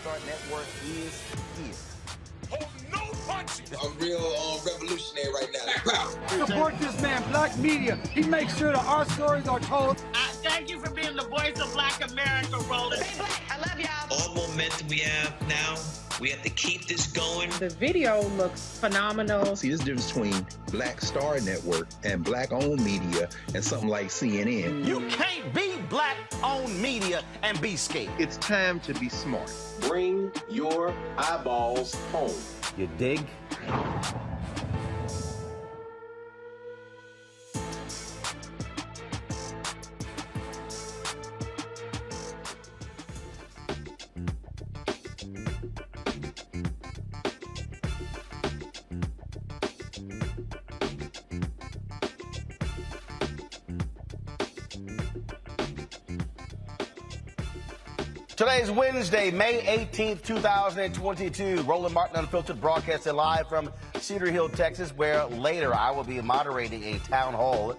Start Network is here. Hold no punches! I'm real revolutionary right now. Support this man, Black Media. He makes sure that our stories are told. Thank you for being the voice of Black America, Roland. Stay black. I love y'all. All momentum we have now, we have to keep this going. The video looks phenomenal. See, this difference between Black Star Network and Black-owned media and something like CNN. You can't be Black-owned media and be scared. It's time to be smart. Bring your eyeballs home. You dig? Today's Wednesday, May 18th, 2022. Roland Martin Unfiltered broadcasting live from Cedar Hill, Texas, where later I will be moderating a town hall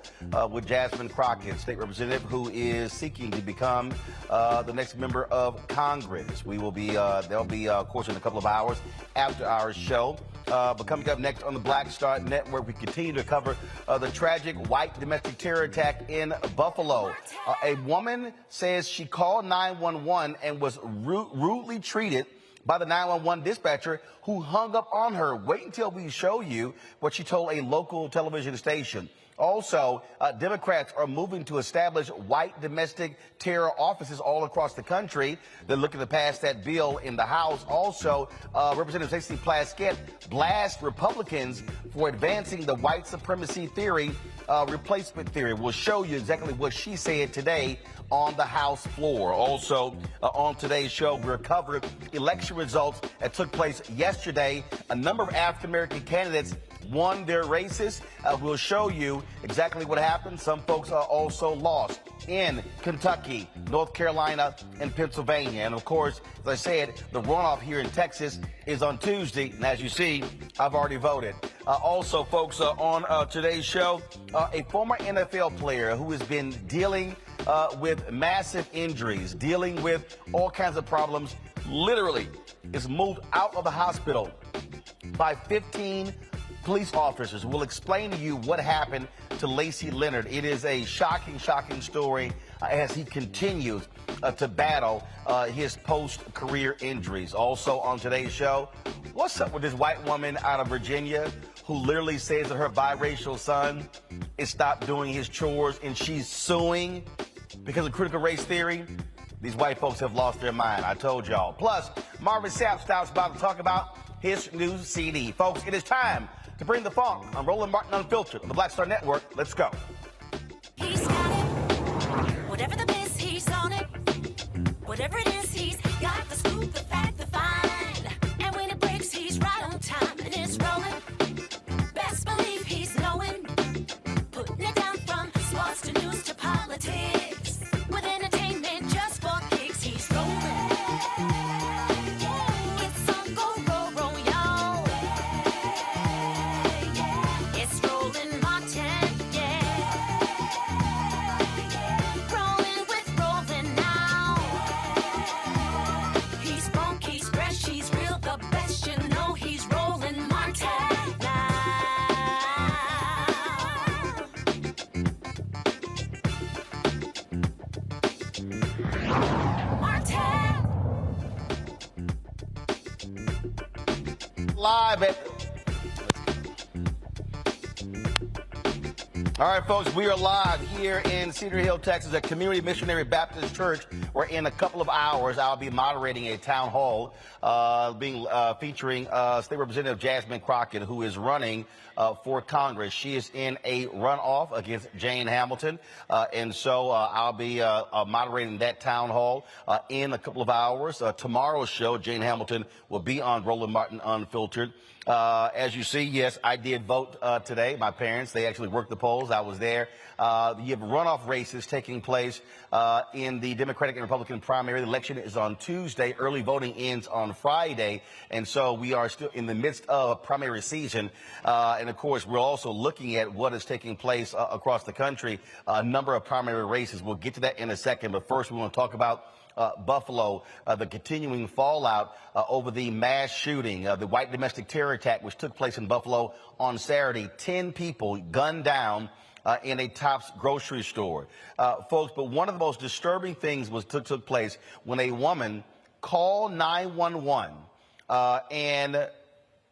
with Jasmine Crockett, state representative who is seeking to become the next member of Congress. We will be, there'll be, of course, in a couple of hours after our show. But coming up next on the Black Star Network, we continue to cover the tragic white domestic terror attack in Buffalo. A woman says she called 911 and was rudely treated by the 911 dispatcher who hung up on her. Wait until we show you what she told a local television station. Also, Democrats are moving to establish white domestic terror offices all across the country. They're looking to pass that bill in the House. Also, Representative Lacey Plaskett blasts Republicans for advancing the white supremacy theory, replacement theory. We'll show you exactly what she said today on the House floor. Also, on today's show, we're covering election results that took place yesterday. A number of African-American candidates won their races. We'll show you exactly what happened. Some folks are also lost in Kentucky, North Carolina, and Pennsylvania. And of course, as I said, the runoff here in Texas is on Tuesday. And as you see, I've already voted. Also, folks, on today's show, a former NFL player who has been dealing with massive injuries, dealing with all kinds of problems, literally is moved out of the hospital by 15 police officers. Will explain to you what happened to Lacey Leonard. It is a shocking, shocking story as he continues to battle his post-career injuries. Also on today's show, what's up with this white woman out of Virginia who literally says that her biracial son is stopped doing his chores and she's suing because of critical race theory? These white folks have lost their mind. I told y'all. Plus, Marvin Sapp stops by to talk about his new CD. Folks, it is time to bring the funk on Roland Martin Unfiltered on the Black Star Network. Let's go. He's got it. Whatever the miss, he's on it. Whatever it is, he's got the scoop, the fact, the find. And when it breaks, he's right on time and it's rolling. Best believe he's knowing. Putting it down from sports to news to politics. With entertainment just for kicks, he's rolling. Live at... All right, folks, we are live here in Cedar Hill, Texas, at Community Missionary Baptist Church, where in a couple of hours I'll be moderating a town hall featuring State Representative Jasmine Crockett, who is running for Congress. She is in a runoff against Jane Hamilton, and so I'll be moderating that town hall in a couple of hours. Tomorrow's show, Jane Hamilton will be on Roland Martin Unfiltered. As you see, yes, I did vote today. My parents, they actually worked the polls. I was there. You have runoff races taking place in the Democratic and Republican primary. The election is on Tuesday. Early voting ends on Friday. And so we are still in the midst of primary season. And, of course, we're also looking at what is taking place across the country, a number of primary races. We'll get to that in a second. But first, we want to talk about Buffalo, the continuing fallout over the mass shooting, the white domestic terror attack, which took place in Buffalo on Saturday. 10 people gunned down in a Tops grocery store. Folks, but one of the most disturbing things took place when a woman called 911 and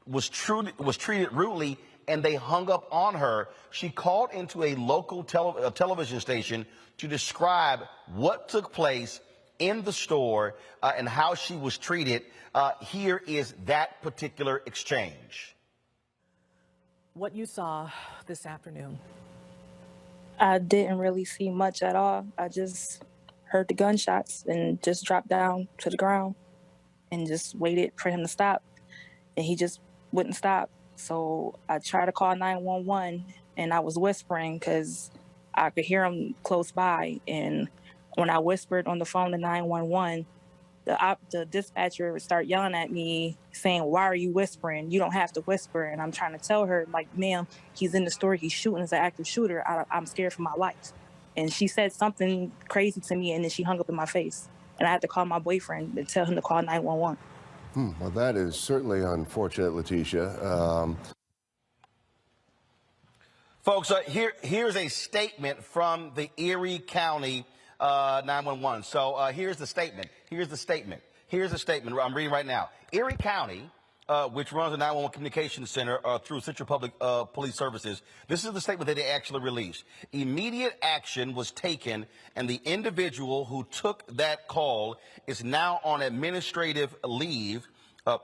was treated rudely, and they hung up on her. She called into a local television station to describe what took place in the store and how she was treated. Here is that particular exchange. What you saw this afternoon? I didn't really see much at all. I just heard the gunshots and just dropped down to the ground and just waited for him to stop. And he just wouldn't stop. So I tried to call 911, and I was whispering because I could hear him close by. And when I whispered on the phone to 911, the dispatcher would start yelling at me, saying, "Why are you whispering? You don't have to whisper." And I'm trying to tell her, like, "Ma'am, he's in the store. He's shooting as an active shooter. I'm scared for my life." And she said something crazy to me, and then she hung up in my face. And I had to call my boyfriend and tell him to call 911. Well, that is certainly unfortunate, Letitia. Folks, here's a statement from the Erie County 911. So here's the statement. Here's the statement I'm reading right now. Erie County, which runs the 911 Communications Center through Central Public Police Services. This is the statement that they actually released. Immediate action was taken, and the individual who took that call is now on administrative leave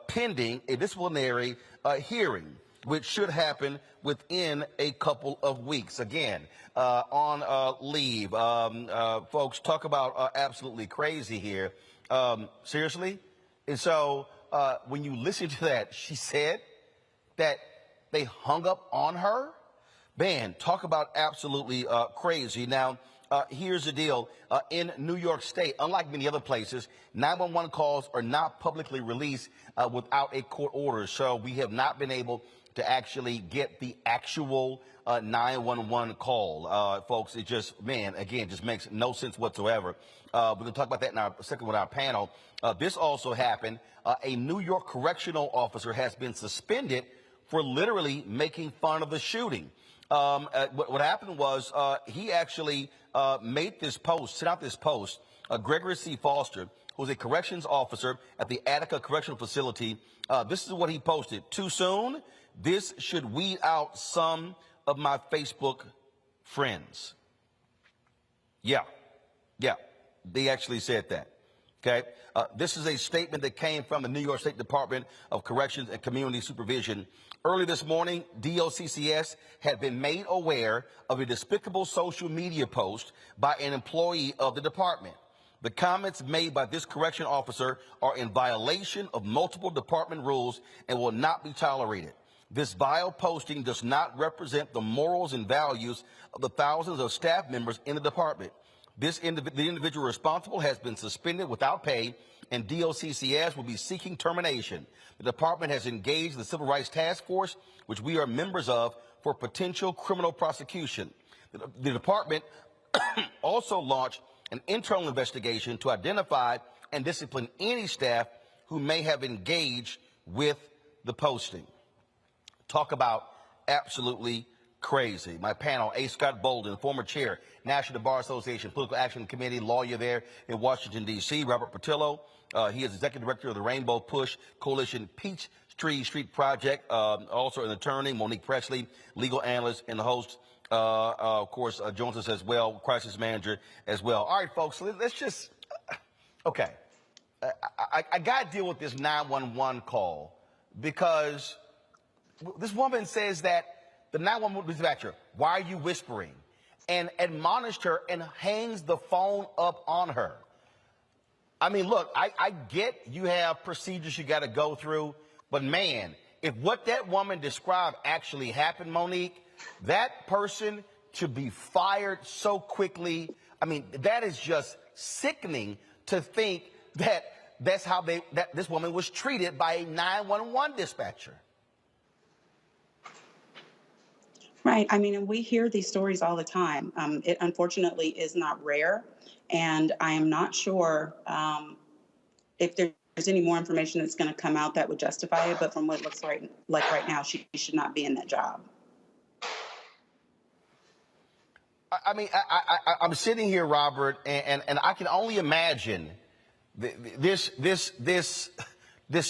pending a disciplinary hearing, which should happen within a couple of weeks. Again, on leave. Folks, talk about absolutely crazy here. Seriously? And so when you listen to that, she said that they hung up on her. Man, talk about absolutely crazy. Now, here's the deal. In New York State, unlike many other places, 911 calls are not publicly released without a court order. So we have not been able to actually get the actual 911 call. Folks, it just, man, again, just makes no sense whatsoever. We're going to talk about that in a second with our panel. This also happened. A New York correctional officer has been suspended for literally making fun of the shooting. What happened was he actually made this post, sent out this post. Gregory C. Foster, who's a corrections officer at the Attica Correctional Facility, this is what he posted. "Too soon? This should weed out some of my Facebook friends." Yeah, they actually said that. Okay, this is a statement that came from the New York State Department of Corrections and Community Supervision. Early this morning, DOCCS had been made aware of a despicable social media post by an employee of the department. The comments made by this correction officer are in violation of multiple department rules and will not be tolerated. This vile posting does not represent the morals and values of the thousands of staff members in the department. The individual responsible has been suspended without pay, and DOCCS will be seeking termination. The department has engaged the Civil Rights Task Force, which we are members of, for potential criminal prosecution. The department also launched an internal investigation to identify and discipline any staff who may have engaged with the posting. Talk about absolutely crazy. My panel, A. Scott Bolden, former chair, National Bar Association, Political Action Committee, lawyer there in Washington, D.C. Robert Patillo, he is executive director of the Rainbow Push Coalition Peachtree Street Project, also an attorney. Monique Presley, legal analyst and the host, of course, joins us as well, crisis manager as well. All right, folks, let's just, okay. I got to deal with this 911 call because this woman says that the 911 dispatcher, "Why are you whispering?" and admonished her and hangs the phone up on her. I mean, look, I get you have procedures you got to go through, but man, if what that woman described actually happened, Monique, that person to be fired so quickly, I mean, that is just sickening to think that that's how that this woman was treated by a 911 dispatcher. Right. I mean, and we hear these stories all the time. It unfortunately is not rare, and I am not sure if there's any more information that's going to come out that would justify it. But from what it looks like right now, she should not be in that job. I mean, I'm sitting here, Robert, and I can only imagine this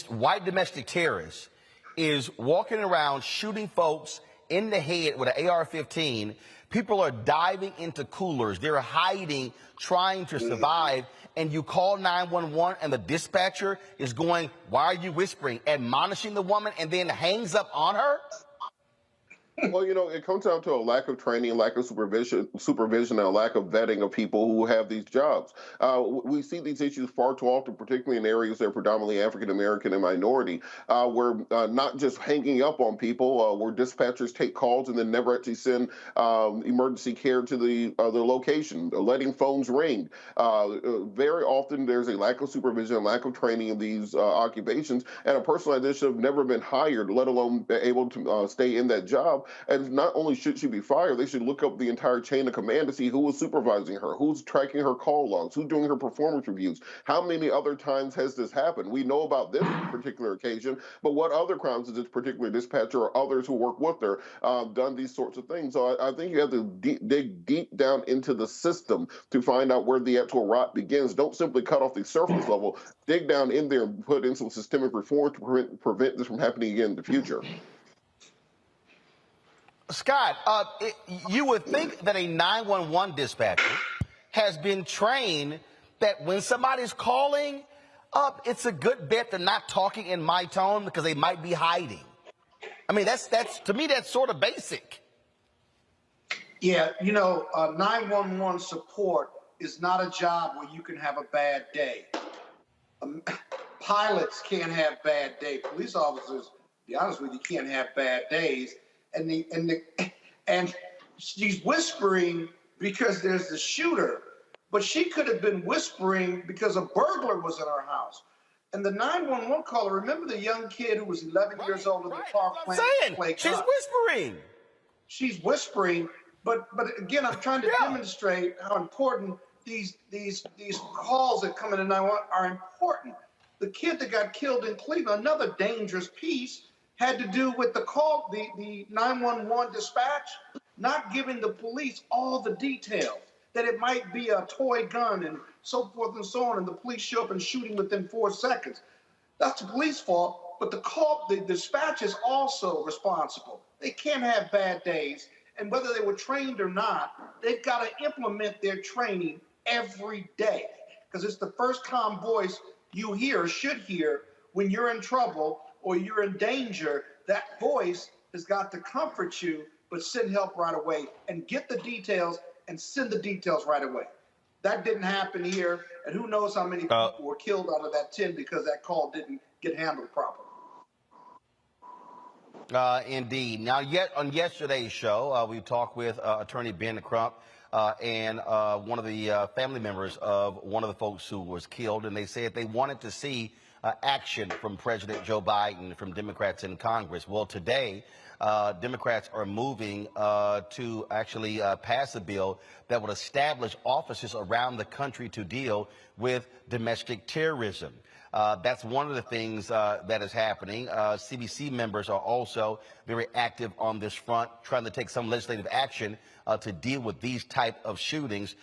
white domestic terrorist is walking around shooting folks in the head with an AR-15. People are diving into coolers. They're hiding, trying to survive. And you call 911 and the dispatcher is going, "Why are you whispering?" admonishing the woman, and then hangs up on her? Well, it comes down to a lack of training, lack of supervision, and a lack of vetting of people who have these jobs. We see these issues far too often, particularly in areas that are predominantly African American and minority, where not just hanging up on people, where dispatchers take calls and then never actually send emergency care to the location, letting phones ring. Very often there's a lack of supervision, lack of training in these occupations, and a person like this should have never been hired, let alone be able to stay in that job. And not only should she be fired, they should look up the entire chain of command to see who was supervising her, who's tracking her call logs, who's doing her performance reviews. How many other times has this happened? We know about this particular occasion, but what other crimes has this particular dispatcher or others who work with her done these sorts of things? So I think you have to dig deep down into the system to find out where the actual rot begins. Don't simply cut off the surface level. Dig down in there and put in some systemic reform to prevent this from happening again in the future. Scott, you would think that a 911 dispatcher has been trained that when somebody's calling up, it's a good bet they're not talking in my tone because they might be hiding. I mean, that's to me, that's sort of basic. Yeah, 911 support is not a job where you can have a bad day. Pilots can't have bad days. Police officers, to be honest with you, can't have bad days. And she's whispering because there's the shooter, but she could have been whispering because a burglar was in her house. And the 911 caller, remember the young kid who was 11 years old in the park playing? She's whispering. She's whispering, but again, I'm trying to demonstrate how important these calls that come in at 911 are important. The kid that got killed in Cleveland, another dangerous piece, had to do with the call, the 911 dispatch not giving the police all the details, that it might be a toy gun and so forth and so on, and the police show up and shooting within 4 seconds. That's the police fault, but the dispatch is also responsible. They can't have bad days, and whether they were trained or not, they've got to implement their training every day, because it's the first calm voice you hear, should hear, when you're in trouble or you're in danger. That voice has got to comfort you, but send help right away and get the details and send the details right away. That didn't happen here, and who knows how many people were killed out of that 10 because that call didn't get handled properly. Indeed. Now, yet on yesterday's show, we talked with attorney Ben Crump and one of the family members of one of the folks who was killed, and they said they wanted to see action from President Joe Biden, from Democrats in Congress. Well, today, Democrats are moving to actually pass a bill that would establish offices around the country to deal with domestic terrorism. That's one of the things that is happening. CBC members are also very active on this front, trying to take some legislative action to deal with these type of shootings.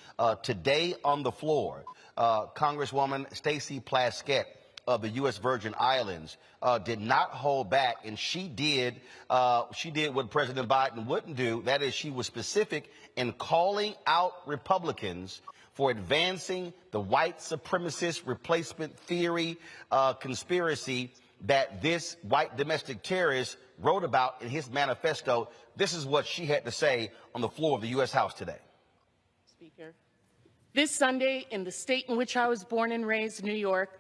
Today on the floor, Congresswoman Stacey Plaskett of the U.S. Virgin Islands did not hold back, and she did what President Biden wouldn't do. That is, she was specific in calling out Republicans for advancing the white supremacist replacement theory conspiracy that this white domestic terrorist wrote about in his manifesto. This is what she had to say on the floor of the U.S. House today. Speaker, this Sunday in the state in which I was born and raised, New York,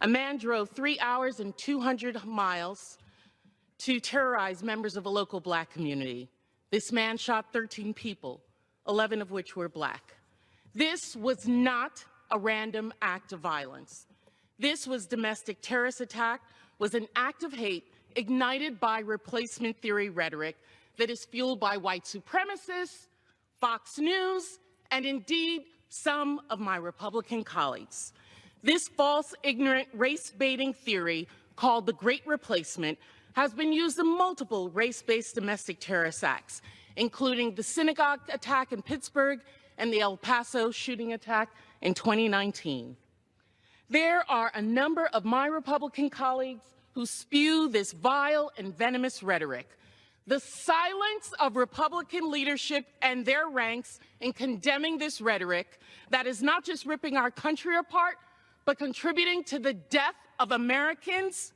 a man drove 3 hours and 200 miles to terrorize members of a local black community. This man shot 13 people, 11 of which were black. This was not a random act of violence. This was domestic terrorist attack, was an act of hate ignited by replacement theory rhetoric that is fueled by white supremacists, Fox News, and indeed some of my Republican colleagues. This false, ignorant, race-baiting theory called the Great Replacement has been used in multiple race-based domestic terrorist acts, including the synagogue attack in Pittsburgh and the El Paso shooting attack in 2019. There are a number of my Republican colleagues who spew this vile and venomous rhetoric. The silence of Republican leadership and their ranks in condemning this rhetoric that is not just ripping our country apart, but contributing to the death of Americans,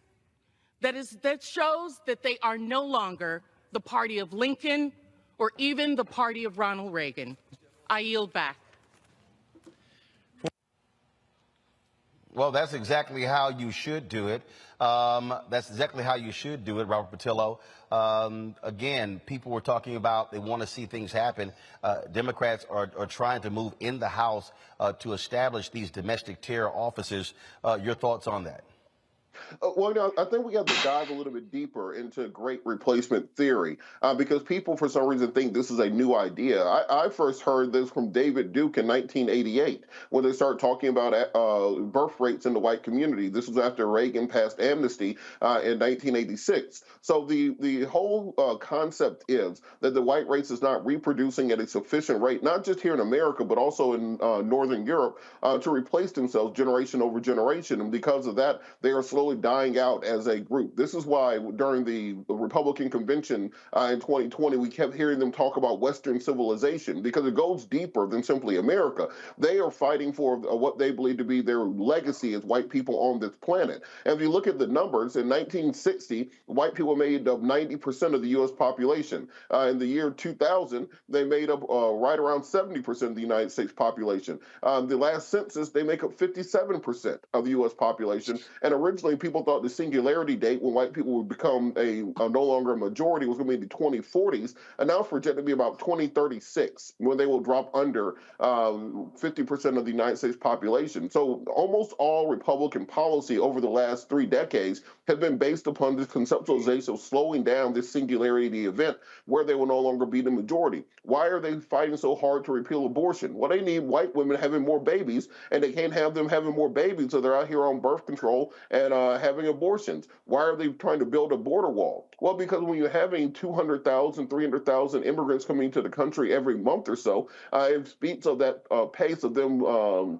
that shows that they are no longer the party of Lincoln or even the party of Ronald Reagan. I yield back. Well, that's exactly how you should do it. That's exactly how you should do it, Robert Patillo. Again, people were talking about they want to see things happen. Democrats are trying to move in the House to establish these domestic terror officers. Your thoughts on that? Well, you know, I think we have to dive a little bit deeper into great replacement theory because people, for some reason, think this is a new idea. I first heard this from David Duke in 1988 when they started talking about birth rates in the white community. This was after Reagan passed amnesty in 1986. So the whole concept is that the white race is not reproducing at a sufficient rate, not just here in America, but also in Northern Europe, to replace themselves generation over generation. And because of that, they are slowly dying out as a group. This is why during the Republican convention in 2020, we kept hearing them talk about Western civilization because it goes deeper than simply America. They are fighting for what they believe to be their legacy as white people on this planet. And if you look at the numbers, in 1960, white people made up 90% of the U.S. population. In the year 2000, they made up right around 70% of the United States population. The last census, they make up 57% of the U.S. population. And originally, people thought the singularity date when white people would become no longer a majority was going to be the 2040s, and now it's projected to be about 2036 when they will drop under 50% of the United States population. So almost all Republican policy over the last 3 decades has been based upon this conceptualization of slowing down this singularity event where they will no longer be the majority. Why are they fighting so hard to repeal abortion? Well, they need white women having more babies, and they can't have them having more babies, so they're out here on birth control and having abortions. Why are they trying to build a border wall? Well, because when you're having 200,000, 300,000 immigrants coming to the country every month or so, it speaks of that pace of them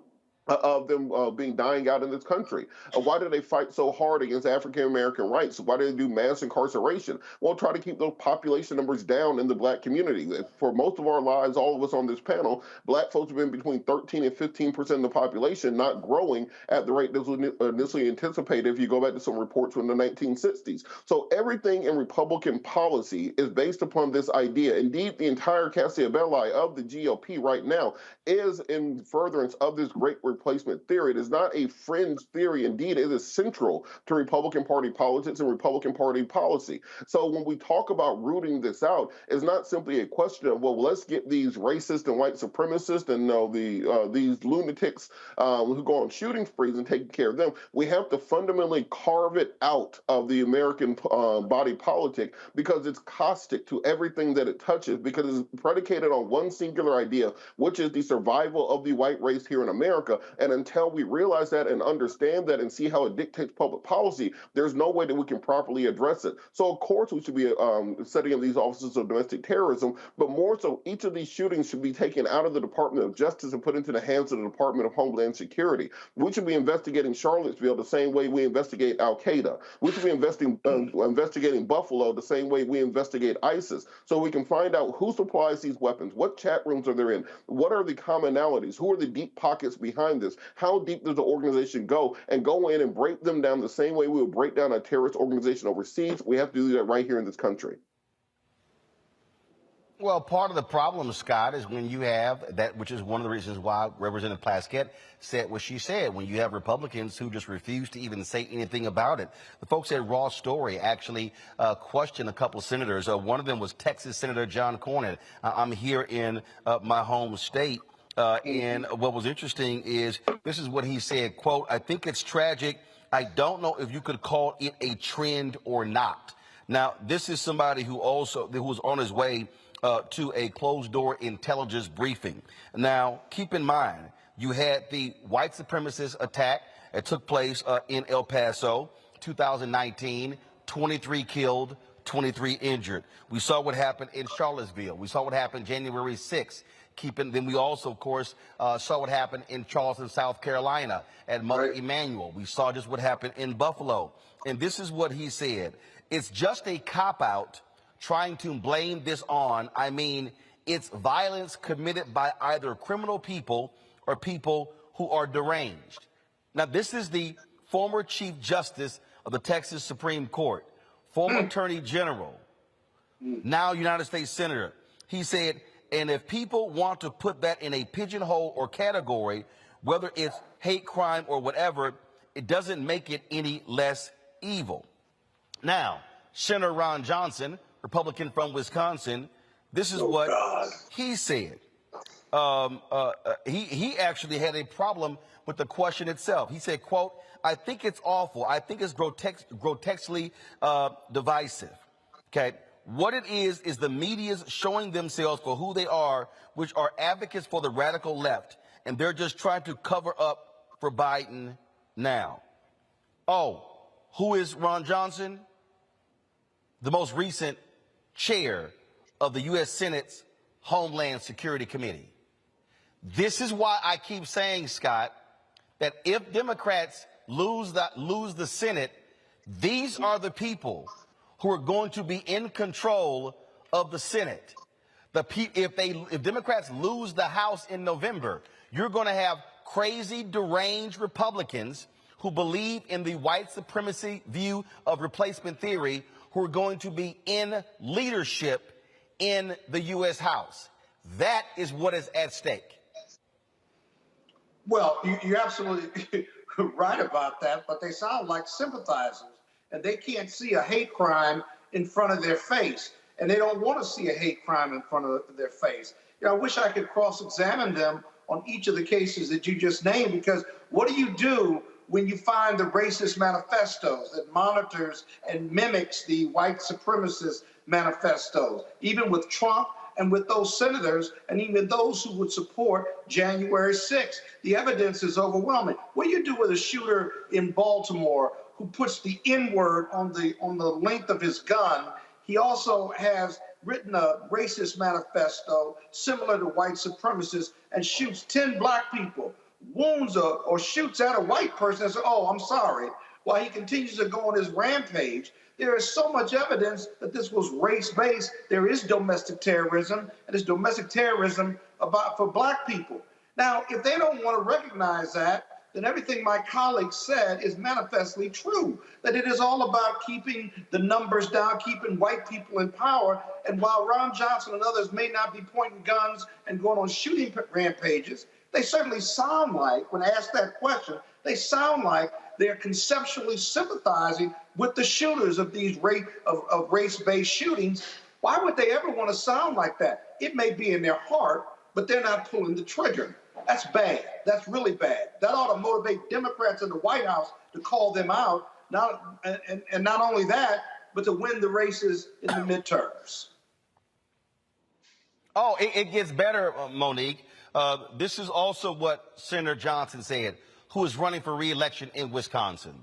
being dying out in this country. Why do they fight so hard against African American rights? Why do they do mass incarceration? Well, try to keep those population numbers down in the black community. For most of our lives, all of us on this panel, black folks have been between 13 and 15% of the population, not growing at the rate that was initially anticipated if you go back to some reports from the 1960s. So everything in Republican policy is based upon this idea. Indeed, the entire casus belli of the GOP right now is in furtherance of this great replacement theory. It is not a fringe theory. Indeed, it is central to Republican Party politics and Republican Party policy. So when we talk about rooting this out, it's not simply a question of, well, let's get these racist and white supremacists and these lunatics who go on shooting sprees and taking care of them. We have to fundamentally carve it out of the American body politic because it's caustic to everything that it touches, because it's predicated on one singular idea, which is the survival of the white race here in America. And until we realize that and understand that and see how it dictates public policy, there's no way that we can properly address it. So, of course, we should be setting up these offices of domestic terrorism, but more so, each of these shootings should be taken out of the Department of Justice and put into the hands of the Department of Homeland Security. We should be investigating Charlottesville the same way we investigate Al-Qaeda. We should be investigating Buffalo the same way we investigate ISIS, so we can find out who supplies these weapons, what chat rooms are they in, what are the commonalities, who are the deep pockets behind this, how deep does the organization go, and go in and break them down the same way we would break down a terrorist organization overseas. We have to do that right here in this country. Well, part of the problem, Scott, is when you have that, which is one of the reasons why Representative Plaskett said what she said, when you have Republicans who just refuse to even say anything about it. The folks at Raw Story actually questioned a couple of senators. One of them was Texas Senator John Cornyn. I'm here in my home state. And what was interesting is this is what he said, quote, "I think it's tragic. I don't know if you could call it a trend or not." Now, this is somebody who was on his way to a closed-door intelligence briefing. Now, keep in mind, you had the white supremacist attack that took place in El Paso, 2019, 23 killed, 23 injured. We saw what happened in Charlottesville. We saw what happened January 6th. Then we also, of course, saw what happened in Charleston, South Carolina at Mother Emanuel. We saw just what happened in Buffalo. And this is what he said. It's just a cop-out trying to blame this on. I mean, it's violence committed by either criminal people or people who are deranged. Now, this is the former Chief Justice of the Texas Supreme Court, former Attorney General, now United States Senator. He said, and if people want to put that in a pigeonhole or category, whether it's hate crime or whatever, it doesn't make it any less evil. Now, Senator Ron Johnson, Republican from Wisconsin, this is what he said. He actually had a problem with the question itself. He said, quote, I think it's awful. I think it's grotesquely divisive. Okay. What it is the media's showing themselves for who they are, which are advocates for the radical left. And they're just trying to cover up for Biden now. Oh, who is Ron Johnson? The most recent chair of the U.S. Senate's Homeland Security Committee. This is why I keep saying, Scott, that if Democrats lose the Senate, these are the people who are going to be in control of the Senate. If Democrats lose the House in November, you're going to have crazy, deranged Republicans who believe in the white supremacy view of replacement theory who are going to be in leadership in the U.S. House. That is what is at stake. Well, you're absolutely right about that, but they sound like sympathizers, and they can't see a hate crime in front of their face, and they don't want to see a hate crime in front of their face. You know, I wish I could cross-examine them on each of the cases that you just named, because what do you do when you find the racist manifestos that monitors and mimics the white supremacist manifestos, even with Trump and with those senators and even those who would support January 6th? The evidence is overwhelming. What do you do with a shooter in Baltimore who puts the N-word on the length of his gun? He also has written a racist manifesto similar to white supremacists and shoots 10 black people, wounds or shoots at a white person and says, oh, I'm sorry, while he continues to go on his rampage. There is so much evidence that this was race-based. There is domestic terrorism, and it's domestic terrorism for black people. Now, if they don't want to recognize that, then everything my colleague said is manifestly true, that it is all about keeping the numbers down, keeping white people in power. And while Ron Johnson and others may not be pointing guns and going on shooting rampages, they certainly sound like, when asked that question, they sound like they're conceptually sympathizing with the shooters of these race-based shootings. Why would they ever want to sound like that? It may be in their heart, but they're not pulling the trigger. That's bad. That's really bad. That ought to motivate Democrats in the White House to call them out, and not only that, but to win the races in the midterms. Oh, it gets better, Monique. This is also what Senator Johnson said, who is running for re-election in Wisconsin.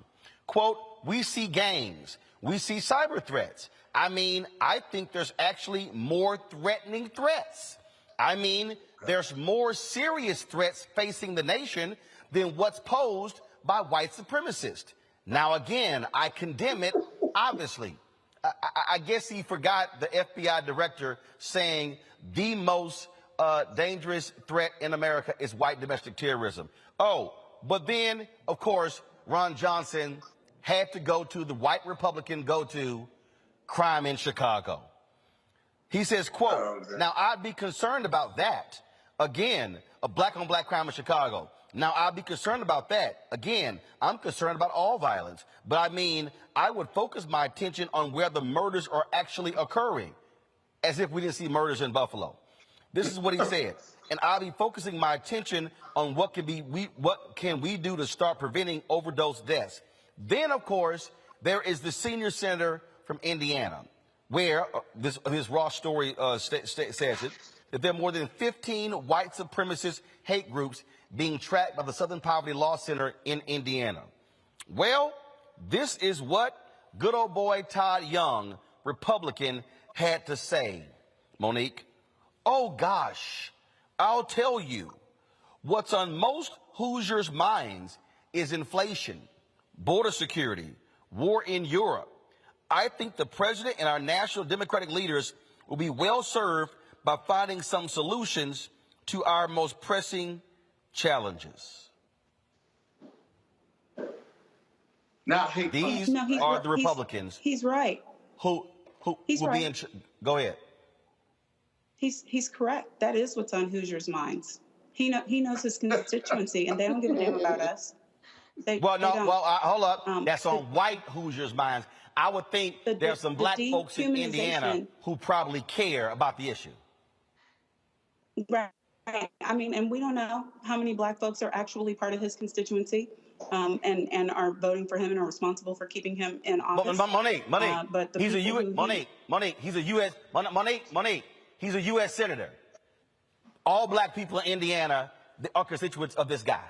Quote, we see gangs. We see cyber threats. I mean, I think there's actually more threatening threats. I mean, there's more serious threats facing the nation than what's posed by white supremacists. Now, again, I condemn it, obviously. I guess he forgot the FBI director saying the most dangerous threat in America is white domestic terrorism. Oh, but then, of course, Ron Johnson had to go to the white Republican go-to crime in Chicago. He says, quote, now I'd be concerned about that. Again, a black-on-black crime in Chicago. Now, I'd be concerned about that. Again, I'm concerned about all violence. But I mean, I would focus my attention on where the murders are actually occurring, as if we didn't see murders in Buffalo. This is what he said. And I'll be focusing my attention on what can we do to start preventing overdose deaths. Then, of course, there is the senior senator from Indiana, where this Ross story says it, that there are more than 15 white supremacist hate groups being tracked by the Southern Poverty Law Center in Indiana. Well, this is what good old boy Todd Young, Republican, had to say. Monique, oh gosh, I'll tell you, what's on most Hoosiers' minds is inflation, border security, war in Europe. I think the president and our national Democratic leaders will be well served by finding some solutions to our most pressing challenges. Now, these are the Republicans. He's right. Who will be in? Go ahead. He's correct. That is what's on Hoosiers' minds. He knows his constituency, and they don't give a damn about us. Hold up. That's on white Hoosiers' minds. I would think there's some black folks in Indiana who probably care about the issue. Right. I mean, and we don't know how many black folks are actually part of his constituency, and are voting for him and are responsible for keeping him in office. Monique, he's a U.S. senator. All black people in Indiana are constituents of this guy.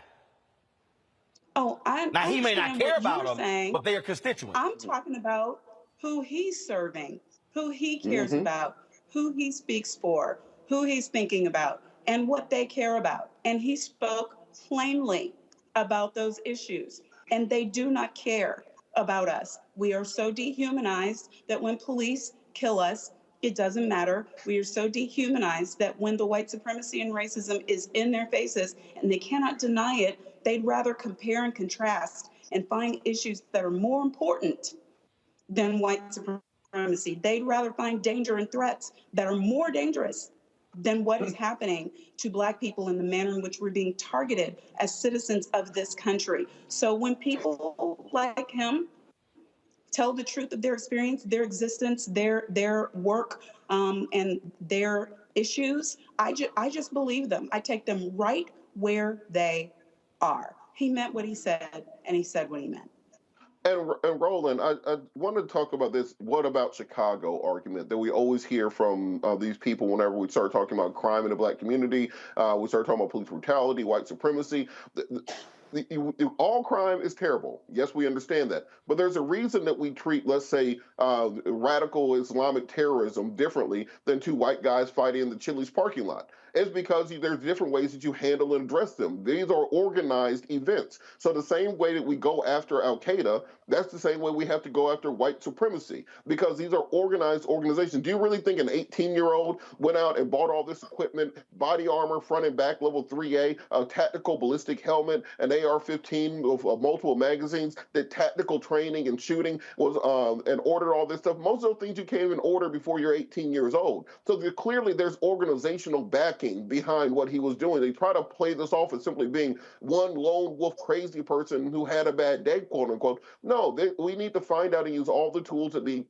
Now he may not care about them, but they are constituents. I'm talking about who he's serving, who he cares about, who he speaks for, who he's thinking about, and what they care about. And he spoke plainly about those issues, and they do not care about us. We are so dehumanized that when police kill us, it doesn't matter. We are so dehumanized that when the white supremacy and racism is in their faces and they cannot deny it, they'd rather compare and contrast and find issues that are more important than white supremacy. They'd rather find danger and threats that are more dangerous than what is happening to black people in the manner in which we're being targeted as citizens of this country. So when people like him tell the truth of their experience, their existence, their work, and their issues, I just believe them. I take them right where they are. He meant what he said, and he said what he meant. And Roland, I want to talk about this "what about Chicago" argument that we always hear from these people whenever we start talking about crime in the black community. We start talking about police brutality, white supremacy. All crime is terrible. Yes, we understand that. But there's a reason that we treat, let's say, radical Islamic terrorism differently than two white guys fighting in the Chili's parking lot. It's because there's different ways that you handle and address them. These are organized events. So the same way that we go after Al-Qaeda, that's the same way we have to go after white supremacy, because these are organized organizations. Do you really think an 18-year-old went out and bought all this equipment, body armor, front and back, level 3A, a tactical ballistic helmet, an AR-15 of multiple magazines, did tactical training and shooting, was and ordered all this stuff? Most of those things you can't even order before you're 18 years old. So clearly there's organizational backing behind what he was doing. They try to play this off as simply being one lone wolf crazy person who had a bad day, quote unquote. No, we need to find out and use all the tools in the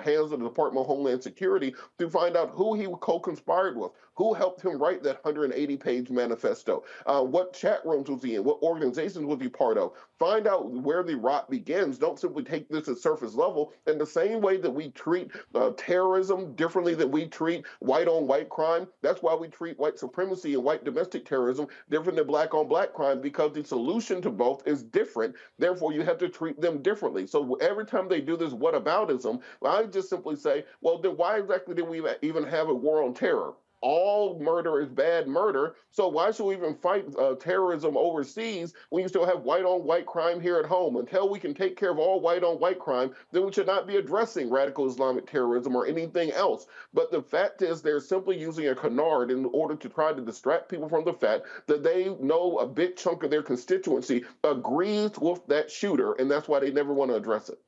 hands of the Department of Homeland Security to find out who he co-conspired with, who helped him write that 180-page manifesto, what chat rooms was he in, what organizations was he part of. Find out where the rot begins. Don't simply take this at surface level. In the same way that we treat terrorism differently than we treat white-on-white crime, that's why we treat white supremacy and white domestic terrorism different than black-on-black crime, because the solution to both is different. Therefore, you have to treat them differently. So every time they do this whataboutism, I just simply say, well, then why exactly did we even have a war on terror? All murder is bad murder, so why should we even fight terrorism overseas when you still have white-on-white crime here at home? Until we can take care of all white-on-white crime, then we should not be addressing radical Islamic terrorism or anything else. But the fact is they're simply using a canard in order to try to distract people from the fact that they know a big chunk of their constituency agrees with that shooter, and that's why they never want to address it.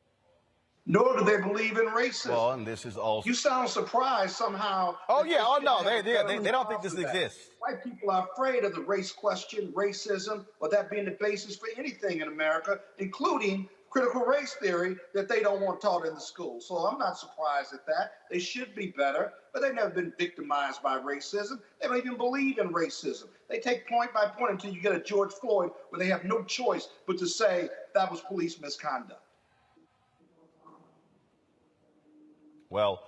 Nor do they believe in racism. Well, and this is also... You sound surprised somehow. Oh, yeah. Oh, no. They don't think this exists. White people are afraid of the race question, racism, or that being the basis for anything in America, including critical race theory that they don't want taught in the school. So I'm not surprised at that. They should be better, but they've never been victimized by racism. They don't even believe in racism. They take point by point until you get a George Floyd where they have no choice but to say that was police misconduct. Well,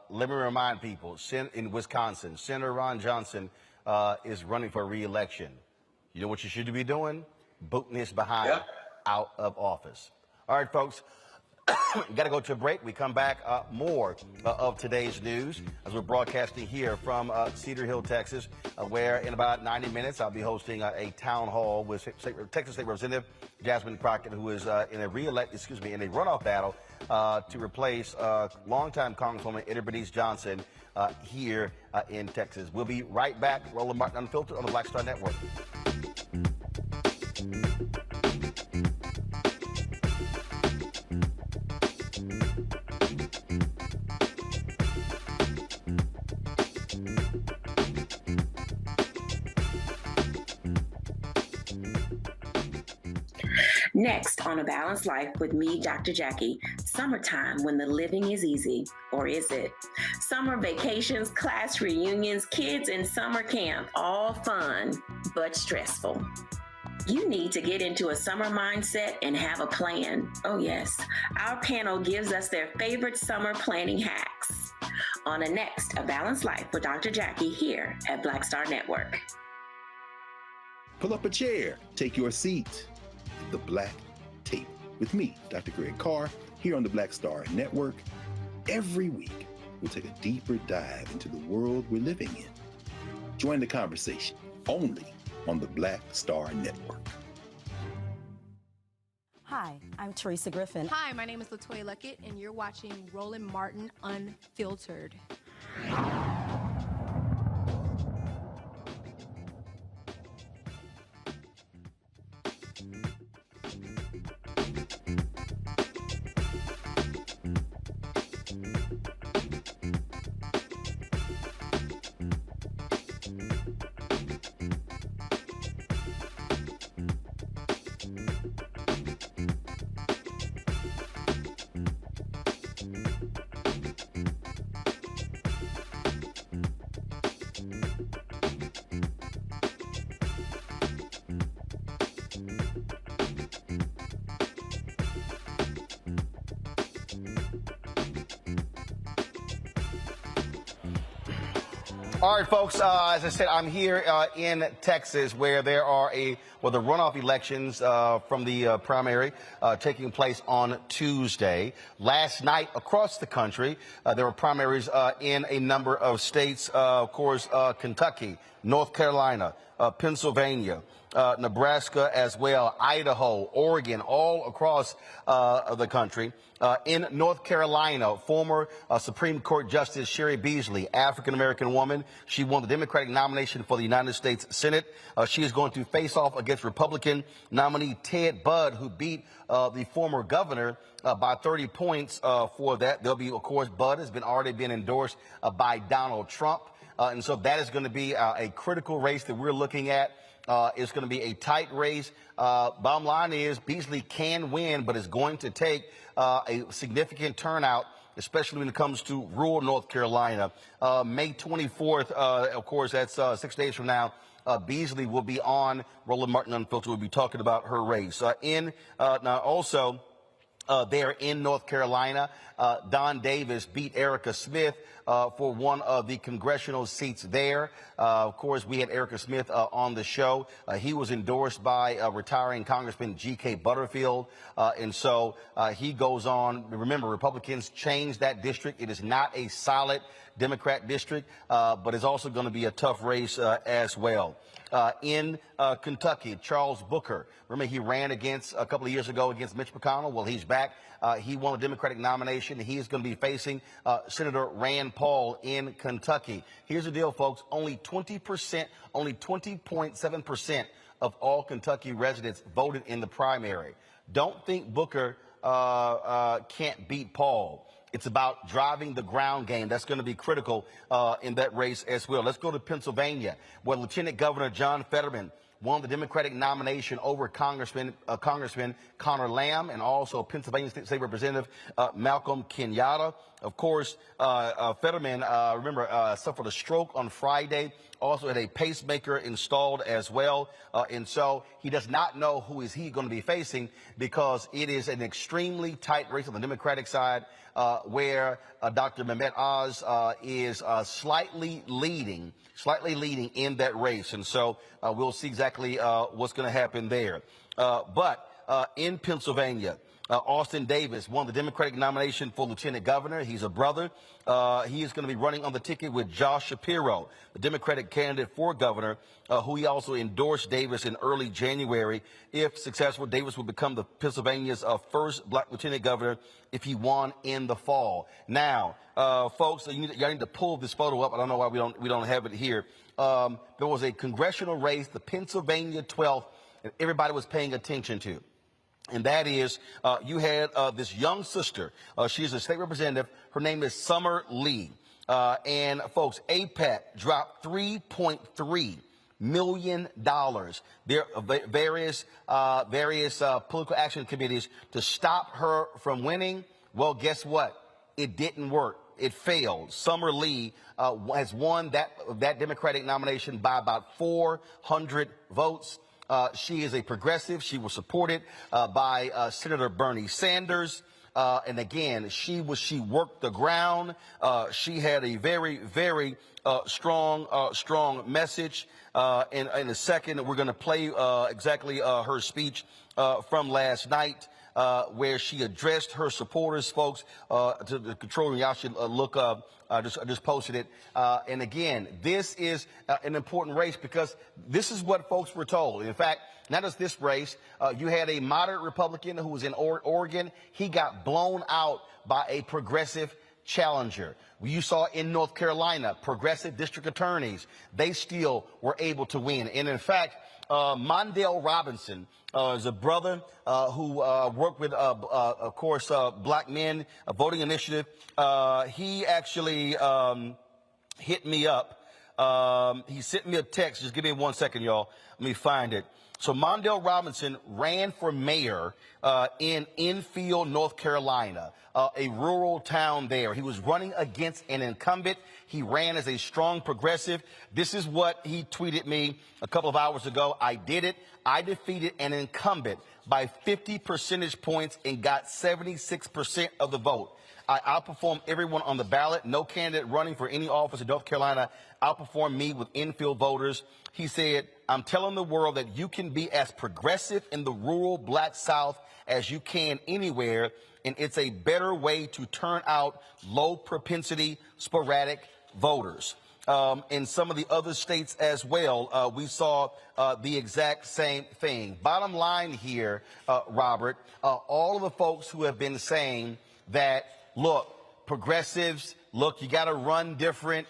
let me remind people, in Wisconsin, Senator Ron Johnson is running for re-election. You know what you should be doing? Booting his behind out of office. All right, folks. Got to go to a break. We come back, more of today's news as we're broadcasting here from Cedar Hill, Texas, where in about 90 minutes I'll be hosting a town hall with Texas State Representative Jasmine Crockett, who is in a runoff battle to replace longtime Congresswoman Etta Bernice Johnson here in Texas. We'll be right back. Roland Martin Unfiltered on the Black Star Network. Next on A Balanced Life with me, Dr. Jackie, summertime when the living is easy, or is it? Summer vacations, class reunions, kids in summer camp, all fun, but stressful. You need to get into a summer mindset and have a plan. Oh yes, our panel gives us their favorite summer planning hacks. On a next A Balanced Life with Dr. Jackie here at Black Star Network. Pull up a chair, take your seat. The Black Tape with me, Dr. Greg Carr, here on the Black Star Network. Every week, we'll take a deeper dive into the world we're living in. Join the conversation only on the Black Star Network. Hi, I'm Teresa Griffin. Hi, my name is LaToya Luckett, and you're watching Roland Martin Unfiltered. All right, folks, as I said, I'm here in Texas where there are the runoff elections from the primary taking place on Tuesday. Last night across the country, there were primaries in a number of states, of course, Kentucky, North Carolina, Pennsylvania, Nebraska as well, Idaho, Oregon, all across the country. In North Carolina, former Supreme Court Justice Sherry Beasley, African-American woman, she won the Democratic nomination for the United States Senate. She is going to face off against Republican nominee Ted Budd, who beat the former governor by 30 points for that. There'll be, of course, Budd has already been endorsed by Donald Trump. And so that is going to be a critical race that we're looking at. It's going to be a tight race. Bottom line is Beasley can win, but it's going to take a significant turnout, especially when it comes to rural North Carolina. May 24th, of course, that's 6 days from now. Beasley will be on Roland Martin Unfiltered. We'll be talking about her race. Now also, there in North Carolina, Don Davis beat Erica Smith for one of the congressional seats there. Of course, we had Erica Smith on the show. He was endorsed by retiring Congressman G.K. Butterfield. And so he goes on. Remember, Republicans changed that district. It is not a solid Democrat district, but it's also going to be a tough race as well. In Kentucky, Charles Booker. Remember, he ran a couple of years ago against Mitch McConnell. Well, he's back. He won a Democratic nomination. He is going to be facing Senator Rand Paul in Kentucky. Here's the deal, folks. Only 20.7% of all Kentucky residents voted in the primary. Don't think Booker can't beat Paul. It's about driving the ground game. That's going to be critical in that race as well. Let's go to Pennsylvania, where Lieutenant Governor John Fetterman won the Democratic nomination over Congressman Connor Lamb and also Pennsylvania State Representative Malcolm Kenyatta. Of course, Fetterman, remember, suffered a stroke on Friday, also had a pacemaker installed as well. And so he does not know who is he going to be facing, because it is an extremely tight race on the Democratic side, where Dr. Mehmet Oz is slightly leading in that race. And so we'll see exactly what's going to happen there. But in Pennsylvania, Austin Davis won the Democratic nomination for lieutenant governor. He's a brother. He is going to be running on the ticket with Josh Shapiro, the Democratic candidate for governor, who he also endorsed Davis in early January. If successful, Davis will become the Pennsylvania's first black lieutenant governor if he won in the fall. Now, folks, y'all need to pull this photo up. I don't know why we don't have it here. There was a congressional race, the Pennsylvania 12th, that everybody was paying attention to. And that is, you had this young sister. She's a state representative. Her name is Summer Lee. And folks, APAC dropped $3.3 million. There are various political action committees to stop her from winning. Well, guess what? It didn't work. It failed. Summer Lee has won that Democratic nomination by about 400 votes. She is a progressive. She was supported by Senator Bernie Sanders. And again, she worked the ground. She had a very, very strong message. In a second, we're going to play exactly her speech from last night, where she addressed her supporters, folks, to the control room. Y'all should look up. I just posted it. And again, this is an important race, because this is what folks were told. In fact, not just this race, you had a moderate Republican who was in Oregon. He got blown out by a progressive challenger. You saw in North Carolina, progressive district attorneys, they still were able to win. And in fact, Mondale Robinson is a brother who worked with, of course, Black Men Voting Initiative. He actually hit me up. He sent me a text. Just give me 1 second, y'all. Let me find it. So Mondale Robinson ran for mayor in Enfield, North Carolina, a rural town there. He was running against an incumbent. He ran as a strong progressive. This is what he tweeted me a couple of hours ago. I did it. I defeated an incumbent by 50 percentage points and got 76% of the vote. I outperformed everyone on the ballot. No candidate running for any office in North Carolina outperformed me with infield voters. He said, I'm telling the world that you can be as progressive in the rural Black South as you can anywhere, and it's a better way to turn out low propensity, sporadic voters. In some of the other states as well, we saw the exact same thing. Bottom line here, Robert, all of the folks who have been saying that, look, progressives, look, you got to run different.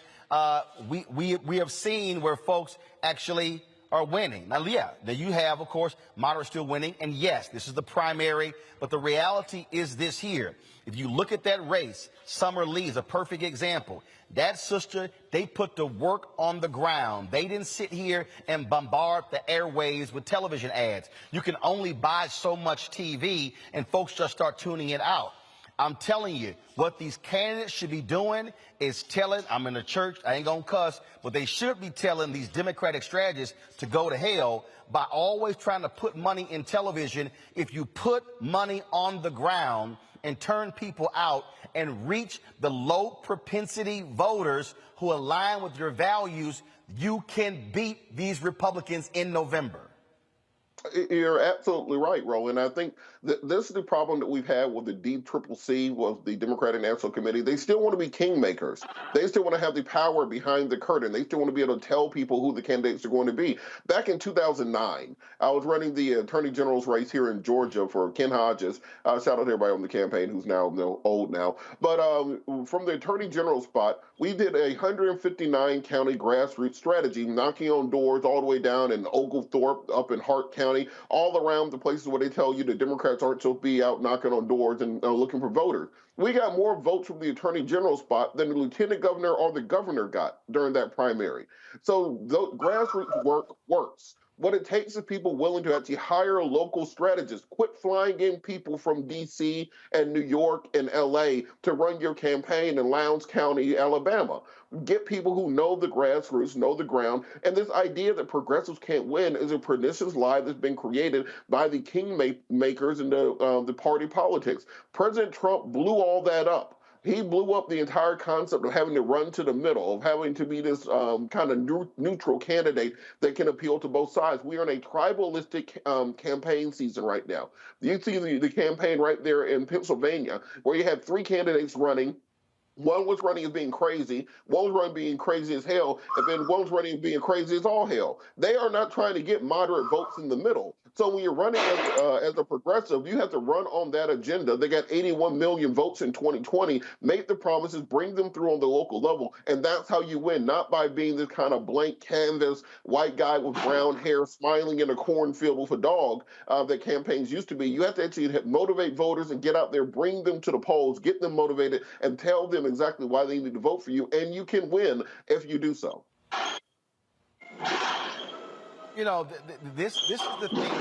We have seen where folks actually are winning. Now, yeah, you have, of course, moderates still winning. And yes, this is the primary. But the reality is this here. If you look at that race, Summer Lee is a perfect example. That sister, they put the work on the ground. They didn't sit here and bombard the airwaves with television ads. You can only buy so much TV, and folks just start tuning it out. I'm telling you, what these candidates should be doing is telling, I'm in a church, I ain't gonna cuss, but they should be telling these Democratic strategists to go to hell by always trying to put money in television. If you put money on the ground and turn people out and reach the low propensity voters who align with your values, you can beat these Republicans in November. You're absolutely right, Roland. I think this is the problem that we've had with the DCCC, with the Democratic National Committee. They still want to be kingmakers. They still want to have the power behind the curtain. They still want to be able to tell people who the candidates are going to be. Back in 2009, I was running the Attorney General's race here in Georgia for Ken Hodges. Shout out to everybody on the campaign who's now old now. But from the Attorney General spot, we did a 159 county grassroots strategy, knocking on doors all the way down in Oglethorpe, up in Hart County, all around the places where they tell you the Democrats aren't supposed to be out knocking on doors and looking for voters. We got more votes from the Attorney General spot than the Lieutenant Governor or the Governor got during that primary. So the grassroots work works. What it takes is people willing to actually hire local strategists. Quit flying in people from D.C. and New York and L.A. to run your campaign in Lowndes County, Alabama. Get people who know the grassroots, know the ground. And this idea that progressives can't win is a pernicious lie that's been created by the kingmakers and the party politics. President Trump blew all that up. He blew up the entire concept of having to run to the middle, of having to be this kind of neutral candidate that can appeal to both sides. We are in a tribalistic campaign season right now. You see the campaign right there in Pennsylvania, where you had 3 candidates running. One was running as being crazy, one was running being crazy as hell, and then one was running being crazy as all hell. They are not trying to get moderate votes in the middle. So when you're running as a progressive, you have to run on that agenda. They got 81 million votes in 2020. Make the promises, bring them through on the local level, and that's how you win, not by being this kind of blank canvas, white guy with brown hair smiling in a cornfield with a dog that campaigns used to be. You have to actually motivate voters and get out there, bring them to the polls, get them motivated, and tell them exactly why they need to vote for you, and you can win if you do so. You know, this is the thing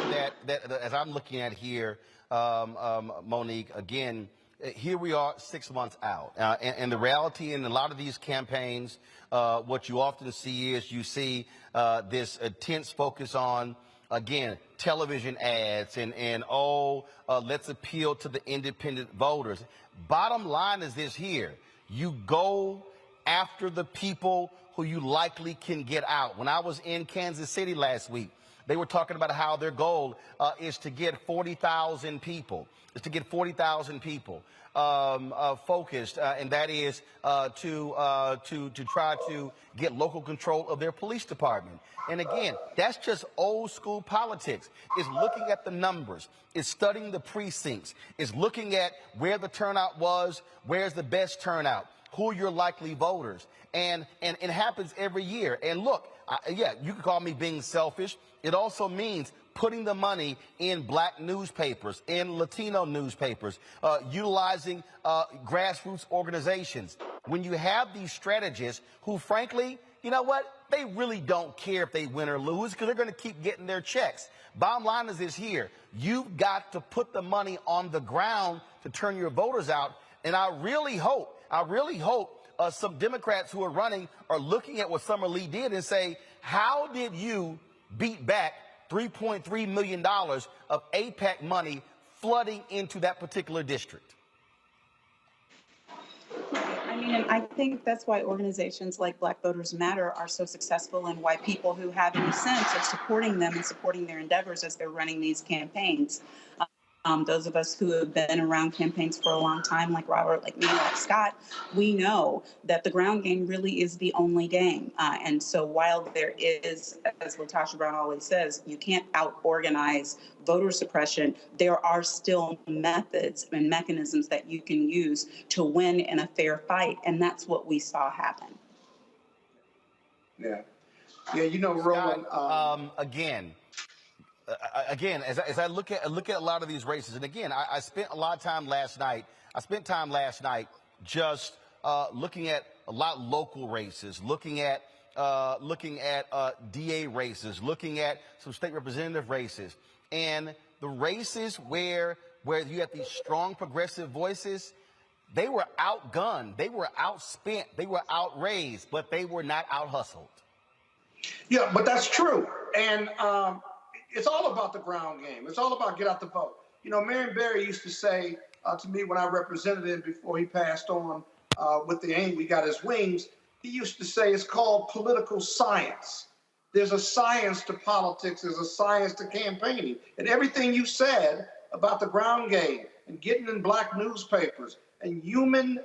that as I'm looking at here, Monique, again, here we are 6 months out. And the reality in a lot of these campaigns, what you often see is you see this intense focus on, again, television ads and let's appeal to the independent voters. Bottom line is this here. You go after the people who you likely can get out. When I was in Kansas City last week, they were talking about how their goal is to get 40,000 people. Focused, and that is to try to get local control of their police department. And again, that's just old school politics. It's looking at the numbers. It's studying the precincts. It's looking at where the turnout was, where's the best turnout, who are your likely voters. And it happens every year. And look, yeah, you can call me being selfish. It also means putting the money in black newspapers, in Latino newspapers, utilizing grassroots organizations. When you have these strategists who, frankly, you know what? They really don't care if they win or lose because they're going to keep getting their checks. Bottom line is this here. You've got to put the money on the ground to turn your voters out. And I really hope some Democrats who are running are looking at what Summer Lee did and say, how did you beat back $3.3 million of AIPAC money flooding into that particular district? I mean, and I think that's why organizations like Black Voters Matter are so successful and why people who have any sense are supporting them and supporting their endeavors as they're running these campaigns. Those of us who have been around campaigns for a long time, like Robert, like me, like Scott, we know that the ground game really is the only game. And so while there is, as Latasha Brown always says, you can't out-organize voter suppression, there are still methods and mechanisms that you can use to win in a fair fight. And that's what we saw happen. Yeah. Yeah, you know, Roland. Again, as I look at a lot of these races, and again, I spent a lot of time last night. I spent time last night just looking at a lot of local races, looking at DA races, looking at some state representative races, and the races where you have these strong progressive voices. They were outgunned, they were outspent, they were outraised, but they were not out-hustled. Yeah, but that's true. And it's all about the ground game. It's all about get out the vote. You know, Marion Barry used to say to me when I represented him before he passed on with the aim we got his wings, he used to say it's called political science. There's a science to politics. There's a science to campaigning. And everything you said about the ground game and getting in black newspapers and human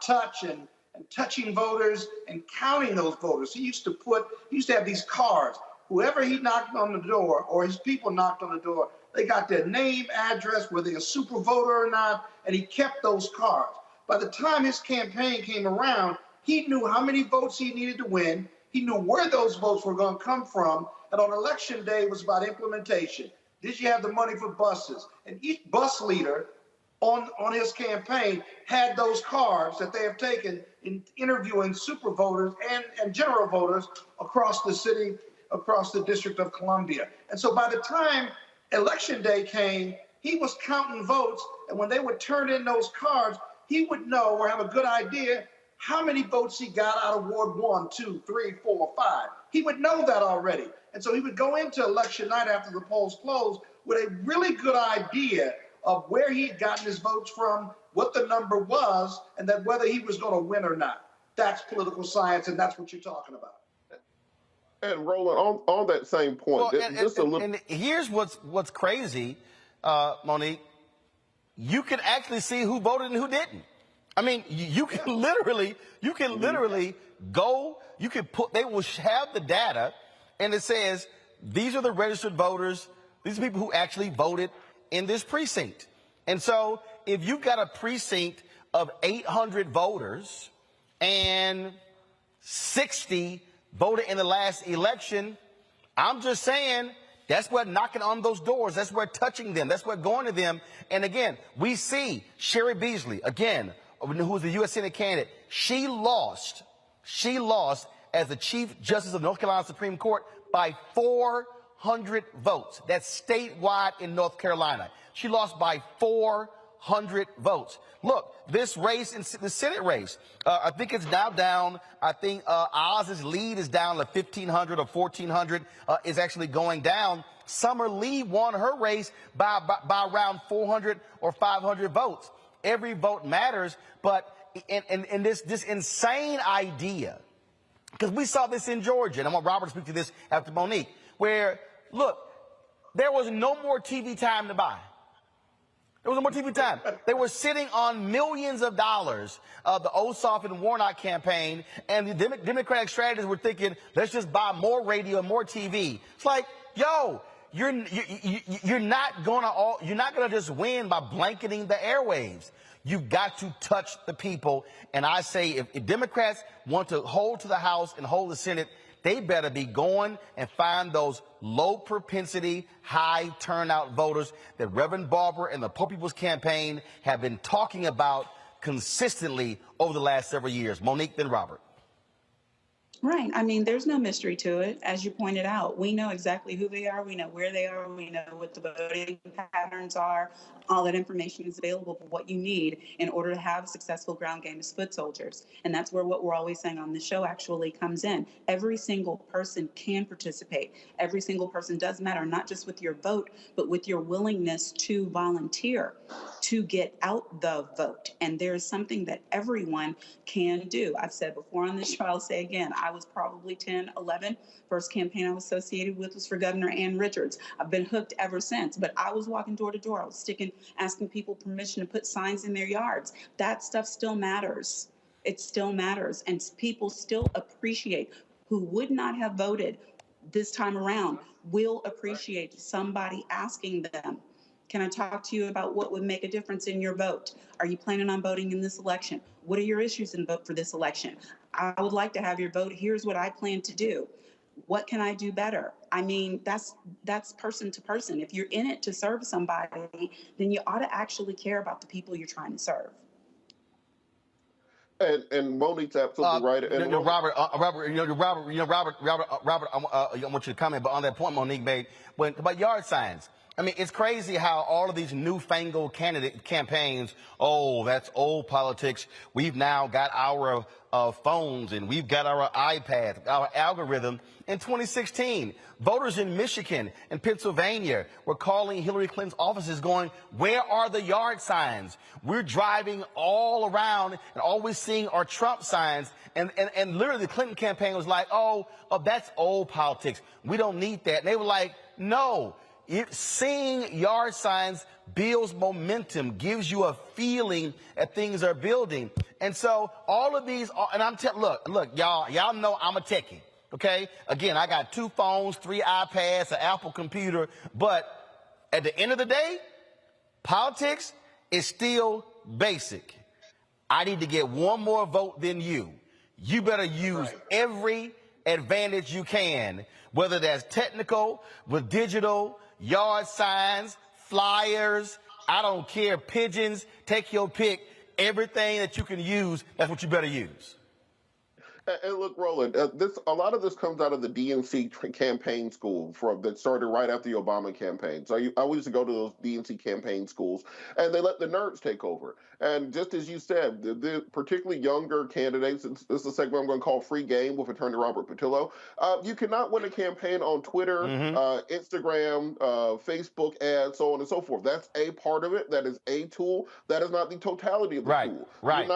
touch and touching voters and counting those voters. He used to have these cards. Whoever he knocked on the door or his people knocked on the door, they got their name, address, whether they're a super voter or not, and he kept those cards. By the time his campaign came around, he knew how many votes he needed to win. He knew where those votes were going to come from. And on election day, it was about implementation. Did you have the money for buses? And each bus leader on his campaign had those cards that they have taken in interviewing super voters and general voters across the city across the District of Columbia. And so by the time Election Day came, he was counting votes, and when they would turn in those cards, he would know or have a good idea how many votes he got out of Ward 1, 2, 3, 4, 5. He would know that already. And so he would go into election night after the polls closed with a really good idea of where he'd gotten his votes from, what the number was, and that whether he was going to win or not. That's political science, and that's what you're talking about. And Roland, on that same point, well, and here's what's crazy, Monique. You can actually see who voted and who didn't. I mean, you can literally go. You can put. They will have the data, and it says these are the registered voters. These are people who actually voted in this precinct. And so, if you've got a precinct of 800 voters and 60 voted in the last election, I'm just saying that's what knocking on those doors, that's what touching them, that's what going to them. And again, we see Sherry Beasley, again, who's the U.S. Senate candidate, she lost as the Chief Justice of North Carolina Supreme Court by 400 votes. That's statewide in North Carolina. She lost by 400 votes. Look, this race, in the Senate race, I think it's now down. I think Oz's lead is down to 1,500 or 1,400 is actually going down. Summer Lee won her race by around 400 or 500 votes. Every vote matters, but in this insane idea, because we saw this in Georgia, and I want Robert to speak to this after Monique, where, look, there was no more TV time to buy. There was no more TV time. They were sitting on millions of dollars of the Ossoff and Warnock campaign, and the Democratic strategists were thinking, let's just buy more radio and more TV. It's like, yo, you're not gonna just win by blanketing the airwaves. You've got to touch the people. And I say, if Democrats want to hold to the House and hold the Senate, they better be going and find those low propensity, high turnout voters that Reverend Barber and the Poor People's Campaign have been talking about consistently over the last several years. Monique, then Robert. Right. I mean, there's no mystery to it. As you pointed out, we know exactly who they are. We know where they are. We know what the voting patterns are. All that information is available for what you need in order to have a successful ground game as foot soldiers. And that's where what we're always saying on the show actually comes in. Every single person can participate. Every single person does matter, not just with your vote, but with your willingness to volunteer, to get out the vote. And there's something that everyone can do. I've said before on this show, I'll say again, I was probably 10, 11. First campaign I was associated with was for Governor Ann Richards. I've been hooked ever since, but I was walking door to door. I was asking people permission to put signs in their yards. That stuff still matters. It still matters. And people still appreciate, who would not have voted this time around, will appreciate somebody asking them, can I talk to you about what would make a difference in your vote? Are you planning on voting in this election? What are your issues in vote for this election? I would like to have your vote. Here's what I plan to do. What can I do better? I mean, that's person to person. If you're in it to serve somebody, then you ought to actually care about the people you're trying to serve. And Monique's absolutely right. And Robert, I want you to comment, but on that point Monique made, about yard signs. I mean, it's crazy how all of these newfangled candidate campaigns, oh, that's old politics. We've now got our phones and we've got our iPads, our algorithm. In 2016, voters in Michigan and Pennsylvania were calling Hillary Clinton's offices going, where are the yard signs? We're driving all around and always seeing our Trump signs. And literally the Clinton campaign was like, oh, that's old politics. We don't need that. And they were like, no. Seeing yard signs builds momentum, gives you a feeling that things are building. And so all of these, and I'm telling, look, y'all know I'm a techie, okay? Again, I got 2 phones, 3 iPads, an Apple computer, but at the end of the day, politics is still basic. I need to get one more vote than you. You better use every advantage you can, whether that's technical, with digital, yard signs, flyers, I don't care, pigeons, take your pick. Everything that you can use, that's what you better use. And look, Roland, a lot of this comes out of the DNC campaign school that started right after the Obama campaign. So I used to go to those DNC campaign schools, and they let the nerds take over. And just as you said, the particularly younger candidates, this is a segment I'm going to call Free Game with Attorney Robert Patillo. You cannot win a campaign on Twitter, Instagram, Facebook ads, so on and so forth. That's a part of it. That is a tool. That is not the totality of the tool. Right.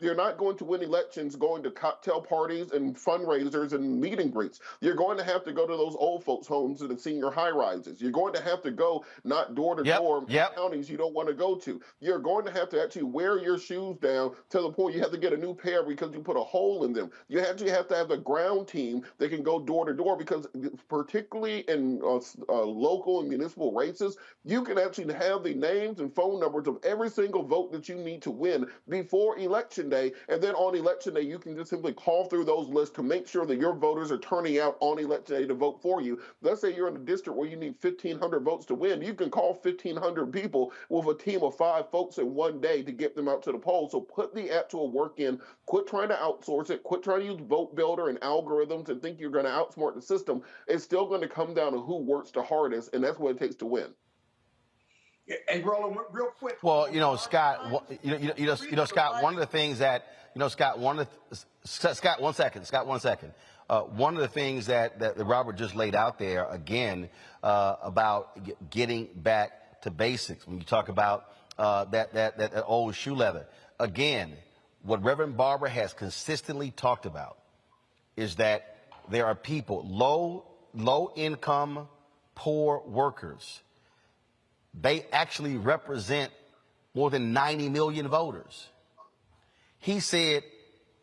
You're not going to win elections going to cocktail parties and fundraisers and meet and greets. You're going to have to go to those old folks' homes and the senior high-rises. You're going to have to go not door to door in counties you don't want to go to. You're going to have to actually wear your shoes down to the point you have to get a new pair because you put a hole in them. You actually have to have a ground team that can go door to door because particularly in local and municipal races, you can actually have the names and phone numbers of every single vote that you need to win before election day, and then on election day, you can just simply call through those lists to make sure that your voters are turning out on election day to vote for you. Let's say you're in a district where you need 1,500 votes to win. You can call 1,500 people with a team of 5 folks in one day to get them out to the polls. So put the actual work in. Quit trying to outsource it. Quit trying to use Vote Builder and algorithms and think you're going to outsmart the system. It's still going to come down to who works the hardest, and that's what it takes to win. And Roland, real quick. Well, Scott, Scott, one of the things that, Scott, Scott, 1 second, Scott, 1 second. One of the things that Robert just laid out there again about getting back to basics. When you talk about that old shoe leather, again, what Reverend Barber has consistently talked about is that there are people, low income, poor workers. They actually represent more than 90 million voters. He said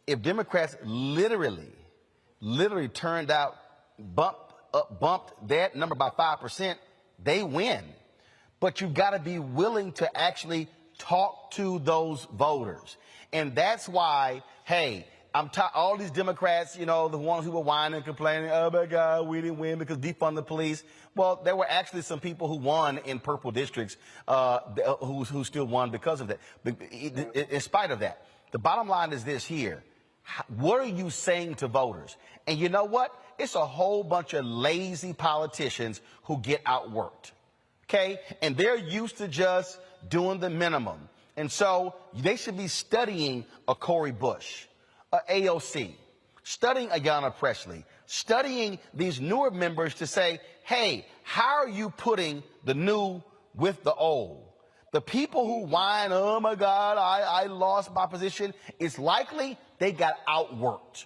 if Democrats literally turned out, bumped that number by 5%, they win. But you've got to be willing to actually talk to those voters. And that's why, hey, all these Democrats, the ones who were whining and complaining, oh my God, we didn't win because defund the police. Well, there were actually some people who won in purple districts who still won because of that. In spite of that, the bottom line is this here. What are you saying to voters? And you know what? It's a whole bunch of lazy politicians who get outworked. Okay? And they're used to just doing the minimum. And so they should be studying a Cori Bush, a AOC, studying Ayanna Pressley, studying these newer members to say, hey, how are you putting the new with the old? The people who whine, oh my God, I lost my position, it's likely they got outworked.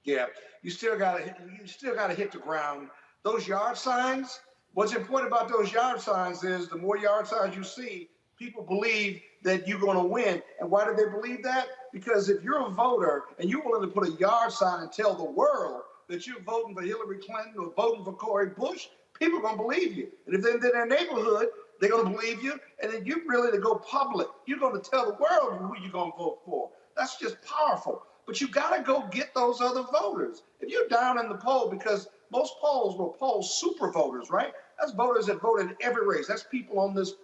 Yeah, you still gotta hit the ground. Those yard signs, what's important about those yard signs is the more yard signs you see, people believe that you're going to win. And why do they believe that? Because if you're a voter and you're willing to put a yard sign and tell the world that you're voting for Hillary Clinton or voting for Cori Bush, people are going to believe you. And if they're in their neighborhood, they're going to believe you. And then you're really to go public. You're going to tell the world who you're going to vote for. That's just powerful. But you got to go get those other voters. If you're down in the poll, because most polls will poll super voters, right? That's voters that vote in every race. That's people on this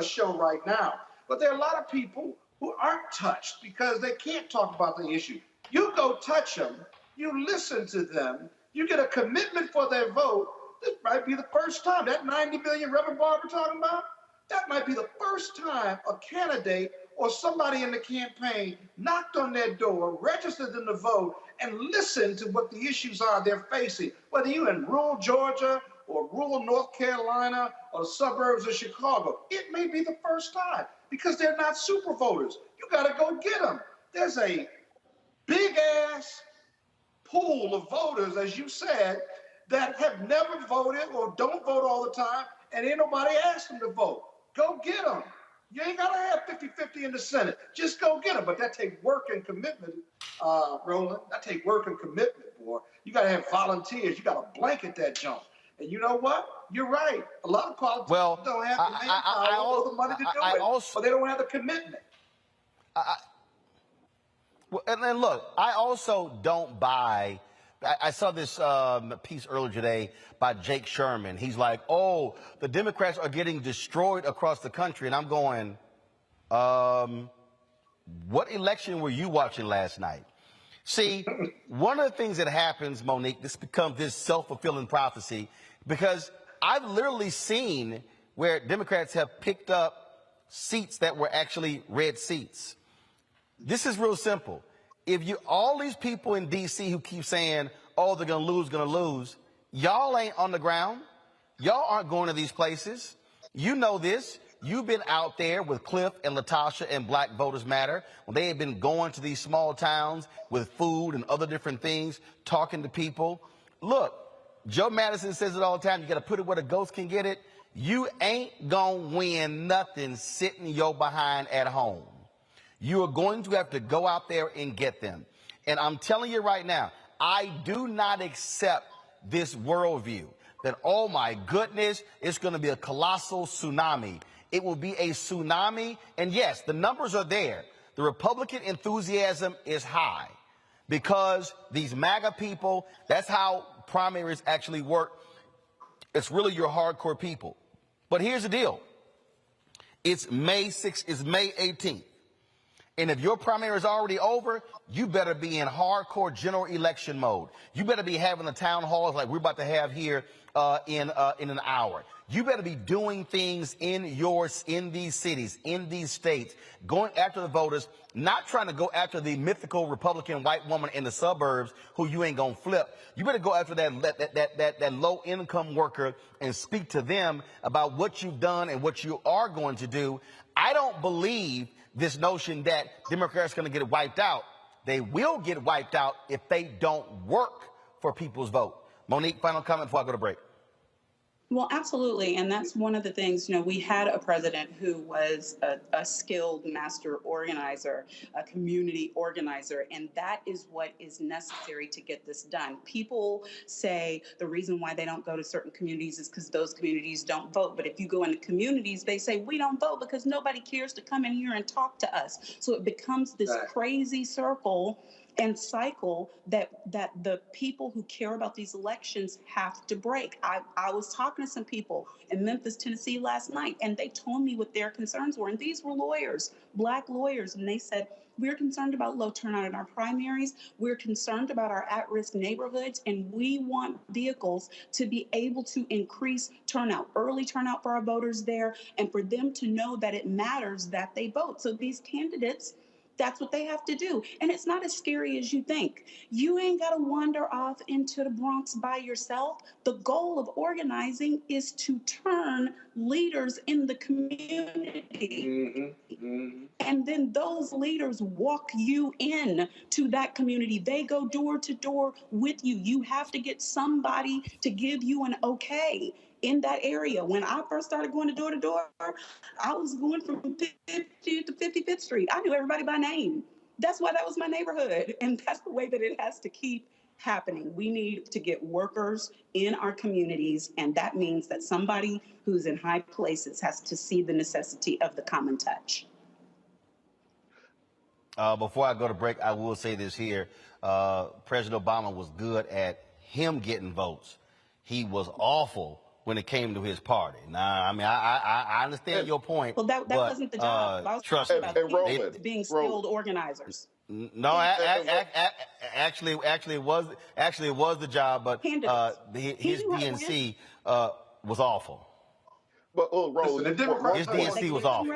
show right now. But there are a lot of people who aren't touched because they can't talk about the issue. You go touch them, you listen to them, you get a commitment for their vote. This might be the first time, that 90 million Reverend Barber talking about, that might be the first time a candidate or somebody in the campaign knocked on their door, registered them to vote, and listened to what the issues are they're facing, whether you're in rural Georgia or rural North Carolina or the suburbs of Chicago. It may be the first time because they're not super voters. You got to go get them. There's a big-ass pool of voters, as you said, that have never voted or don't vote all the time, and ain't nobody asked them to vote. Go get them. You ain't got to have 50-50 in the Senate. Just go get them. But that takes work and commitment, Roland. That takes work and commitment, boy. You got to have volunteers. You got to blanket that junk. And you know what? You're right. A lot of politicians don't have the manpower or the money to do it, but they don't have the commitment. Well, and then look, I also don't buy. I saw this piece earlier today by Jake Sherman. He's like, oh, the Democrats are getting destroyed across the country. And I'm going, what election were you watching last night? See, one of the things that happens, Monique, this becomes this self-fulfilling prophecy, because I've literally seen where Democrats have picked up seats that were actually red seats. This is real simple. If you, all these people in D.C. who keep saying, oh, they're going to lose, y'all ain't on the ground. Y'all aren't going to these places. You know this. You've been out there with Cliff and Latasha and Black Voters Matter when they have been going to these small towns with food and other different things, talking to people. Look, Joe Madison says it all the time. You got to put it where the ghost can get it. You ain't going to win nothing sitting your behind at home. You are going to have to go out there and get them. And I'm telling you right now, I do not accept this worldview that, oh my goodness, it's going to be a colossal tsunami. It will be a tsunami. And yes, the numbers are there. The Republican enthusiasm is high because these MAGA people, that's how primaries actually work. It's really your hardcore people. But here's the deal. It's May 6th, it's May 18th. And if your primary is already over, you better be in hardcore general election mode. You better be having the town halls like we're about to have here in an hour. You better be doing things in these cities, in these states, going after the voters, not trying to go after the mythical Republican white woman in the suburbs who you ain't gonna flip. You better go after that low income worker and speak to them about what you've done and what you are going to do. I don't believe this notion that Democrats are going to get wiped out. They will get wiped out if they don't work for people's vote. Monique, final comment before I go to break. Well, absolutely. And that's one of the things, we had a president who was a skilled master organizer, a community organizer, and that is what is necessary to get this done. People say the reason why they don't go to certain communities is because those communities don't vote. But if you go into communities, they say we don't vote because nobody cares to come in here and talk to us. So it becomes this crazy circle and cycle that the people who care about these elections have to break. I was talking to some people in Memphis, Tennessee last night, and they told me what their concerns were. And these were lawyers, Black lawyers, and they said, we're concerned about low turnout in our primaries. We're concerned about our at-risk neighborhoods, and we want vehicles to be able to increase turnout, early turnout for our voters there, and for them to know that it matters that they vote. So these candidates, that's what they have to do. And it's not as scary as you think. You ain't got to wander off into the Bronx by yourself. The goal of organizing is to turn leaders in the community. And then those leaders walk you in to that community. They go door to door with you. You have to get somebody to give you an okay in that area. When I first started going door to door, I was going from 50th to 55th Street. I knew everybody by name. That's why that was my neighborhood. And that's the way that it has to keep happening. We need to get workers in our communities, and that means that somebody who's in high places has to see the necessity of the common touch. Before I go to break, I will say this here. President Obama was good at him getting votes. He was awful when it came to his party. Now, I mean, I understand your point. Well, that wasn't the job. I was talking about being skilled organizers. No, actually, it was the job, but his DNC was awful. But Roland, his DNC was awful.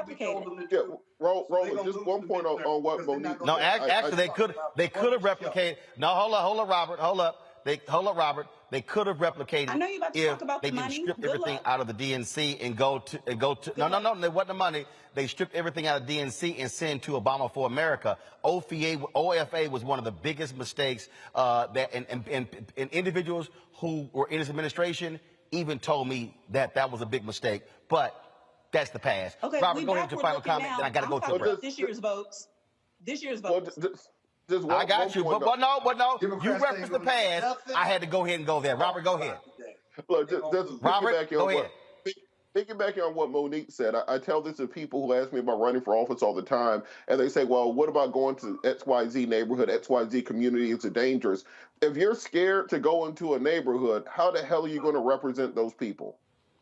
Yeah, Roland, just one point on what Monique. No, actually, they could have replicated. No, hold up, Robert. Hold up, Robert. They could have replicated I know you're about to talk about they the didn't money. strip everything out of the DNC and go to. No, it wasn't the money. They stripped everything out of DNC and sent to Obama for America. OFA was one of the biggest mistakes that and individuals who were in his administration even told me that was a big mistake. But that's the past. Okay, Robert, go ahead to final comment. Then I got to go to a break. This year's votes. I got you, but no. You referenced the past. I had to go ahead and go there. Robert, go ahead. Look, just Robert, go ahead. Piggybacking on what Monique said, I tell this to people who ask me about running for office all the time, and they say, well, what about going to XYZ neighborhood, XYZ community? It's dangerous. If you're scared to go into a neighborhood, how the hell are you going to represent those people?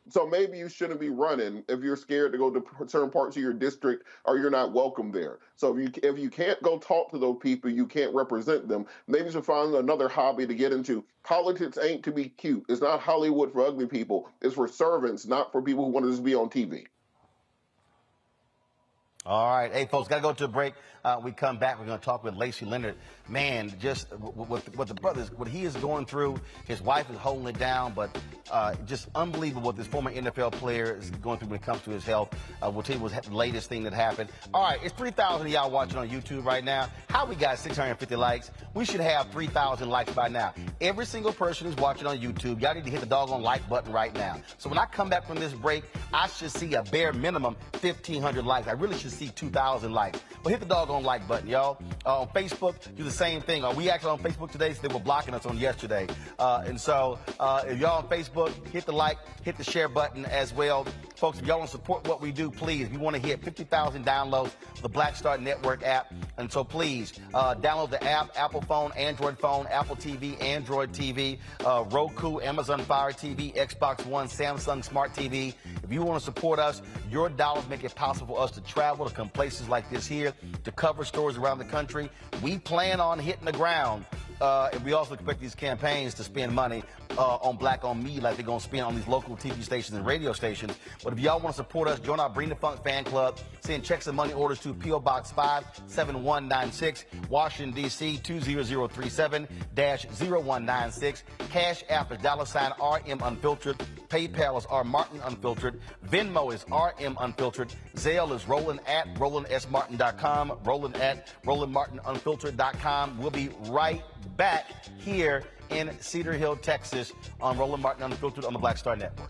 So maybe you shouldn't be running if you're scared to go to certain parts of your district or you're not welcome there. So if you can't go talk to those people, you can't represent them. Maybe you should find another hobby to get into. Politics ain't to be cute. It's not Hollywood for ugly people. It's for servants, not for people who want to just be on TV. All right. Hey, folks, got to go to a break. We come back. We're going to talk with Lacey Leonard. Man, just what the brothers, what he is going through. His wife is holding it down, but just unbelievable what this former NFL player is going through when it comes to his health. We'll tell you what's the latest thing that happened. All right. It's 3,000 of y'all watching on YouTube right now. How we got 650 likes? We should have 3,000 likes by now. Every single person who's watching on YouTube, y'all need to hit the doggone like button right now. So when I come back from this break, I should see a bare minimum 1,500 likes. I really should see 2,000 likes. Well, hit the doggone like button, y'all. On Facebook, do the same thing. We actually on Facebook today, so they were blocking us on yesterday. And so if y'all on Facebook, hit the like, hit the share button as well. Folks, if y'all want to support what we do, please, we want to hit 50,000 downloads of the Black Star Network app. And so please, download the app, Apple phone, Android phone, Apple TV, Android TV, Roku, Amazon Fire TV, Xbox One, Samsung Smart TV. If you want to support us, your dollars make it possible for us to travel to come places like this here, to cover stories around the country. We plan on hitting the ground. And we also expect these campaigns to spend money on Black-owned media like they're going to spend on these local TV stations and radio stations. But if y'all want to support us, join our Bring the Funk fan club. Send checks and money orders to P.O. Box 57196, Washington, D.C. 20037-0196. Cash App is $RM Unfiltered. PayPal is R Martin Unfiltered. Venmo is RM Unfiltered. Zelle is Roland@RolandSMartin.com. Roland@RolandMartinUnfiltered.com. We'll be right back here in Cedar Hill, Texas on Roland Martin Unfiltered on the Black Star Network.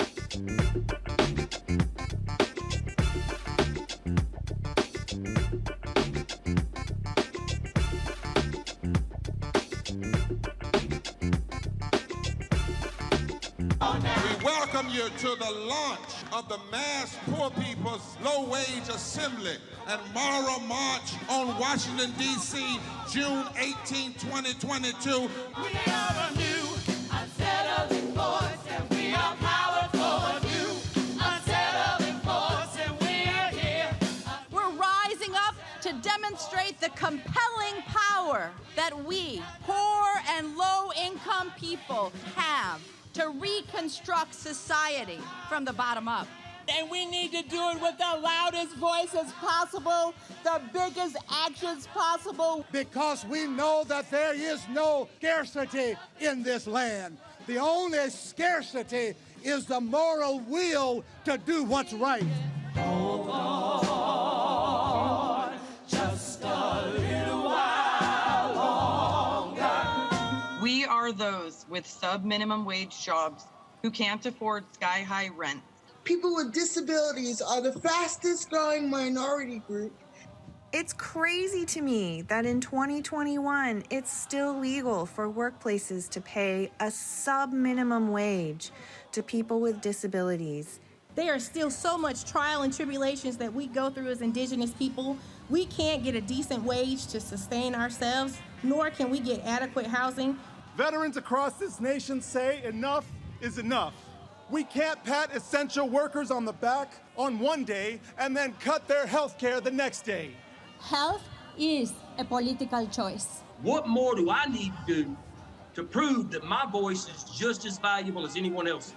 We welcome you to the launch of the Mass Poor People's Low Wage Assembly and Moral March on Washington, D.C., June 18, 2022. We are a new, unsettling force, and we are powerful. New, unsettling force, and we are here. We're rising up to demonstrate the compelling power that we, poor and low-income people, have to reconstruct society from the bottom up. And we need to do it with the loudest voices possible, the biggest actions possible. Because we know that there is no scarcity in this land. The only scarcity is the moral will to do what's right. Hold on, just a little while longer. We are those with sub-minimum wage jobs who can't afford sky-high rent. People with disabilities are the fastest growing minority group. It's crazy to me that in 2021, it's still legal for workplaces to pay a sub-minimum wage to people with disabilities. There are still so much trial and tribulations that we go through as Indigenous people. We can't get a decent wage to sustain ourselves, nor can we get adequate housing. Veterans across this nation say enough is enough. We can't pat essential workers on the back on one day and then cut their health care the next day. Health is a political choice. What more do I need to do to prove that my voice is just as valuable as anyone else's?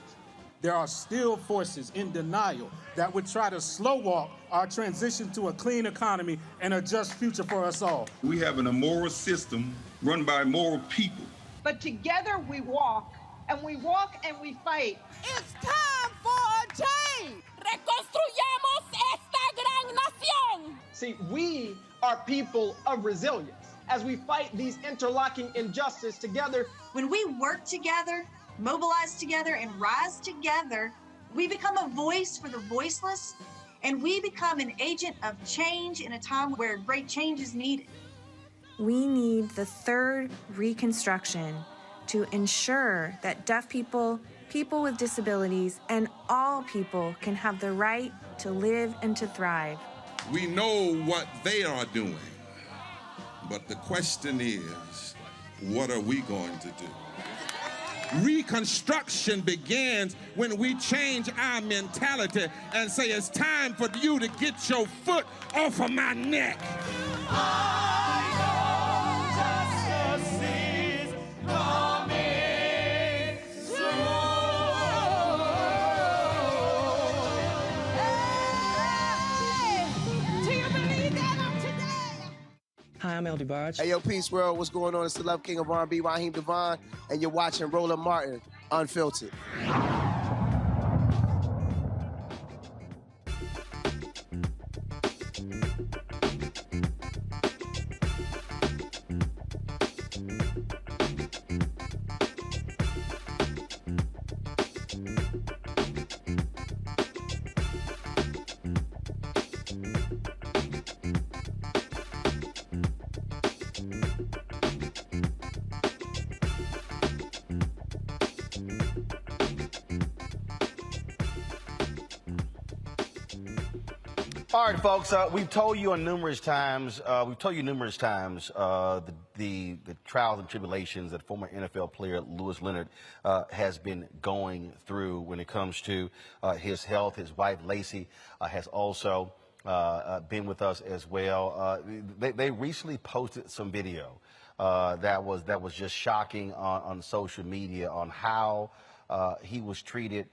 There are still forces in denial that would try to slow walk our transition to a clean economy and a just future for us all. We have an immoral system run by immoral people. But together we walk, and we walk and we fight. It's time for a change. Reconstruyamos esta gran nación. See, we are people of resilience. As we fight these interlocking injustices together, When we work together, mobilize together, and rise together, we become a voice for the voiceless, and we become an agent of change in a time where great change is needed. We need the third reconstruction to ensure that deaf people, people with disabilities, and all people can have the right to live and to thrive. We know what they are doing, but the question is, what are we going to do? Reconstruction begins when we change our mentality and say it's time for you to get your foot off of my neck. Hi, I'm El DeBarge. Hey, yo, Peace World. What's going on? It's the Love King of R&B, Raheem Devon, and you're watching Roland Martin, Unfiltered. All right, folks. We've told you numerous times. The trials and tribulations that former NFL player Lacey Leonard has been going through when it comes to his health. His wife Lacey has also been with us as well. They recently posted some video that was just shocking on social media on how he was treated.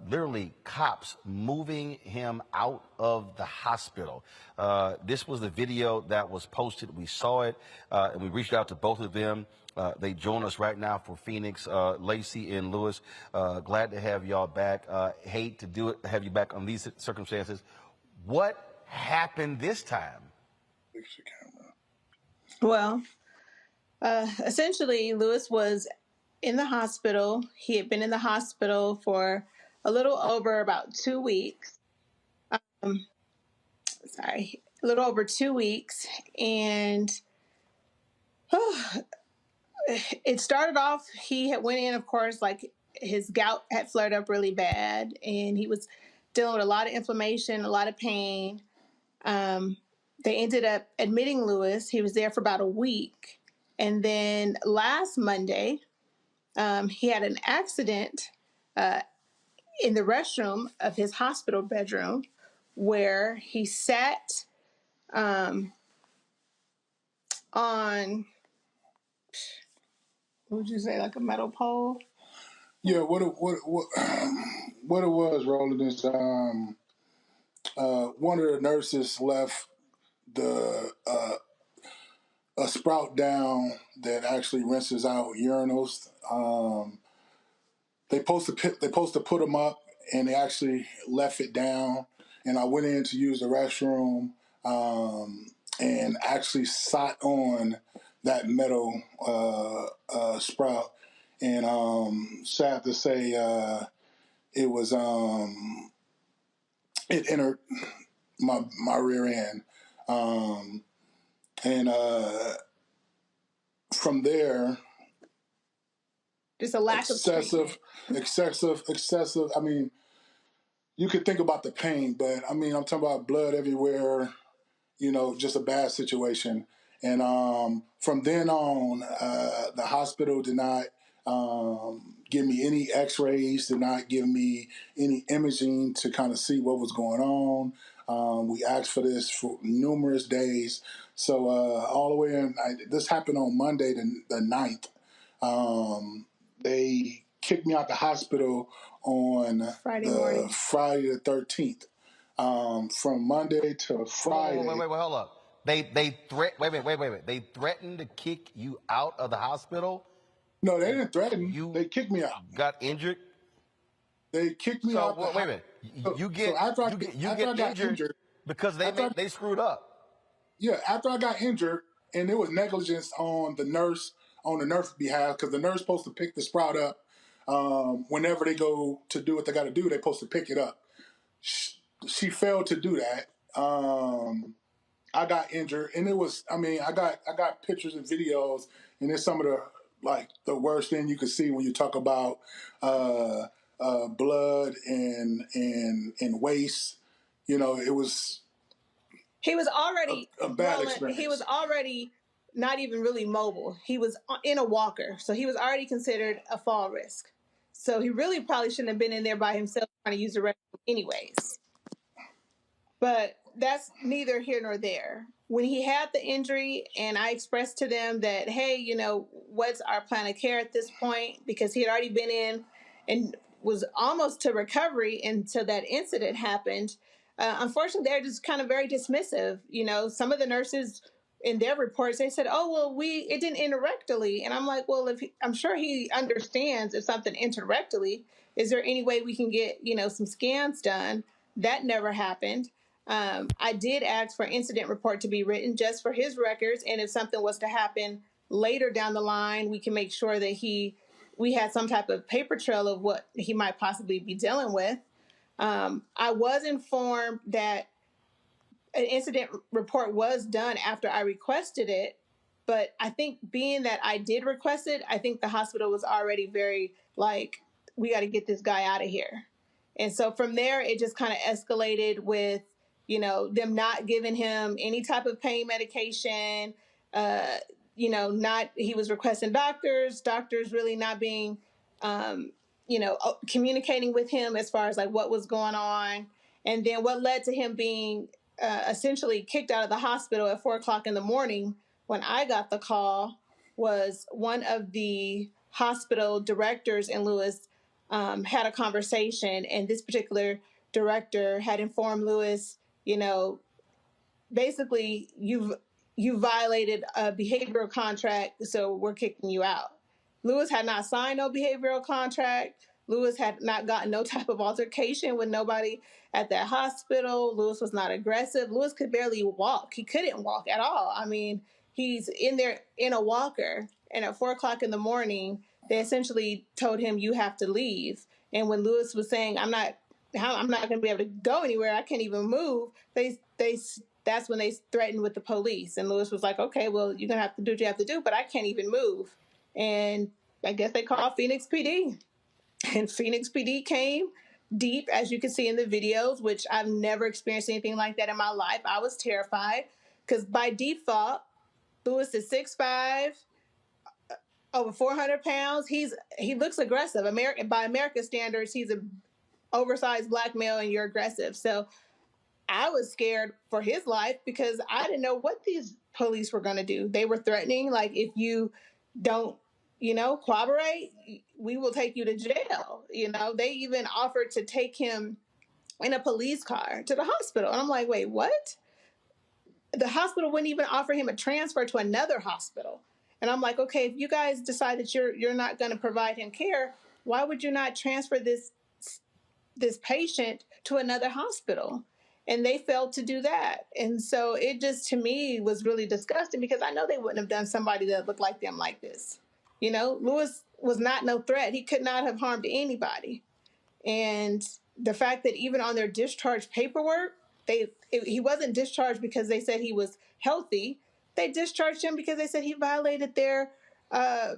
Literally cops moving him out of the hospital. This was the video that was posted. We saw it, and we reached out to both of them. They join us right now for Phoenix, Lacey and Lewis. Glad to have y'all back. Hate to have you back on these circumstances. What happened this time? Well, essentially, Lewis was in the hospital. He had been in the hospital for a little over about 2 weeks. A little over 2 weeks. And it started off, he had went in, of course, like his gout had flared up really bad. And he was dealing with a lot of inflammation, a lot of pain. They ended up admitting Lewis. He was there for about a week. And then last Monday, he had an accident in the restroom of his hospital bedroom where he sat on, what would you say, like a metal pole? Yeah, what it was, Roland, is one of the nurses left a sprout down that actually rinses out urinals. They supposed to put them up, and they actually left it down. And I went in to use the restroom and actually sat on that metal sprout. And sad to say, it was it entered my rear end, and from there. Just a lack of excessive. I mean, you could think about the pain, but I mean, I'm talking about blood everywhere, just a bad situation. And from then on, the hospital did not give me any x-rays, did not give me any imaging to kind of see what was going on. We asked for this for numerous days. So all the way in, this happened on Monday, the 9th. They kicked me out the hospital on Friday the 13th. From Monday to Friday. Wait, hold up. They threatened to kick you out of the hospital? No, they didn't threaten. They kicked me out. Got injured? They kicked me out. Wait a minute. You get injured because they screwed up. Yeah, after I got injured, and there was negligence on the nurse behalf, because the nurse supposed to pick the sprout up whenever they go to do what they got to do. They're supposed to pick it up. She failed to do that. I got injured, and it was. I mean, I got pictures and videos, and it's some of the worst thing you could see when you talk about blood and waste. It was. He was already a bad experience. He was already not even really mobile. He was in a walker, so he was already considered a fall risk. So he really probably shouldn't have been in there by himself trying to use the restroom anyways. But that's neither here nor there. When he had the injury and I expressed to them that, hey, you know, what's our plan of care at this point? Because he had already been in and was almost to recovery until that incident happened. Unfortunately, they're just kind of very dismissive. You know, some of the nurses in their reports, they said, oh, well, it didn't enter rectally. And I'm like, well, I'm sure he understands if something entered rectally, is there any way we can get, you know, some scans done? That never happened. I did ask for an incident report to be written just for his records. And if something was to happen later down the line, we can make sure that we had some type of paper trail of what he might possibly be dealing with. I was informed that an incident report was done after I requested it. But I think being that I did request it, I think the hospital was already very like, we got to get this guy out of here. And so from there, it just kind of escalated with, you know, them not giving him any type of pain medication. You know, he was requesting doctors really not being, you know, communicating with him as far as like what was going on. And then what led to him being essentially kicked out of the hospital at 4:00 in the morning when I got the call was one of the hospital directors in Lewis had a conversation, and this particular director had informed Lewis, you know, basically you violated a behavioral contract, so we're kicking you out. Lewis had not signed no behavioral contract. Lewis had not gotten no type of altercation with nobody at that hospital. Lewis was not aggressive. Lewis could barely walk. He couldn't walk at all. I mean, he's in there in a walker, and at 4:00 in the morning, they essentially told him, you have to leave. And when Lewis was saying, I'm not going to be able to go anywhere, I can't even move, that's when they threatened with the police. And Lewis was like, okay, well, you're going to have to do what you have to do, but I can't even move. And I guess they called Phoenix PD. And Phoenix PD came deep, as you can see in the videos, which I've never experienced anything like that in my life. I was terrified because by default, Lewis is 6'5", over 400 pounds. He looks aggressive. By American standards, he's an oversized black male and you're aggressive. So I was scared for his life because I didn't know what these police were going to do. They were threatening, like, if you don't, you know, cooperate, we will take you to jail. You know, they even offered to take him in a police car to the hospital. And I'm like, wait, what? The hospital wouldn't even offer him a transfer to another hospital. And I'm like, okay, if you guys decide that you're not going to provide him care, why would you not transfer this patient to another hospital? And they failed to do that. And so it just, to me, was really disgusting because I know they wouldn't have done somebody that looked like them like this. You know, Lewis was not no threat. He could not have harmed anybody. And the fact that even on their discharge paperwork, he wasn't discharged because they said he was healthy. They discharged him because they said he violated their, I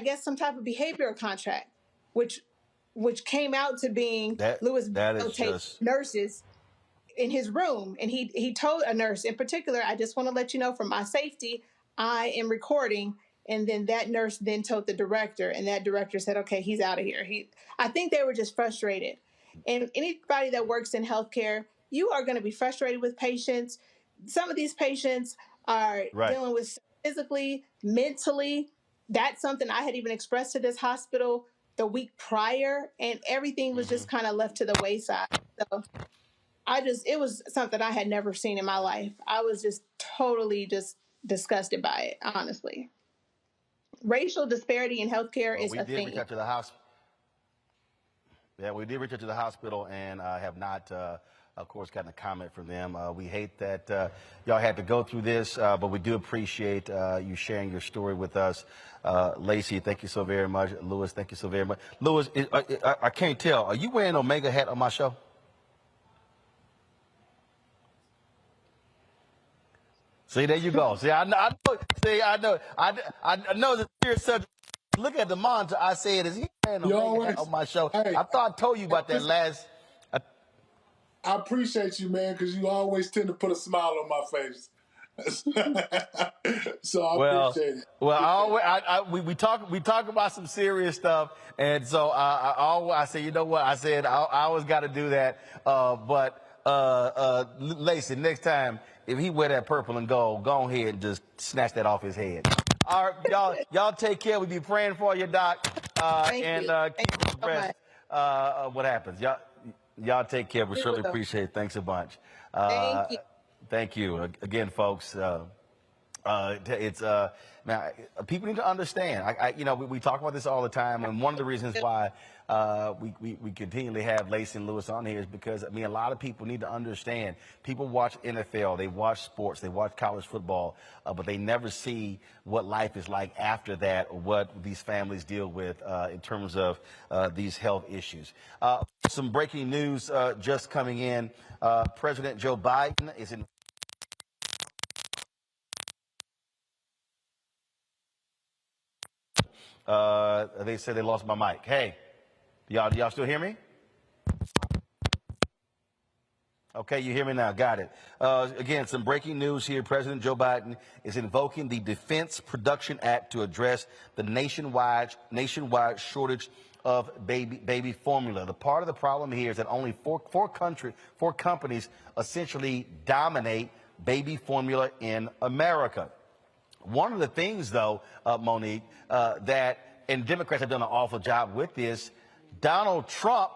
guess, some type of behavioral contract, which came out to being Lewis videotaped nurses in his room. And he told a nurse in particular, I just want to let you know for my safety, I am recording. And then that nurse then told the director, and that director said, okay, he's out of here. I think they were just frustrated. And anybody that works in healthcare, you are going to be frustrated with patients. Some of these patients are dealing with physically, mentally. That's something I had even expressed to this hospital the week prior, and everything was just kind of left to the wayside. So it was something I had never seen in my life. I was just totally just disgusted by it, honestly. Racial disparity in healthcare is a thing. Reach out to the hospital. Yeah, we did reach out to the hospital and have not, of course, gotten a comment from them. We hate that y'all had to go through this, but we do appreciate you sharing your story with us. Lacey, thank you so very much. Lewis, thank you so very much. Lewis, I can't tell. Are you wearing an Omega hat on my show? See, there you go. See, I know. See, I know. I know the serious subject. Look at the monitor. I said, is he wearing a Omega hat on my show? Hey, I thought I told you about that last. I appreciate you, man, because you always tend to put a smile on my face. So I Well, appreciate it. we talk about some serious stuff, and so I said, you know what? I said I always got to do that. Lacey, next time if he wear that purple and gold, go ahead and just snatch that off his head. All right, y'all take care. We be praying for you, Doc, Thank and you. keep us so abreast of what happens. Y'all take care. We You certainly will. appreciate it. Thanks a bunch. Thank you. Thank you again, folks. It's man, people need to understand. We talk about this all the time, and one of the reasons why we continually have Lacey and Lewis on here is because a lot of people need to understand. People watch NFL, they watch sports, they watch college football, but they never see what life is like after that, or what these families deal with in terms of these health issues. Some breaking news just coming in. President Joe Biden is in. They said they lost my mic. Hey, y'all still hear me? Okay, you hear me now. Got it. Again, some breaking news here. President Joe Biden is invoking the Defense Production Act to address the nationwide shortage of baby formula. The part of the problem here is that only four companies essentially dominate baby formula in America. One of the things, though, Monique, and Democrats have done an awful job with this, Donald Trump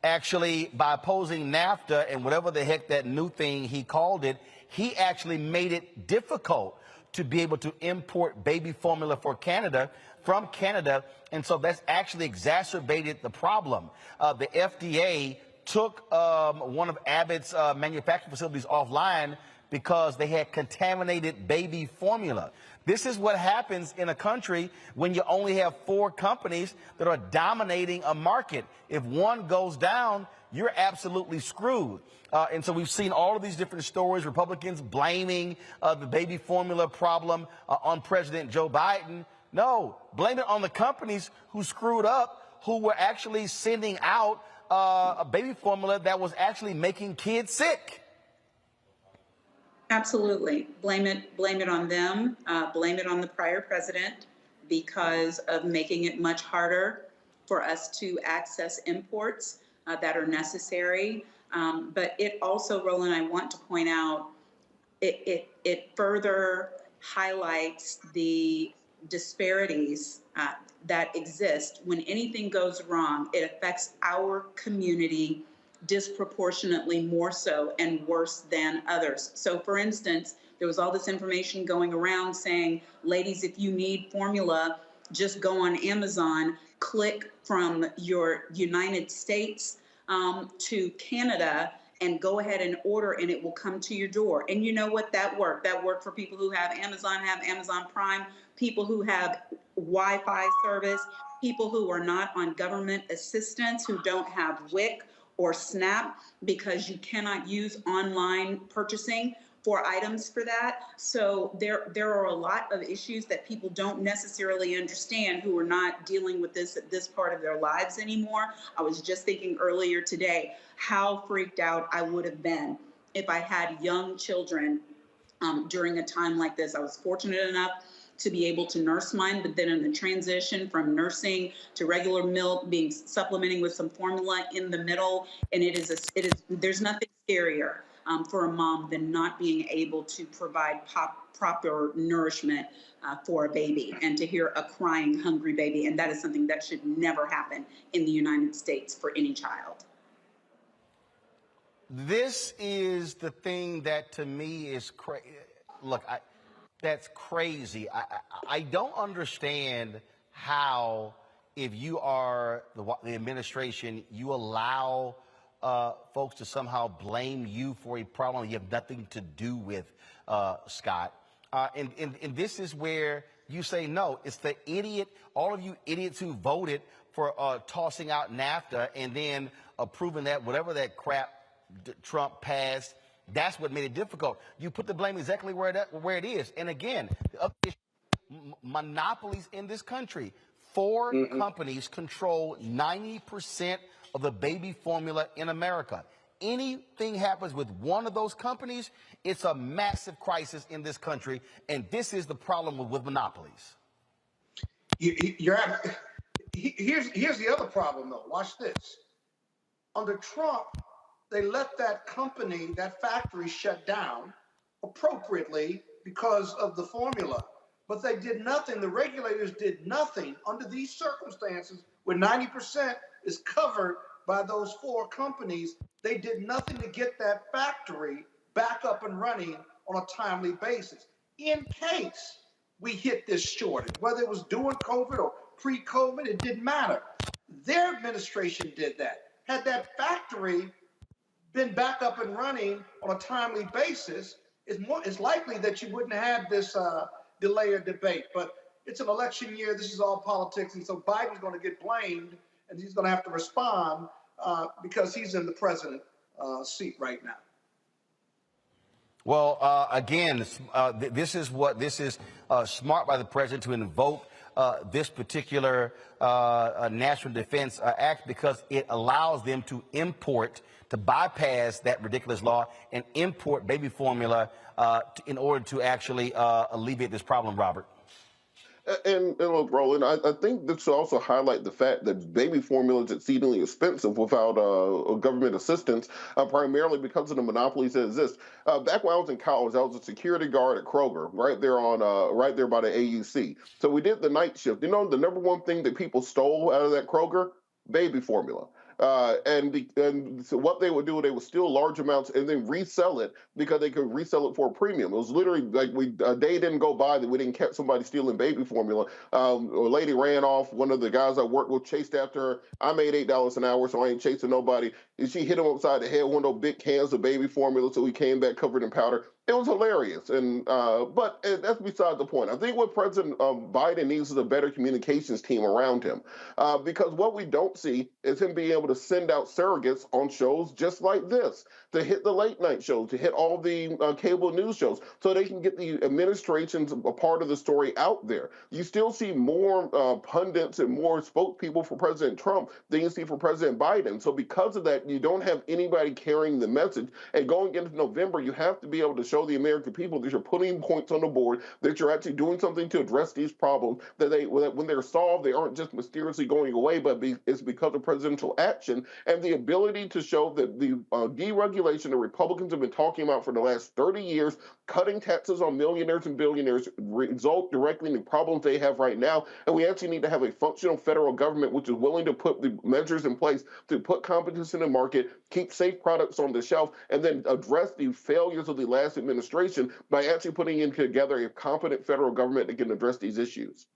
actually, by opposing NAFTA and whatever the heck that new thing he called it, he actually made it difficult to be able to import baby formula from Canada. And so that's actually exacerbated the problem. The FDA took one of Abbott's manufacturing facilities offline because they had contaminated baby formula. This is what happens in a country when you only have four companies that are dominating a market. If one goes down, you're absolutely screwed. And so we've seen all of these different stories, Republicans blaming the baby formula problem on President Joe Biden. No, blame it on the companies who screwed up, who were actually sending out a baby formula that was actually making kids sick. Absolutely. Blame it on them. Blame it on the prior president because of making it much harder for us to access imports that are necessary. But it also, Roland, I want to point out, it further highlights the disparities that exist. When anything goes wrong, it affects our community disproportionately more so and worse than others. So for instance, there was all this information going around saying, ladies, if you need formula, just go on Amazon, click from your United States to Canada and go ahead and order and it will come to your door. And you know what? That worked. That worked for people who have Amazon Prime, people who have Wi-Fi service, people who are not on government assistance, who don't have WIC or SNAP, because you cannot use online purchasing for items for that. So there are a lot of issues that people don't necessarily understand, who are not dealing with this at this part of their lives anymore. I was just thinking earlier today how freaked out I would have been if I had young children during a time like this. I was fortunate enough to be able to nurse mine, but then in the transition from nursing to regular milk, supplementing with some formula in the middle, and there's nothing scarier for a mom than not being able to provide proper nourishment for a baby, and to hear a crying, hungry baby, and that is something that should never happen in the United States for any child. This is the thing that to me is crazy. Look, that's crazy. I don't understand how, if you are the administration, you allow folks to somehow blame you for a problem you have nothing to do with, Scott. And this is where you say, no, it's the idiot, all of you idiots who voted for tossing out NAFTA and then approving that, whatever that crap Trump passed. That's what made it difficult. You put the blame exactly where it is. And again, the other issue, monopolies in this country. Four companies control 90% of the baby formula in America. anything happens with one of those companies, it's a massive crisis in this country, and this is the problem with monopolies. Here's the other problem, though. Watch this. Under Trump, they let that company, that factory shut down appropriately because of the formula. But they did nothing. The regulators did nothing under these circumstances where 90% is covered by those 4 companies. They did nothing to get that factory back up and running on a timely basis in case we hit this shortage. Whether it was during COVID or pre-COVID, it didn't matter. Their administration did that. Had that factory been back up and running on a timely basis, it's likely that you wouldn't have this delay or debate. But it's an election year. This is all politics. And so Biden's going to get blamed, and he's going to have to respond because he's in the president seat right now. Well, again, this is smart by the president to invoke this particular National Defense Act because it allows them to bypass that ridiculous law and import baby formula in order to actually alleviate this problem, Robert. And look, Roland, I think this should also highlight the fact that baby formula is exceedingly expensive without government assistance, primarily because of the monopolies that exist. Back when I was in college, I was a security guard at Kroger, right there by the AUC. So we did the night shift. You know, the number one thing that people stole out of that Kroger? Baby formula. And so what they would do, they would steal large amounts and then resell it because they could resell it for a premium. It was literally like a day didn't go by that we didn't catch somebody stealing baby formula. A lady ran off. One of the guys I worked with chased after her. I made $8 an hour, so I ain't chasing nobody. And she hit him upside the head with one of those big cans of baby formula, so he came back covered in powder. It was hilarious, but that's beside the point. I think what President Biden needs is a better communications team around him, because what we don't see is him being able to send out surrogates on shows just like this, to hit the late night shows, to hit all the cable news shows, so they can get the administration's a part of the story out there. You still see more pundits and more spokespeople for President Trump than you see for President Biden. So because of that, you don't have anybody carrying the message. And going into November, you have to be able to show the American people that you're putting points on the board, that you're actually doing something to address these problems, that when they're solved, they aren't just mysteriously going away, but it's because of presidential action and the ability to show that the deregulation the Republicans have been talking about for the last 30 years, cutting taxes on millionaires and billionaires, result directly in the problems they have right now. And we actually need to have a functional federal government which is willing to put the measures in place to put competition in the market, keep safe products on the shelf, and then address the failures of the last administration by actually putting in together a competent federal government that can address these issues.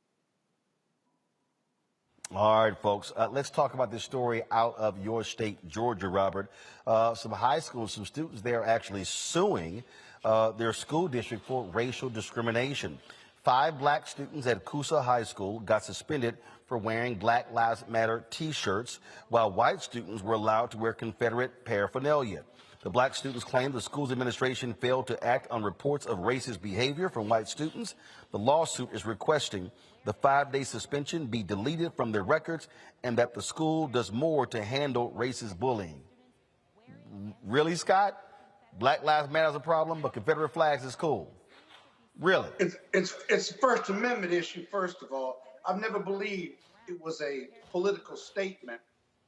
All right, folks, let's talk about this story out of your state, Georgia, Robert. Some high schools, some students there are actually suing their school district for racial discrimination. 5 black students at Coosa High School got suspended for wearing Black Lives Matter T-shirts, while white students were allowed to wear Confederate paraphernalia. The black students claim the school's administration failed to act on reports of racist behavior from white students. The lawsuit is requesting the 5-day suspension be deleted from their records and that the school does more to handle racist bullying. Really, Scott? Black Lives Matter is a problem, but Confederate flags is cool. Really? It's a First Amendment issue, first of all. I've never believed it was a political statement.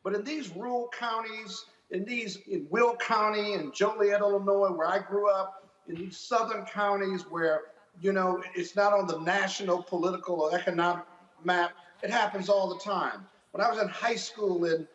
But in these rural counties, in Will County and Joliet, Illinois, where I grew up, in these southern counties where, you know, it's not on the national political or economic map, it happens all the time. When I was in high school in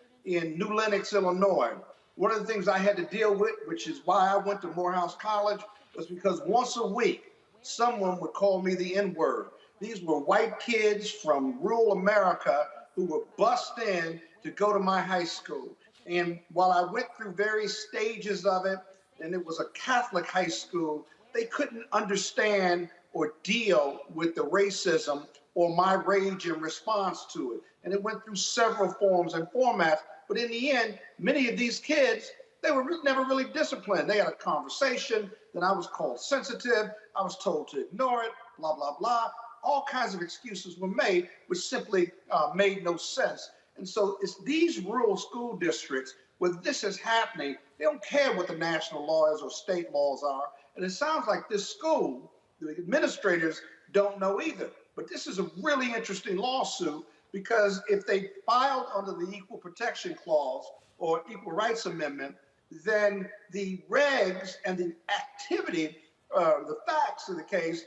New Lenox, Illinois, one of the things I had to deal with, which is why I went to Morehouse College, was because once a week, someone would call me the N-word. These were white kids from rural America who were bussed in to go to my high school. And while I went through various stages of it, and it was a Catholic high school, they couldn't understand or deal with the racism or my rage in response to it. And it went through several forms and formats. But in the end, many of these kids, they were never really disciplined. They had a conversation, then I was called sensitive. I was told to ignore it, blah, blah, blah. All kinds of excuses were made, which simply made no sense. And so it's these rural school districts where this is happening, they don't care what the national laws or state laws are. And it sounds like this school, the administrators don't know either. But this is a really interesting lawsuit because if they filed under the Equal Protection Clause or Equal Rights Amendment, then the regs and the activity, the facts of the case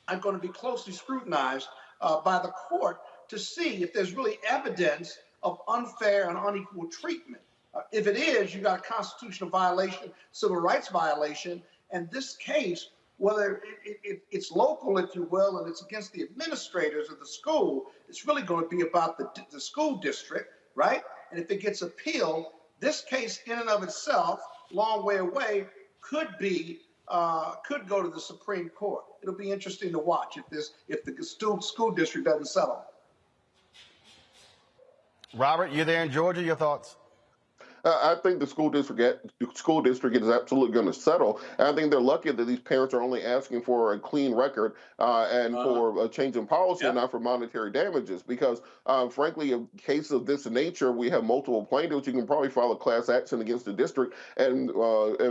are going to be closely scrutinized by the court to see if there's really evidence of unfair and unequal treatment. If it is, you got a constitutional violation, civil rights violation, and this case, whether it's local, if you will, and it's against the administrators of the school, it's really going to be about the school district, right? And if it gets appealed, this case in and of itself, long way away, could go to the Supreme Court. It'll be interesting to watch if the school district doesn't settle. Robert, you're there in Georgia. Your thoughts? I think the school district is absolutely going to settle. And I think they're lucky that these parents are only asking for a clean record and for a change in policy and not for monetary damages. Because, frankly, in cases of this nature, we have multiple plaintiffs. You can probably file a class action against the district and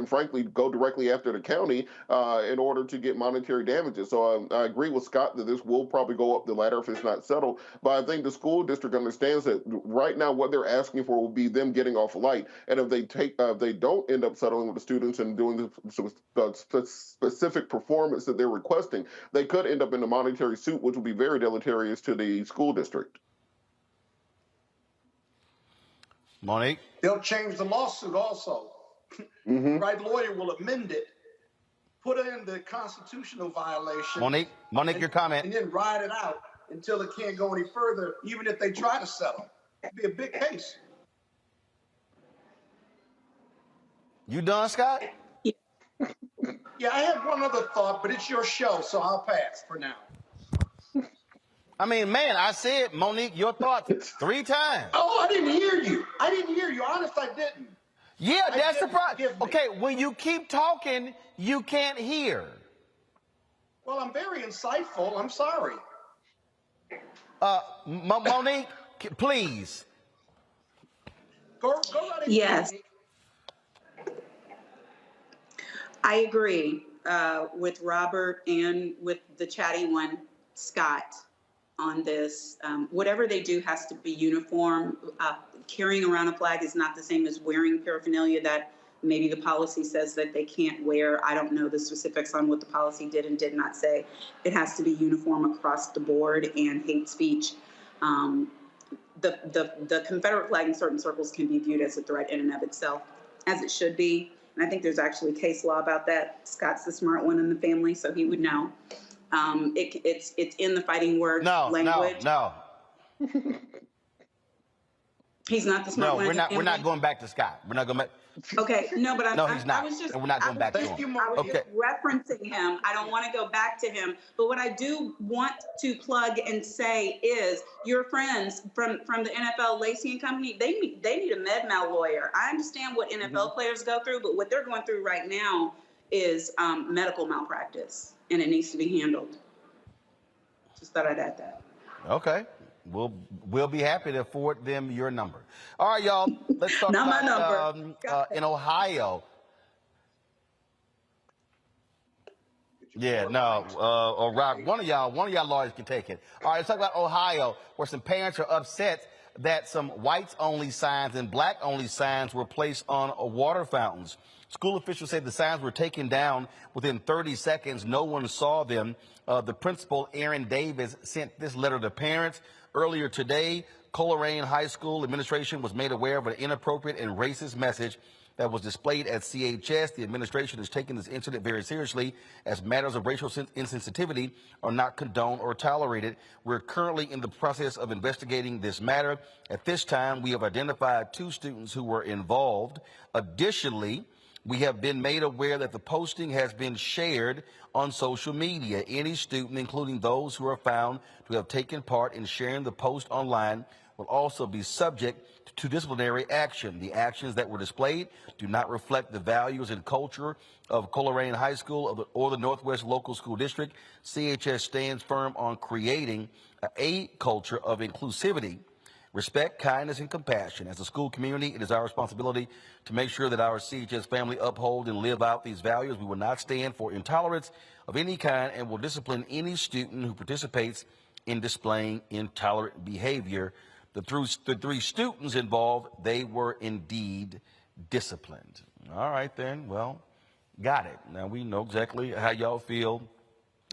frankly, go directly after the county in order to get monetary damages. So I agree with Scott that this will probably go up the ladder if it's not settled. But I think the school district understands that right now what they're asking for will be them getting off light. And if they don't end up settling with the students and doing the specific performance that they're requesting, they could end up in a monetary suit, which would be very deleterious to the school district. Monique? They'll change the lawsuit also. The right lawyer will amend it, put in the constitutional violation. Monique, your comment. And then ride it out until it can't go any further, even if they try to settle. It'd be a big case. You done, Scott? Yeah, I have one other thought, but it's your show, so I'll pass for now. I mean, man, I said, Monique, your thoughts 3 times. Oh, I didn't hear you. Honest, I didn't. Yeah, that's the problem. Okay, when you keep talking, you can't hear. Well, I'm very insightful. I'm sorry. Monique, please. Go right ahead. Yes. I agree with Robert and with the chatty one, Scott, on this. Whatever they do has to be uniform. Carrying around a flag is not the same as wearing paraphernalia that maybe the policy says that they can't wear. I don't know the specifics on what the policy did and did not say. It has to be uniform across the board, and hate speech. The Confederate flag in certain circles can be viewed as a threat in and of itself, as it should be. And I think there's actually case law about that. Scott's the smart one in the family, so he would know. It's in the fighting word language. No. He's not the smart one. No, we're not going back to Scott. We're not going back. Okay, no, but no, he's not. We're not going back to him. I was just referencing him. I don't want to go back to him. But what I do want to plug and say is your friends from the NFL, Lacey and company, they need a med mal lawyer. I understand what NFL players go through, but what they're going through right now is medical malpractice, and it needs to be handled. Just thought I'd add that. Okay. We'll be happy to forward them your number. All right, y'all. Let's talk Not about my number. In Ohio. Yeah, no. Or Rob, one of y'all lawyers can take it. All right, let's talk about Ohio, where some parents are upset that some whites-only signs and black-only signs were placed on water fountains. School officials said the signs were taken down within 30 seconds. No one saw them. The principal, Aaron Davis, sent this letter to parents. Earlier today, Coleraine High School administration was made aware of an inappropriate and racist message that was displayed at CHS. The administration is taking this incident very seriously, as matters of racial insensitivity are not condoned or tolerated. We're currently in the process of investigating this matter. At this time, we have identified 2 students who were involved. Additionally, we have been made aware that the posting has been shared on social media. Any student, including those who are found to have taken part in sharing the post online, will also be subject to disciplinary action. The actions that were displayed do not reflect the values and culture of Coleraine High School or the Northwest Local School District. CHS stands firm on creating a culture of inclusivity. respect, kindness, and compassion. As a school community, it is our responsibility to make sure that our CHS family uphold and live out these values. We will not stand for intolerance of any kind and will discipline any student who participates in displaying intolerant behavior. The three students involved, they were indeed disciplined. All right, then. Well, got it. Now we know exactly how y'all feel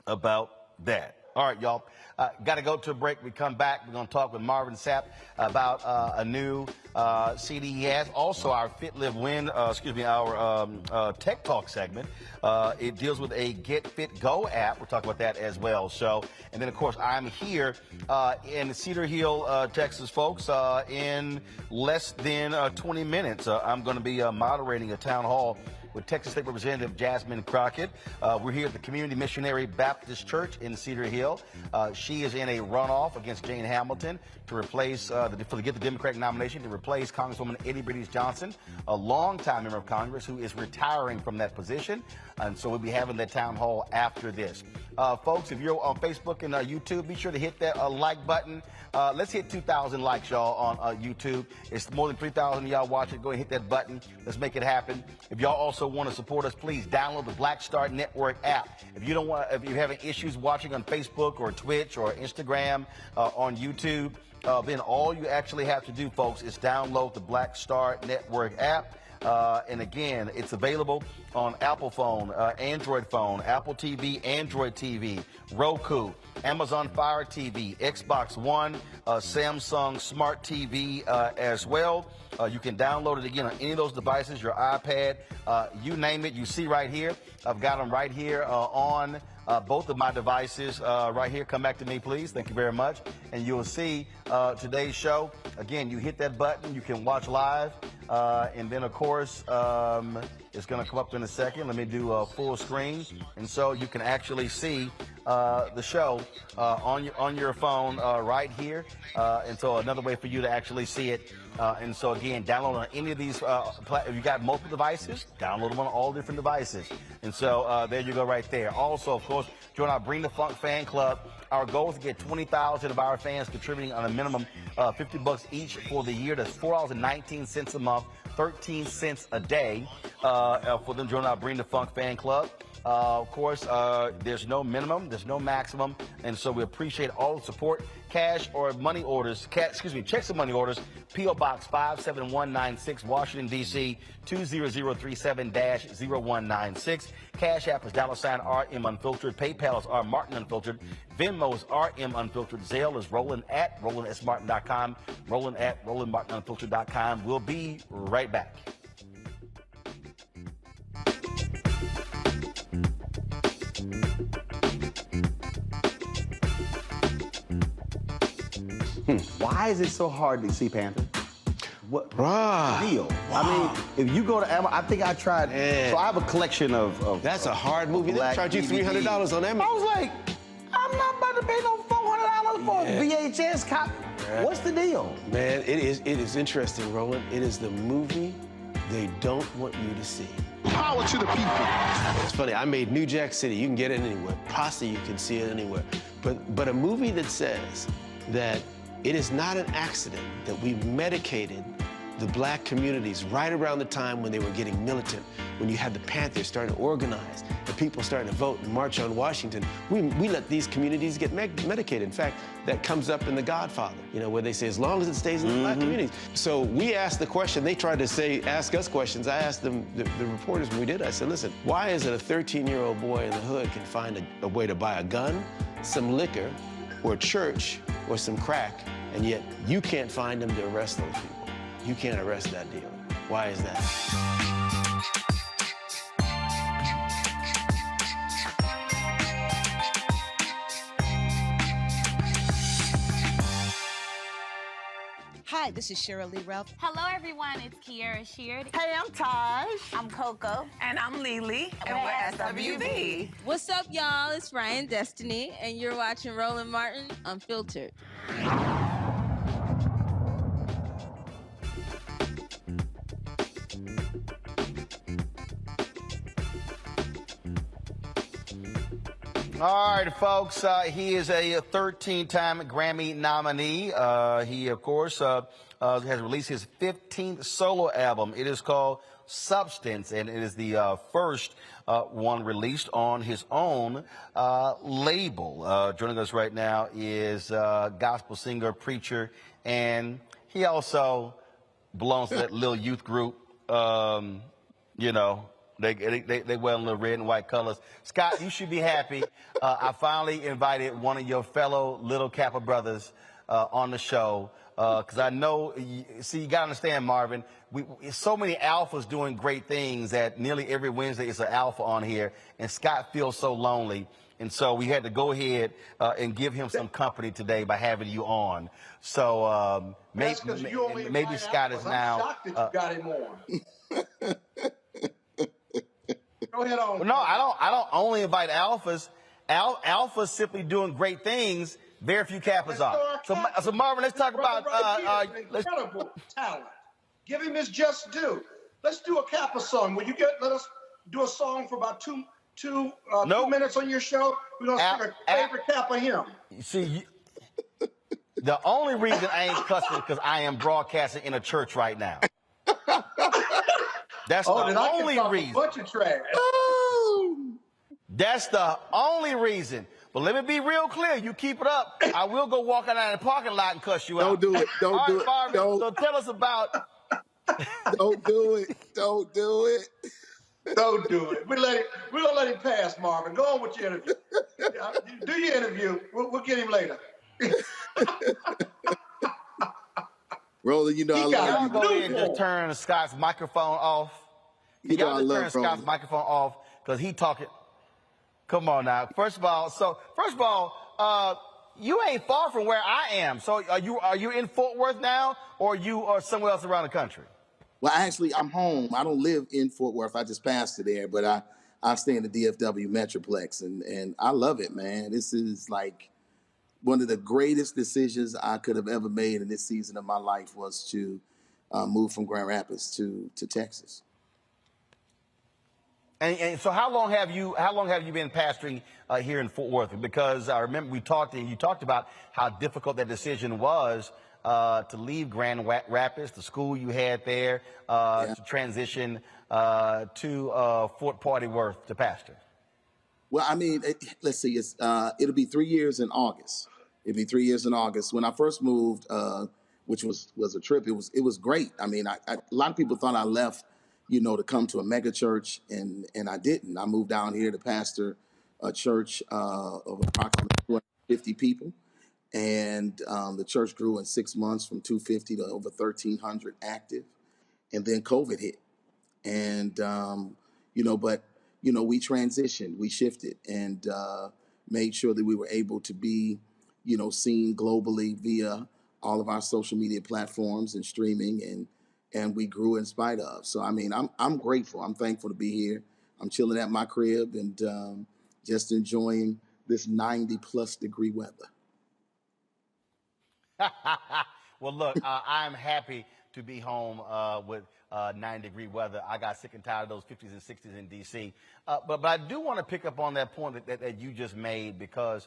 about that. All right, y'all. Got to go to a break. We come back. We're going to talk with Marvin Sapp about a new CD he has. Also, our Fit, Live, Win, our Tech Talk segment. It deals with a Get Fit Go app. We'll talk about that as well. So, and then, of course, I'm here in Cedar Hill, Texas, folks, in less than 20 minutes. I'm going to be moderating a town hall with Texas State Representative Jasmine Crockett. We're here at the Community Missionary Baptist Church in Cedar Hill. She is in a runoff against Jane Hamilton to replace, to get the Democratic nomination to replace Congresswoman Eddie Breedis Johnson, a longtime member of Congress who is retiring from that position. And so we'll be having that town hall after this. Folks, if you're on Facebook and YouTube, be sure to hit that like button. Let's hit 2,000 likes, y'all, on YouTube. It's more than 3,000 of y'all watching. Go ahead and hit that button. Let's make it happen. If y'all also want to support us, please download the Black Star Network app. If you're having issues watching on Facebook or Twitch or Instagram, on YouTube, then all you actually have to do, folks, is download the Black Star Network app. And again, it's available on Apple phone, Android phone, Apple TV, Android TV, Roku, Amazon Fire TV, Xbox One, Samsung Smart TV as well. You can download it again on any of those devices, your iPad, you name it. You see right here, I've got them right here on both of my devices right here. Come back to me, please. Thank you very much. And you'll see today's show. Again, you hit that button. You can watch live. And then, of course, it's going to come up in a second. Let me do a full screen. And so you can actually see the show on your phone right here. And so another way for you to actually see it. And so, again, download on any of these. If you got multiple devices, download them on all different devices. And so there you go right there. Also, of course, join our Bring the Funk fan club. Our goal is to get 20,000 of our fans contributing on a minimum $50 each for the year. That's $4.19 a month, 13 cents a day for them to join our Bring the Funk fan club. Of course, there's no minimum, there's no maximum, and so we appreciate all the support. Cash or money orders, checks and money orders, P.O. Box 57196, Washington, D.C. 20037-0196. Cash App is $RM Unfiltered. PayPal is R Martin Unfiltered. Venmo is RM Unfiltered. Zelle is Roland@RolandSMartin.com. Roland@RolandMartinUnfiltered.com. We'll be right back. Why is it so hard to see Panther? What deal? I mean, if you go to Amazon, I think I tried. So I have a collection of That's a hard movie. They charge you $300 on Amazon. I was like, I'm not about to pay no $400 for a VHS copy. What's the deal? Man, it is interesting, Roland. It is the movie they don't want you to see. Power to the people. It's funny, I made New Jack City. You can get it anywhere. Pasta, you can see it anywhere. But a movie that says that it is not an accident that we medicated the black communities right around the time when they were getting militant, when you had the Panthers starting to organize, and people starting to vote and march on Washington. We let these communities get medicated. In fact, that comes up in The Godfather, where they say, as long as it stays in the black communities. So we asked the question, they tried to ask us questions. I asked them, the reporters when we did, I said, listen, why is it a 13-year-old boy in the hood can find a way to buy a gun, some liquor, or a church, or some crack, and yet you can't find them to arrest those people? You can't arrest that dealer. Why is that? Hi, this is Cheryl Lee Ralph. Hello, everyone. It's Kiara Sheard. Hey, I'm Taj. I'm Coco. And I'm Lily. And we're SWV. What's up, y'all? It's Ryan Destiny, and you're watching Roland Martin Unfiltered. All right, folks. He is a 13-time Grammy nominee. He, of course, has released his 15th solo album. It is called Substance, and it is the first one released on his own label. Joining us right now is gospel singer, preacher, and he also belongs to that little youth group, you know. They wear little red and white colors. Scott, you should be happy. I finally invited one of your fellow Little Kappa brothers on the show because I know, you got to understand, Marvin, so many alphas doing great things that nearly every Wednesday is an alpha on here, and Scott feels so lonely. And so we had to go ahead and give him some company today by having you on. So maybe Scott is now. I'm shocked that you got him on. Go ahead on. Well, no, I don't only invite alphas. Alphas simply doing great things. Very few Kappas are. So Marvin, let's talk about incredible talent. Give him his just due. Let's do a Kappa song. Will you let us do a song for about two minutes on your show? We're gonna sing a favorite Kappa hymn. See, the only reason I ain't cussing is because I am broadcasting in a church right now. That's the only reason. A bunch of trash. That's the only reason. But let me be real clear. You keep it up, I will go walk out in the parking lot and cuss you out. Don't do it. Don't do it. Marvin, so tell us about. Don't do it. Don't do it. Don't do it. We're gonna let him pass, Marvin. Go on with your interview. Do your interview. We'll get him later. Roland, you know I love you. Go ahead and just turn Scott's microphone off. You got to turn Scott's microphone off because he talking. Come on now. First of all, you ain't far from where I am. So are you in Fort Worth now, or you are somewhere else around the country? Well, actually, I'm home. I don't live in Fort Worth. I just passed it there, but I stay in the DFW Metroplex, and I love it, man. This is like one of the greatest decisions I could have ever made in this season of my life was to move from Grand Rapids to Texas. And so how long have you been pastoring here in Fort Worth? Because I remember we talked and you talked about how difficult that decision was to leave Grand Rapids, the school you had there, to transition to Fort Party Worth to pastor. Well, I mean, let's see, it'll be 3 years in August. It'll be 3 years in August. When I first moved, which was a trip, it was great. I mean, a lot of people thought I left, to come to a mega church, and I didn't. I moved down here to pastor a church of approximately 250 people, and the church grew in 6 months from 250 to over 1,300 active, and then COVID hit, and we transitioned, we shifted, and made sure that we were able to be, seen globally via all of our social media platforms and streaming, and we grew in spite of. So, I mean, I'm grateful. I'm thankful to be here. I'm chilling at my crib and just enjoying this 90-plus degree weather. Well, look, I'm happy to be home with 90-degree weather. I got sick and tired of those 50s and 60s in D.C. But I do want to pick up on that point that you just made because,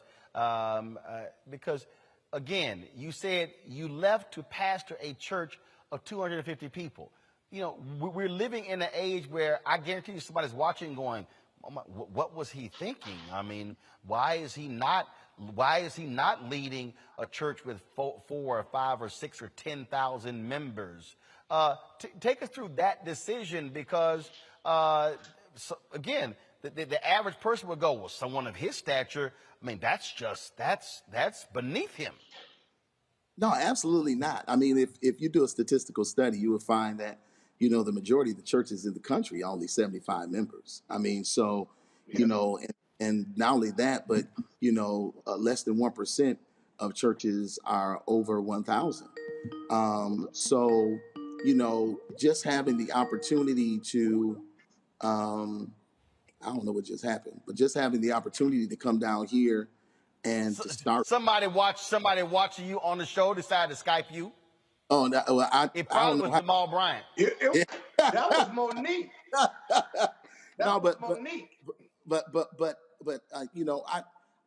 again, you said you left to pastor a church of 250 people. We're living in an age where I guarantee you somebody's watching going, what was he thinking? I mean, why is he not leading a church with 4 or 5 or 6 or 10,000 members? Take us through that decision because, again, the average person would go, well, someone of his stature, I mean, that's beneath him. No, absolutely not. I mean, if you do a statistical study, you will find that, the majority of the churches in the country are only 75 members. I mean, so, and not only that, but, less than 1% of churches are over 1,000. So, just having the opportunity to, I don't know what just happened, but just having the opportunity to come down here and to start. Somebody watching you on the show decided to Skype you. Oh, it probably was Jamal Bryant. That was Monique. Monique. But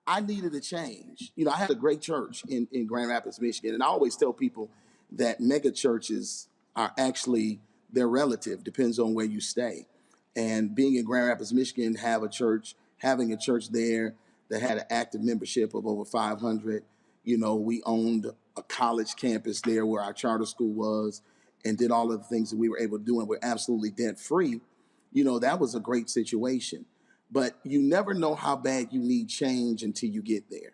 I needed a change. You know, I had a great church in Grand Rapids, Michigan, and I always tell people that mega churches are actually they're relative, depends on where you stay. And being in Grand Rapids, Michigan, having a church there that had an active membership of over 500. You know, we owned a college campus there where our charter school was, and did all of the things that we were able to do, and we're absolutely debt free. You know, that was a great situation. But you never know how bad you need change until you get there.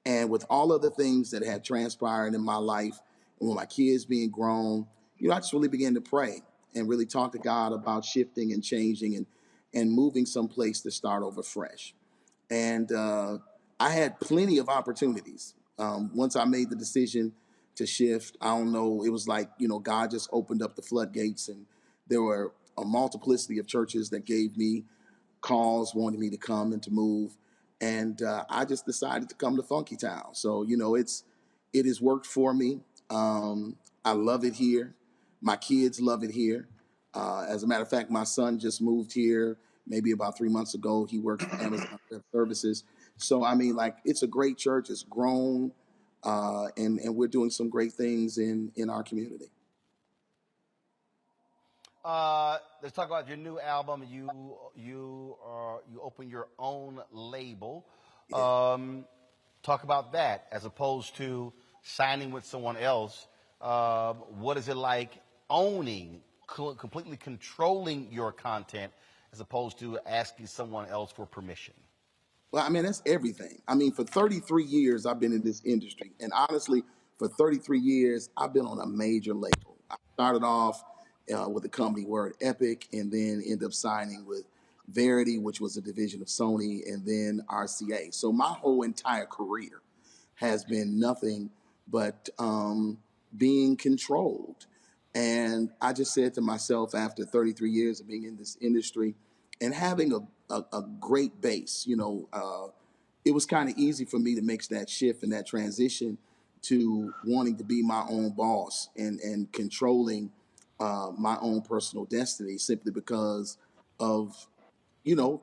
And with all of the things that had transpired in my life, and with my kids being grown, you know, I just really began to pray and really talk to God about shifting and changing and moving someplace to start over fresh. And I had plenty of opportunities. Once I made the decision to shift, I don't know, it was like, you know, God just opened up the floodgates, and there were a multiplicity of churches that gave me calls wanting me to come and to move. And I just decided to come to Funky Town. So, you know, it has worked for me. I love it here. My kids love it here. As a matter of fact, my son just moved here maybe about 3 months ago. He works for Amazon Web Services. So, I mean, like, it's a great church. It's grown. And we're doing some great things in our community. Let's talk about your new album. You open your own label. Talk about that as opposed to signing with someone else. What is it like owning, completely controlling your content as opposed to asking someone else for permission? Well, I mean, that's everything. I mean, for 33 years, I've been in this industry. And honestly, for 33 years, I've been on a major label. I started off with the company Word Epic, and then ended up signing with Verity, which was a division of Sony, and then RCA. So my whole entire career has been nothing but being controlled. And I just said to myself, after 33 years of being in this industry and having a great base, you know, it was kind of easy for me to make that shift and that transition to wanting to be my own boss and controlling my own personal destiny, simply because of, you know,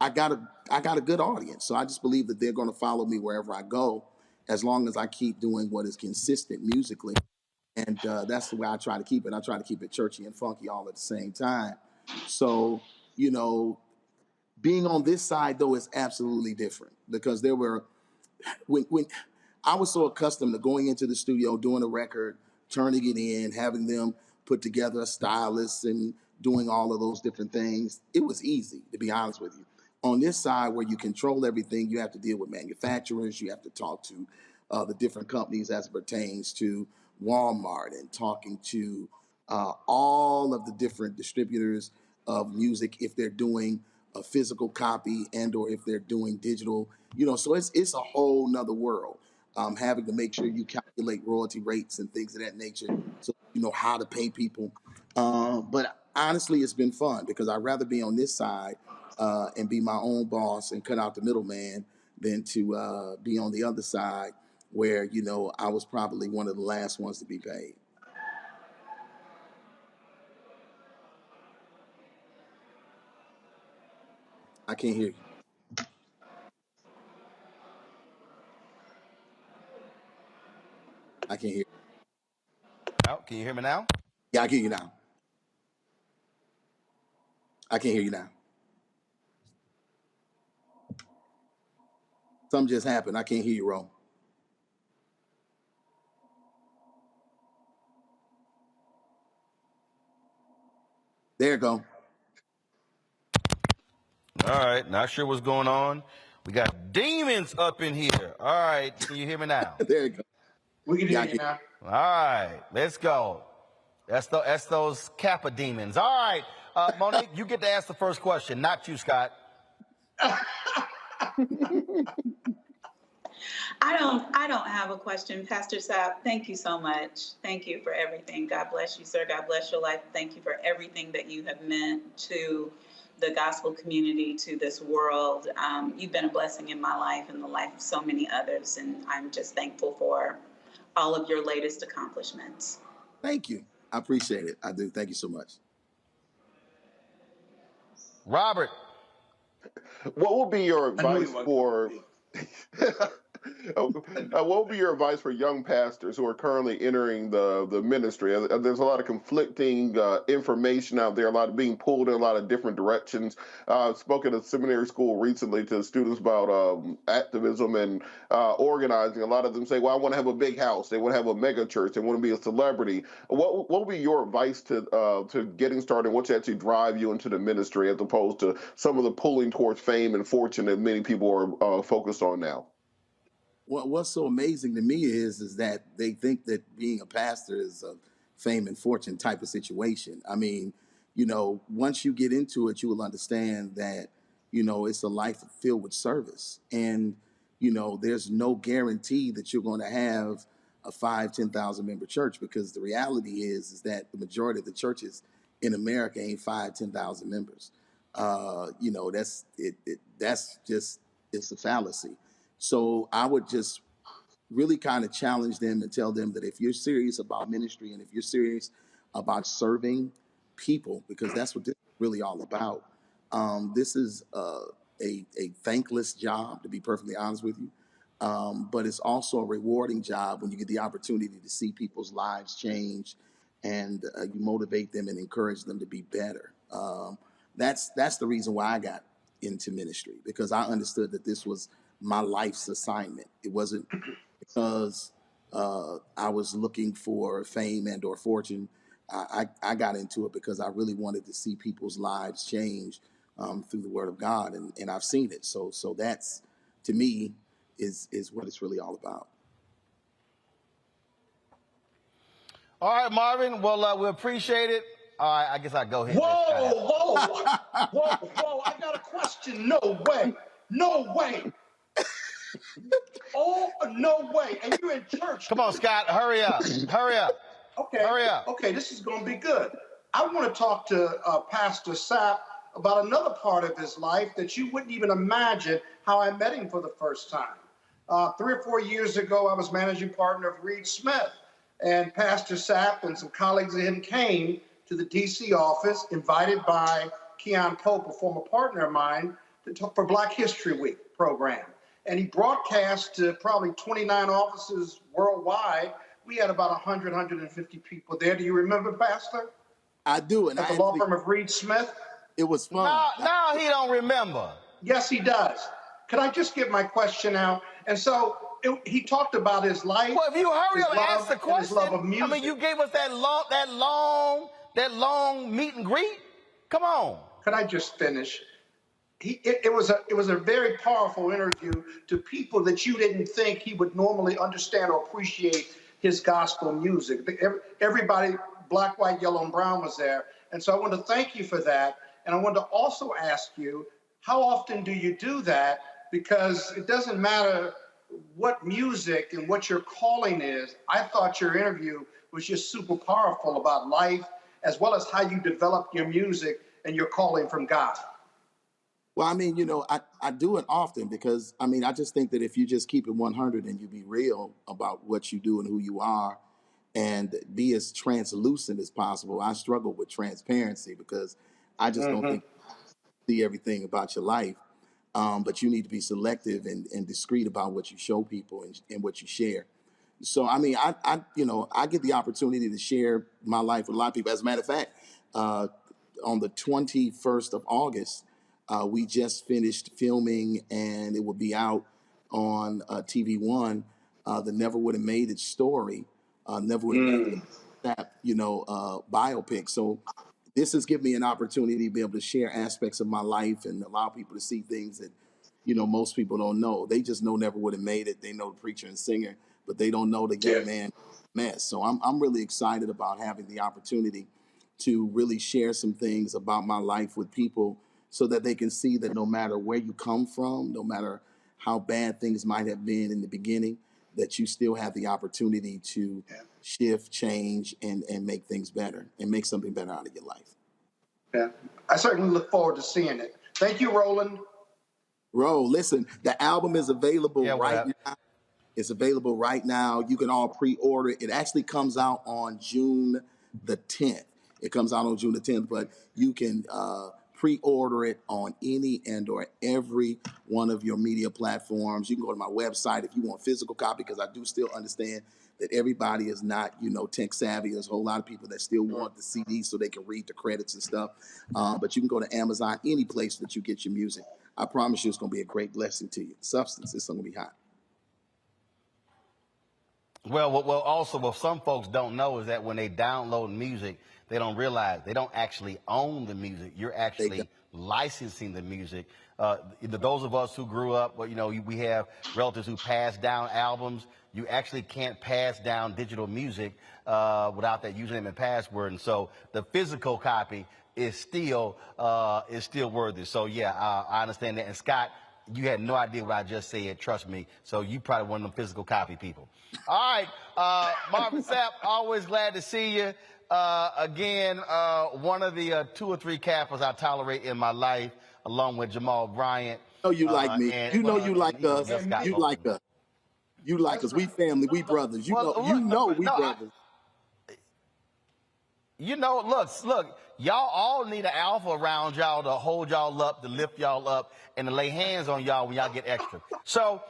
I got a good audience. So I just believe that they're going to follow me wherever I go, as long as I keep doing what is consistent musically. And that's the way I try to keep it. I try to keep it churchy and funky all at the same time. So, you know, being on this side, though, is absolutely different, because there were, when I was so accustomed to going into the studio, doing a record, turning it in, having them put together a stylist and doing all of those different things, it was easy, to be honest with you. On this side, where you control everything, you have to deal with manufacturers, you have to talk to the different companies as it pertains to Walmart, and talking to all of the different distributors of music, if they're doing a physical copy and or if they're doing digital, you know, so it's a whole nother world. Having to make sure you calculate royalty rates and things of that nature, so you know how to pay people. But honestly, it's been fun, because I'd rather be on this side and be my own boss and cut out the middleman than to be on the other side, where, you know, I was probably one of the last ones to be paid. I can't hear you. I can't hear you. Now, can you hear me now? Yeah, I can hear you now. I can't hear you now. Something just happened. I can't hear you, Ro. There you go. All right, not sure what's going on. We got demons up in here. All right, can you hear me now? There you go. We can hear you now. All right, let's go. That's those Kappa demons. All right, Monique, you get to ask the first question, not you, Scott. I don't have a question. Pastor Sapp, thank you so much. Thank you for everything. God bless you, sir. God bless your life. Thank you for everything that you have meant to the gospel community, to this world. You've been a blessing in my life and the life of so many others, and I'm just thankful for all of your latest accomplishments. Thank you. I appreciate it. I do. Thank you so much. Robert. What would be your advice for What would be your advice for young pastors who are currently entering the ministry? There's a lot of conflicting information out there, a lot of being pulled in a lot of different directions. Spoke at a seminary school recently to students about activism and organizing. A lot of them say, well, I want to have a big house. They want to have a mega church. They want to be a celebrity. What would be your advice to getting started? What should actually drive you into the ministry as opposed to some of the pulling towards fame and fortune that many people are focused on now? What's so amazing to me is that they think that being a pastor is a fame and fortune type of situation. I mean, once you get into it, you will understand that, it's a life filled with service. And, there's no guarantee that you're going to have a 10,000 member church, because the reality is that the majority of the churches in America ain't 10,000 members. That's it. That's just, it's a fallacy. So I would just really kind of challenge them and tell them that if you're serious about ministry and if you're serious about serving people, because that's what this is really all about, this is a thankless job, to be perfectly honest with you. But it's also a rewarding job when you get the opportunity to see people's lives change and you motivate them and encourage them to be better. That's the reason why I got into ministry, because I understood that this was my life's assignment. It wasn't because I was looking for fame and or fortune. I got into it because I really wanted to see people's lives change through the Word of God, and I've seen it. So that's, to me, is what it's really all about. All right, Marvin. Well, we appreciate it. All right, I guess I'll go ahead. Whoa! I got a question. No way. Oh, no way. And you're in church. Come on, Scott. Hurry up. Okay. Hurry up. Okay, this is going to be good. I want to talk to Pastor Sapp about another part of his life that you wouldn't even imagine how I met him for the first time. 3 or 4 years ago, I was managing partner of Reed Smith, and Pastor Sapp and some colleagues of him came to the D.C. office, invited by Keon Pope, a former partner of mine, to talk for Black History Week program. And he broadcast to probably 29 offices worldwide. We had about 100, 150 people there. Do you remember, Pastor? I do. And at the law firm of Reed Smith? It was fun. No, he don't remember. Yes, he does. Could I just get my question out? And so he talked about his life. Well, if you hurry up and ask the his question, love of music. I mean, you gave us that long meet and greet. Come on. Could I just finish? It was a very powerful interview to people that you didn't think he would normally understand or appreciate his gospel music. Everybody, black, white, yellow, and brown was there. And so I want to thank you for that. And I want to also ask you, how often do you do that? Because it doesn't matter what music and what your calling is. I thought your interview was just super powerful about life, as well as how you develop your music and your calling from God. Well, I mean, I do it often because, I just think that if you just keep it 100 and you be real about what you do and who you are and be as translucent as possible. I struggle with transparency because I just don't think you see everything about your life. But you need to be selective and discreet about what you show people and what you share. So, I get the opportunity to share my life with a lot of people. As a matter of fact, on the 21st of August, we just finished filming, and it will be out on TV One. The Never Would Have Made It story, Never Would Have Made It, that biopic. So this has given me an opportunity to be able to share aspects of my life and allow people to see things that most people don't know. They just know Never Would Have Made It. They know the preacher and singer, but they don't know the young man mess. So I'm really excited about having the opportunity to really share some things about my life with people, so that they can see that no matter where you come from, no matter how bad things might have been in the beginning, that you still have the opportunity to shift, change, and make things better and make something better out of your life. Yeah, I certainly look forward to seeing it. Thank you, Roland. Listen, the album is available right now. It's available right now. You can all pre-order it. It actually comes out on June the 10th. It comes out on June the 10th, but you can Pre-order it on any and or every one of your media platforms. You can go to my website if you want physical copy, because I do still understand that everybody is not, tech savvy. There's a whole lot of people that still want the CD so they can read the credits and stuff. But you can go to Amazon, any place that you get your music. I promise you it's going to be a great blessing to you. Substance, it's going to be hot. Well, also, what some folks don't know is that when they download music, they don't realize they don't actually own the music. You're actually licensing the music. Those of us who grew up, we have relatives who pass down albums. You actually can't pass down digital music without that username and password. And so the physical copy is still worthy. So yeah, I understand that. And Scott, you had no idea what I just said. Trust me. So you probably one of them physical copy people. All right, Marvin Sapp, always glad to see you. Again, one of the 2 or 3 Kappas I tolerate in my life, along with Jamal Bryant. You like me. You like us. You like us. You like us. We family. We brothers. We brothers. Look, y'all all need an alpha around y'all to hold y'all up, to lift y'all up, and to lay hands on y'all when y'all get extra. So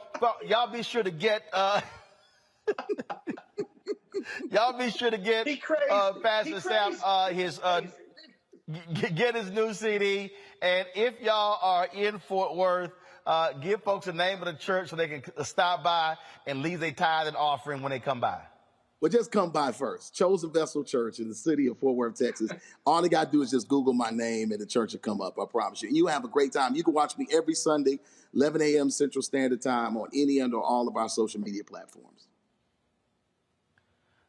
y'all be sure to get Pastor Sapp get his new CD. And if y'all are in Fort Worth, give folks the name of the church so they can stop by and leave their tithe and offering when they come by. Well, just come by first. Chosen Vessel Church in the city of Fort Worth, Texas. All they got to do is just Google my name and the church will come up, I promise you. And you have a great time. You can watch me every Sunday, 11 a.m. Central Standard Time on any and or all of our social media platforms.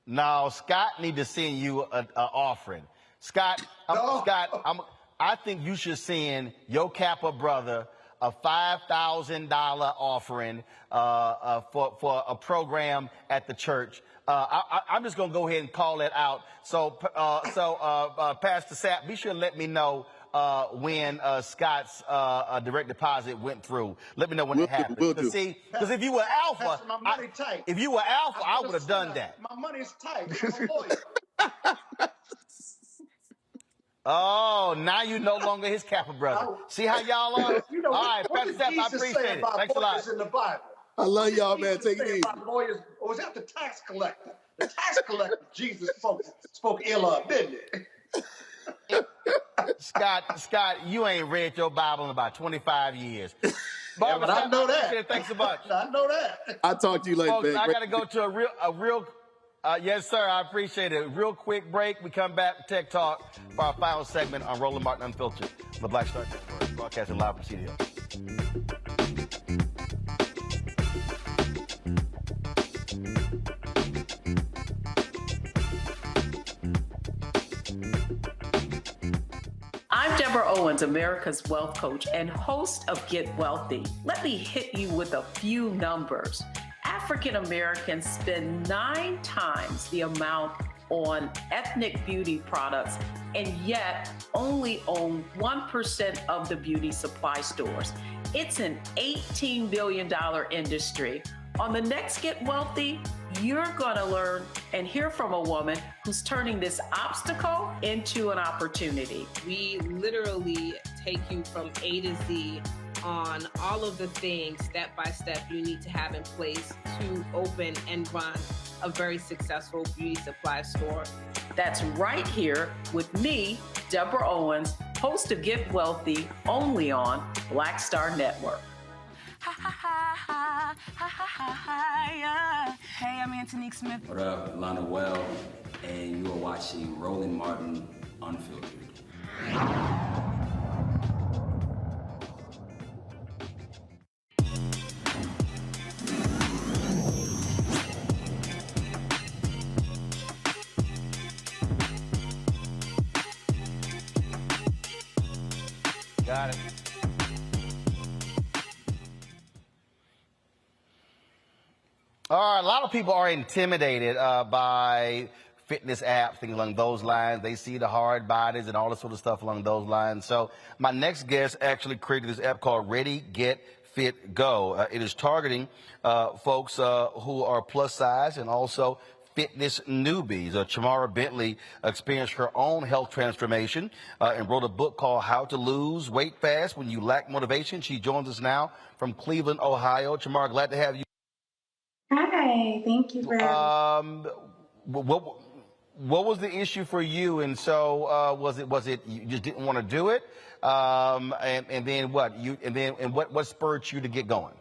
Now, Scott need to send you an offering. Scott, I think you should send your Kappa brother a $5,000 offering for a program at the church. I'm just going to go ahead and call that out. So Pastor Sapp, be sure to let me know when Scott's direct deposit went through. Let me know when it happened. Because if you were alpha, I would have done that. My money's tight. I'm a lawyer. Oh, now you no longer his Kappa brother. See how y'all are? All right, Pastor Sapp, I appreciate it. Thanks a lot. In the Bible? I love y'all, man. Take it easy. Lawyers, or was that the tax collector? The tax collector, Jesus spoke ill of, didn't it? Scott, you ain't read your Bible in about 25 years. Yeah, but I know that. Thanks so much. I know that. I'll talk to you later, folks, man. I got to go to a real yes, sir, I appreciate it. Real quick break. We come back to Tech Talk for our final segment on Roland Martin Unfiltered, the Black Star Network, broadcasting live from City Hill. I'm Deborah Owens, America's Wealth Coach and host of Get Wealthy. Let me hit you with a few numbers. African Americans spend 9 times the amount on ethnic beauty products and yet only own 1% of the beauty supply stores. It's an $18 billion industry. On the next Get Wealthy, you're gonna learn and hear from a woman who's turning this obstacle into an opportunity. We literally take you from A to Z on all of the things step by step you need to have in place to open and run a very successful beauty supply store. That's right here with me, Deborah Owens, host of Get Wealthy, only on Black Star Network. Yeah. Hey, I'm Antonique Smith. What up, Lana Well, and you are watching Roland Martin Unfiltered. Got it. All right, a lot of people are intimidated by fitness apps, things along those lines. They see the hard bodies and all this sort of stuff along those lines. So my next guest actually created this app called Ready, Get, Fit, Go. It is targeting folks who are plus size and also fitness newbies. Chamara Bentley experienced her own health transformation and wrote a book called How to Lose Weight Fast When You Lack Motivation. She joins us now from Cleveland, Ohio. Chamara, glad to have you. Hi, thank you for having me. What was the issue for you? And so was it you just didn't want to do it? And then what? What spurred you to get going?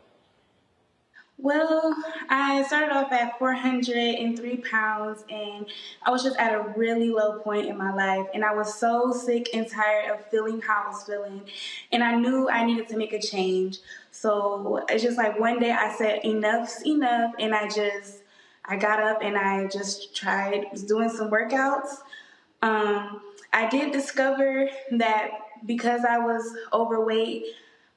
Well, I started off at 403 pounds, and I was just at a really low point in my life. And I was so sick and tired of feeling how I was feeling. And I knew I needed to make a change. So it's just like one day I said, enough's enough. And I got up and I just was doing some workouts. I did discover that because I was overweight,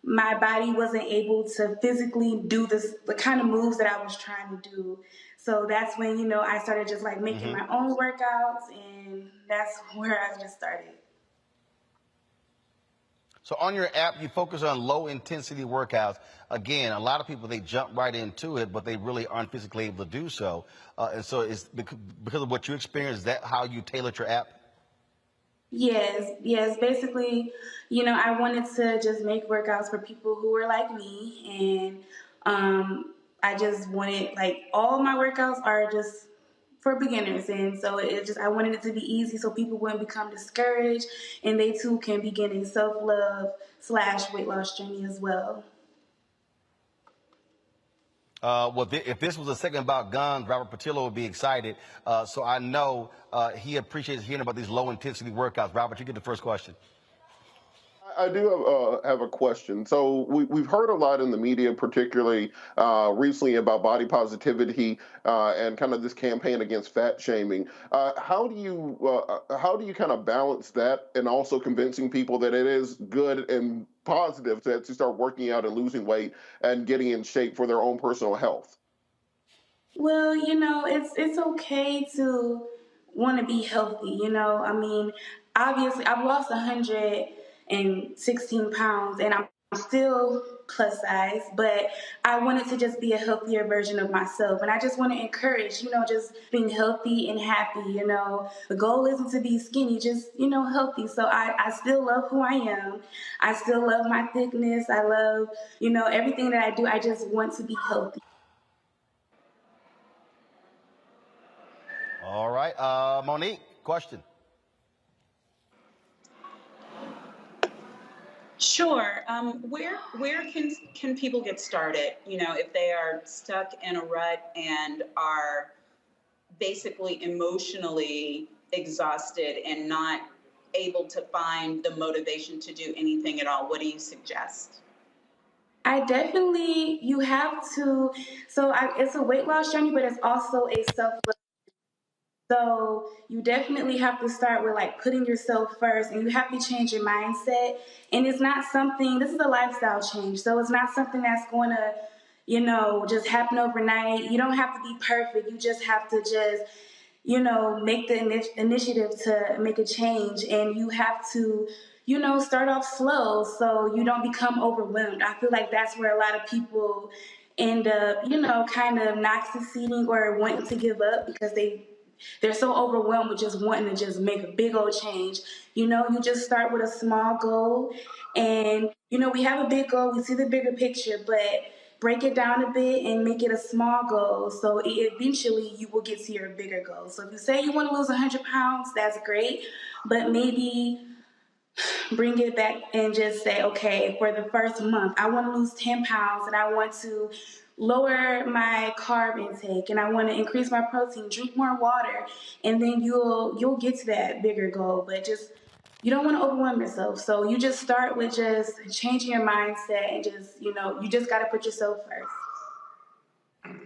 my body wasn't able to physically do the kind of moves that I was trying to do. So that's when, I started just like making my own workouts, and that's where I just started. So on your app, you focus on low intensity workouts. Again, a lot of people, they jump right into it, but they really aren't physically able to do so. And so it's because of what you experienced, is that how you tailored your app? Yes. Basically, I wanted to just make workouts for people who were like me, and I just wanted, like, all my workouts are just for beginners, and so I wanted it to be easy so people wouldn't become discouraged, and they too can begin a self-love / weight loss journey as well. If this was a segment about guns, Robert Patillo would be excited. So I know he appreciates hearing about these low-intensity workouts. Robert, you get the first question. I do have a question. So we've heard a lot in the media, particularly recently, about body positivity and kind of this campaign against fat shaming. How do you kind of balance that and also convincing people that it is good and positive to start working out and losing weight and getting in shape for their own personal health? Well, it's okay to want to be healthy. I mean, obviously, I've lost 116 pounds, and I'm still plus size, but I wanted to just be a healthier version of myself. And I just want to encourage, just being healthy and happy. The goal isn't to be skinny, just, healthy. So I still love who I am. I still love my thickness. I love, everything that I do. I just want to be healthy. All right. Monique, question. Sure. Where can people get started? If they are stuck in a rut and are basically emotionally exhausted and not able to find the motivation to do anything at all, what do you suggest? You have to, it's a weight loss journey, but it's also a self-love. So you definitely have to start with like putting yourself first, and you have to change your mindset. And it's not this is a lifestyle change. So it's not something that's going to, just happen overnight. You don't have to be perfect. You just have to make the initiative to make a change. And you have to, start off slow so you don't become overwhelmed. I feel like that's where a lot of people end up, kind of not succeeding or wanting to give up because they're so overwhelmed with just wanting to just make a big old change. You just start with a small goal, and, we have a big goal. We see the bigger picture, but break it down a bit and make it a small goal. So eventually you will get to your bigger goal. So if you say you want to lose 100 pounds, that's great, but maybe bring it back and just say, okay, for the first month, I want to lose 10 pounds and I want to lower my carb intake and I want to increase my protein, drink more water, and then you'll get to that bigger goal. But you don't want to overwhelm yourself. So you just start with just changing your mindset and just, you just got to put yourself first.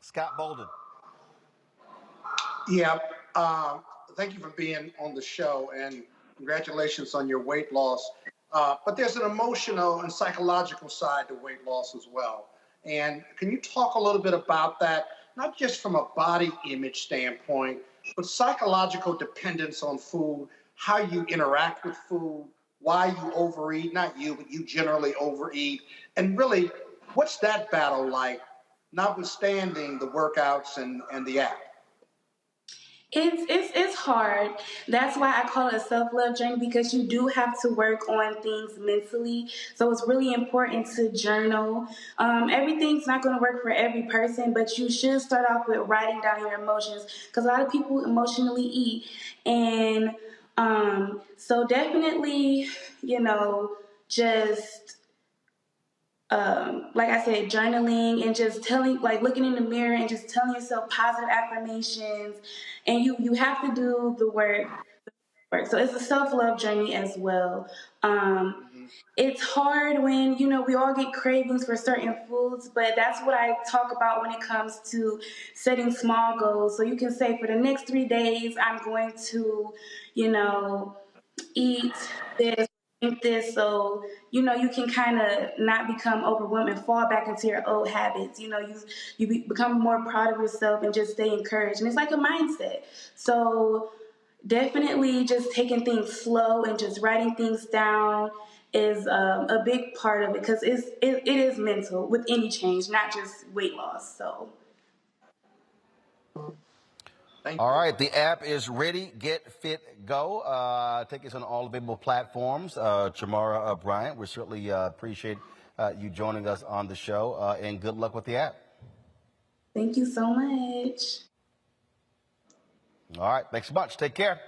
Scott Bolden. Yeah. Thank you for being on the show, and congratulations on your weight loss. But there's an emotional and psychological side to weight loss as well. And can you talk a little bit about that, not just from a body image standpoint, but psychological dependence on food, how you interact with food, why you overeat, not you, but you generally overeat, and really, what's that battle like notwithstanding the workouts and the app? It's hard. That's why I call it a self-love journey, because you do have to work on things mentally. So it's really important to journal. Everything's not going to work for every person, but you should start off with writing down your emotions, because a lot of people emotionally eat. And so definitely, just like I said, journaling and just looking in the mirror and just telling yourself positive affirmations. And you have to do the work. So it's a self-love journey as well. It's hard when, we all get cravings for certain foods, but that's what I talk about when it comes to setting small goals. So you can say, for the next 3 days, I'm going to, eat this, drink this, so you can kind of not become overwhelmed and fall back into your old habits. You become more proud of yourself and just stay encouraged. And it's like a mindset. So definitely just taking things slow and just writing things down is a big part of it, because it is mental with any change, not just weight loss. So. All right, the app is ready, get fit, go. Take us on all available platforms. Chamara Bryant, we certainly appreciate you joining us on the show, and good luck with the app. Thank you so much. All right, thanks so much. Take care.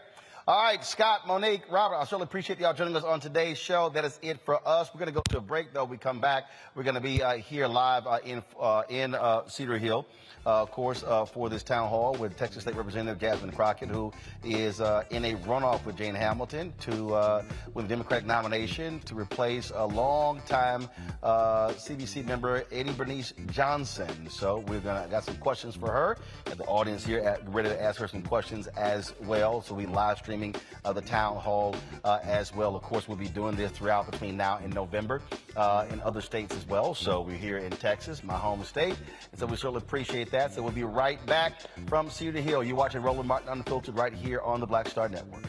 All right, Scott, Monique, Robert, I certainly appreciate y'all joining us on today's show. That is it for us. We're going to go to a break, though. We come back, we're going to be here live in Cedar Hill, of course, for this town hall with Texas State Representative Jasmine Crockett, who is in a runoff with Jane Hamilton to win the Democratic nomination to replace a longtime CBC member, Eddie Bernice Johnson. So we're got some questions for her, and the audience here ready to ask her some questions as well. So we live stream the town hall as well. Of course, we'll be doing this throughout between now and November in other states as well. So we're here in Texas, my home state, and so we certainly appreciate that. So we'll be right back from Cedar Hill. You're watching Roland Martin Unfiltered right here on the Black Star Network.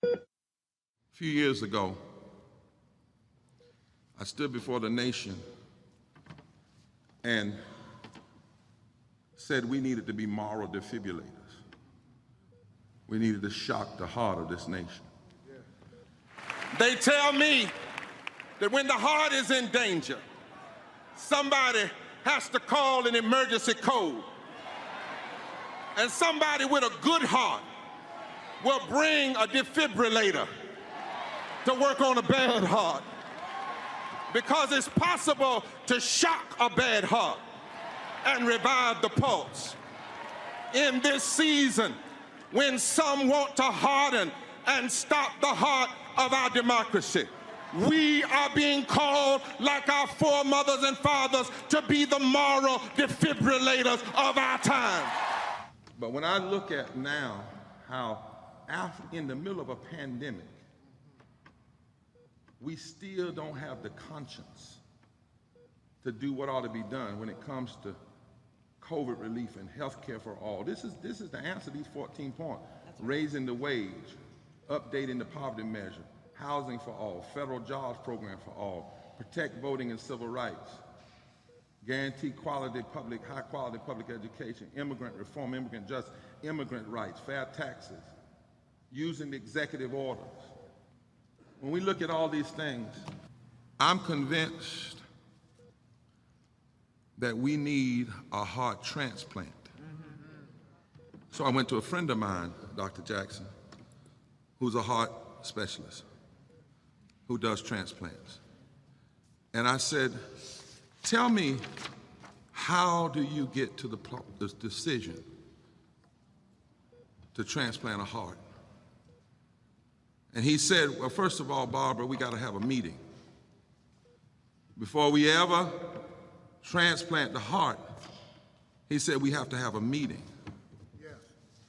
A few years ago, I stood before the nation and said we needed to be moral defibrillators. We needed to shock the heart of this nation. They tell me that when the heart is in danger, somebody has to call an emergency code. And somebody with a good heart will bring a defibrillator to work on a bad heart. Because it's possible to shock a bad heart and revive the pulse. In this season, when some want to harden and stop the heart of our democracy, we are being called, like our foremothers and fathers, to be the moral defibrillators of our time. But when I look at now how in the middle of a pandemic, we still don't have the conscience to do what ought to be done when it comes to COVID relief and health care for all. This is the answer to these 14 points. Raising the wage, updating the poverty measure, housing for all, federal jobs program for all, protect voting and civil rights, guarantee high quality public education, immigrant reform, immigrant justice, immigrant rights, fair taxes, using the executive orders. When we look at all these things, I'm convinced that we need a heart transplant. So I went to a friend of mine, Dr. Jackson, who's a heart specialist, who does transplants. And I said, tell me, how do you get to the decision to transplant a heart? And he said, well, first of all, Barbara, we got to have a meeting. Before we ever transplant the heart, he said, we have to have a meeting. Yes.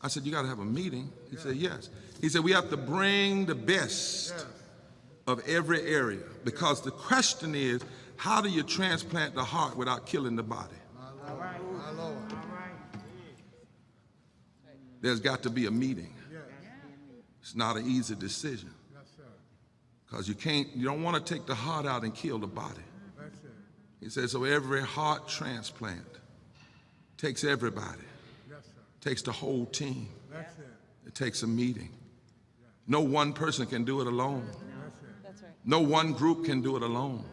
I said, you got to have a meeting? He said, yes. He said, we have to bring the best of every area, because the question is, how do you transplant the heart without killing the body? My Lord. My Lord. there's got to be a meeting. It's not an easy decision. Because you don't want to take the heart out and kill the body. He says, so every heart transplant takes everybody, takes the whole team. It takes a meeting. No one person can do it alone. No one group can do it alone.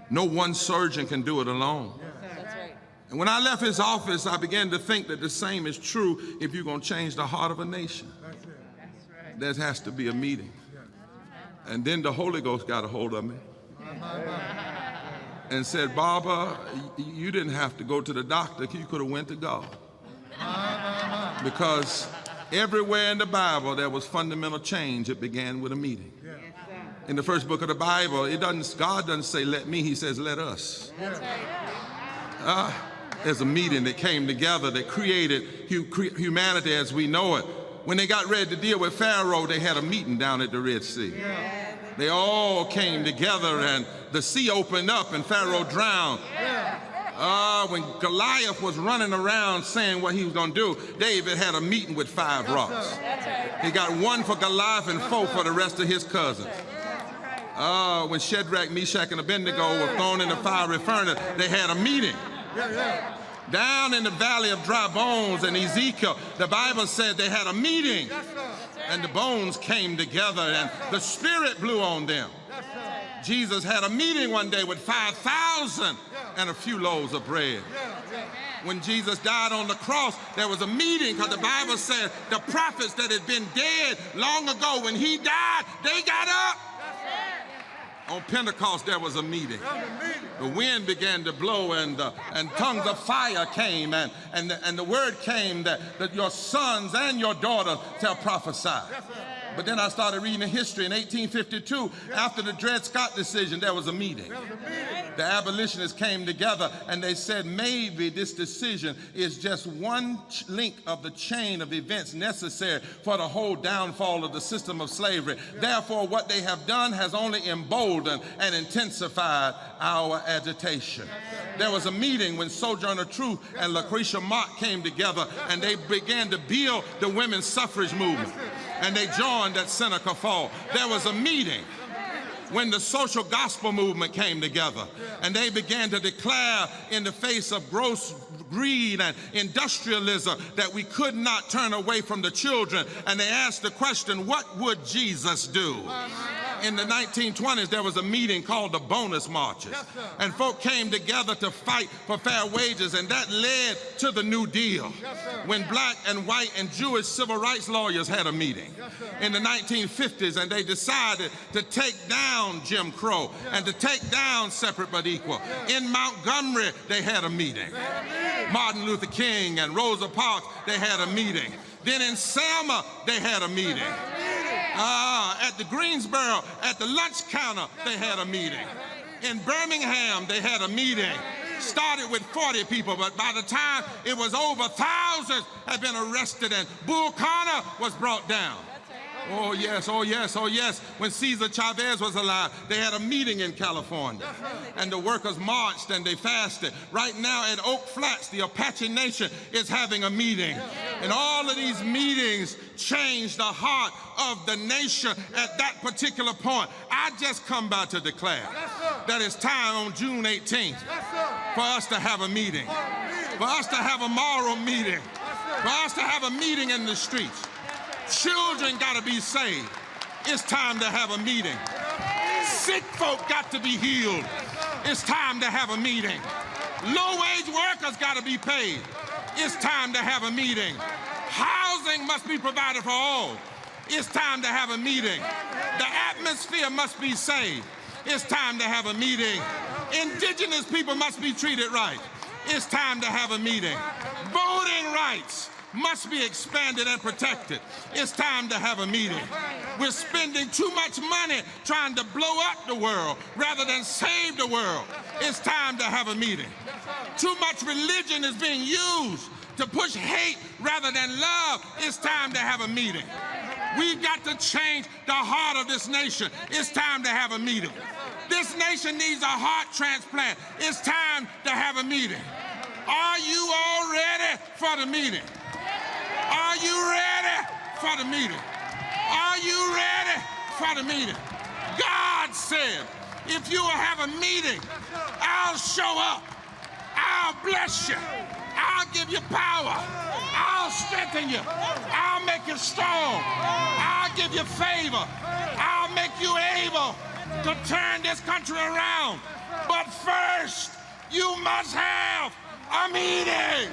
No one surgeon can do it alone. And when I left his office, I began to think that the same is true if you're going to change the heart of a nation. There has to be a meeting. And then the Holy Ghost got a hold of me and said, Barbara, you didn't have to go to the doctor. You could have went to God. Because everywhere in the Bible there was fundamental change. It began with a meeting. In the first book of the Bible, God doesn't say let me, he says let us. There's a meeting that came together that created humanity as we know it. When they got ready to deal with Pharaoh, they had a meeting down at the Red Sea. They all came together and the sea opened up and Pharaoh drowned. When Goliath was running around saying what he was going to do, David had a meeting with 5 rocks. He got 1 for Goliath and 4 for the rest of his cousins. When Shadrach, Meshach, and Abednego were thrown in the fiery furnace, they had a meeting. Down in the valley of dry bones in Ezekiel, the Bible said they had a meeting. And the bones came together and the Spirit blew on them. Jesus had a meeting one day with 5,000 and a few loaves of bread. When Jesus died on the cross, there was a meeting because the Bible said the prophets that had been dead long ago, when he died, they got up. On Pentecost, there was a meeting. The wind began to blow and tongues of fire came and the word came that your sons and your daughters shall prophesy. But then I started reading the history. In 1852, after the Dred Scott decision, there was a meeting. The abolitionists came together and they said maybe this decision is just one link of the chain of events necessary for the whole downfall of the system of slavery. Therefore, what they have done has only emboldened and intensified our agitation. There was a meeting when Sojourner Truth and Lucretia Mott came together and they began to build the women's suffrage movement. And they joined at Seneca Falls. There was a meeting when the social gospel movement came together and they began to declare in the face of gross greed and industrialism that we could not turn away from the children. And they asked the question, what would Jesus do? In the 1920s, there was a meeting called the Bonus Marches. And folk came together to fight for fair wages, and that led to the New Deal. When black and white and Jewish civil rights lawyers had a meeting in the 1950s, and they decided to take down Jim Crow and to take down separate but equal. In Montgomery, they had a meeting. Martin Luther King and Rosa Parks, they had a meeting. Then in Selma, they had a meeting. At the Greensboro, at the lunch counter, they had a meeting. In Birmingham, they had a meeting. Started with 40 people, but by the time it was over, thousands had been arrested and Bull Connor was brought down. Oh yes, oh yes, oh yes. When Cesar Chavez was alive, they had a meeting in California. And the workers marched and they fasted. Right now at Oak Flats, the Apache Nation is having a meeting. And all of these meetings changed the heart of the nation at that particular point. I just come by to declare that it's time on June 18th for us to have a meeting, for us to have a moral meeting, for us to have a meeting in the streets. Children got to be saved. It's time to have a meeting. Sick folk got to be healed. It's time to have a meeting. Low-wage workers got to be paid. It's time to have a meeting. Housing must be provided for all. It's time to have a meeting. The atmosphere must be saved. It's time to have a meeting. Indigenous people must be treated right. It's time to have a meeting. Voting rights must be expanded and protected. It's time to have a meeting. We're spending too much money trying to blow up the world rather than save the world. It's time to have a meeting. Too much religion is being used to push hate rather than love. It's time to have a meeting. We've got to change the heart of this nation. It's time to have a meeting. This nation needs a heart transplant. It's time to have a meeting. Are you all ready for the meeting? Are you ready for the meeting? Are you ready for the meeting? God said, if you will have a meeting, I'll show up. I'll bless you. I'll give you power. I'll strengthen you. I'll make you strong. I'll give you favor. I'll make you able to turn this country around. But first, you must have a meeting.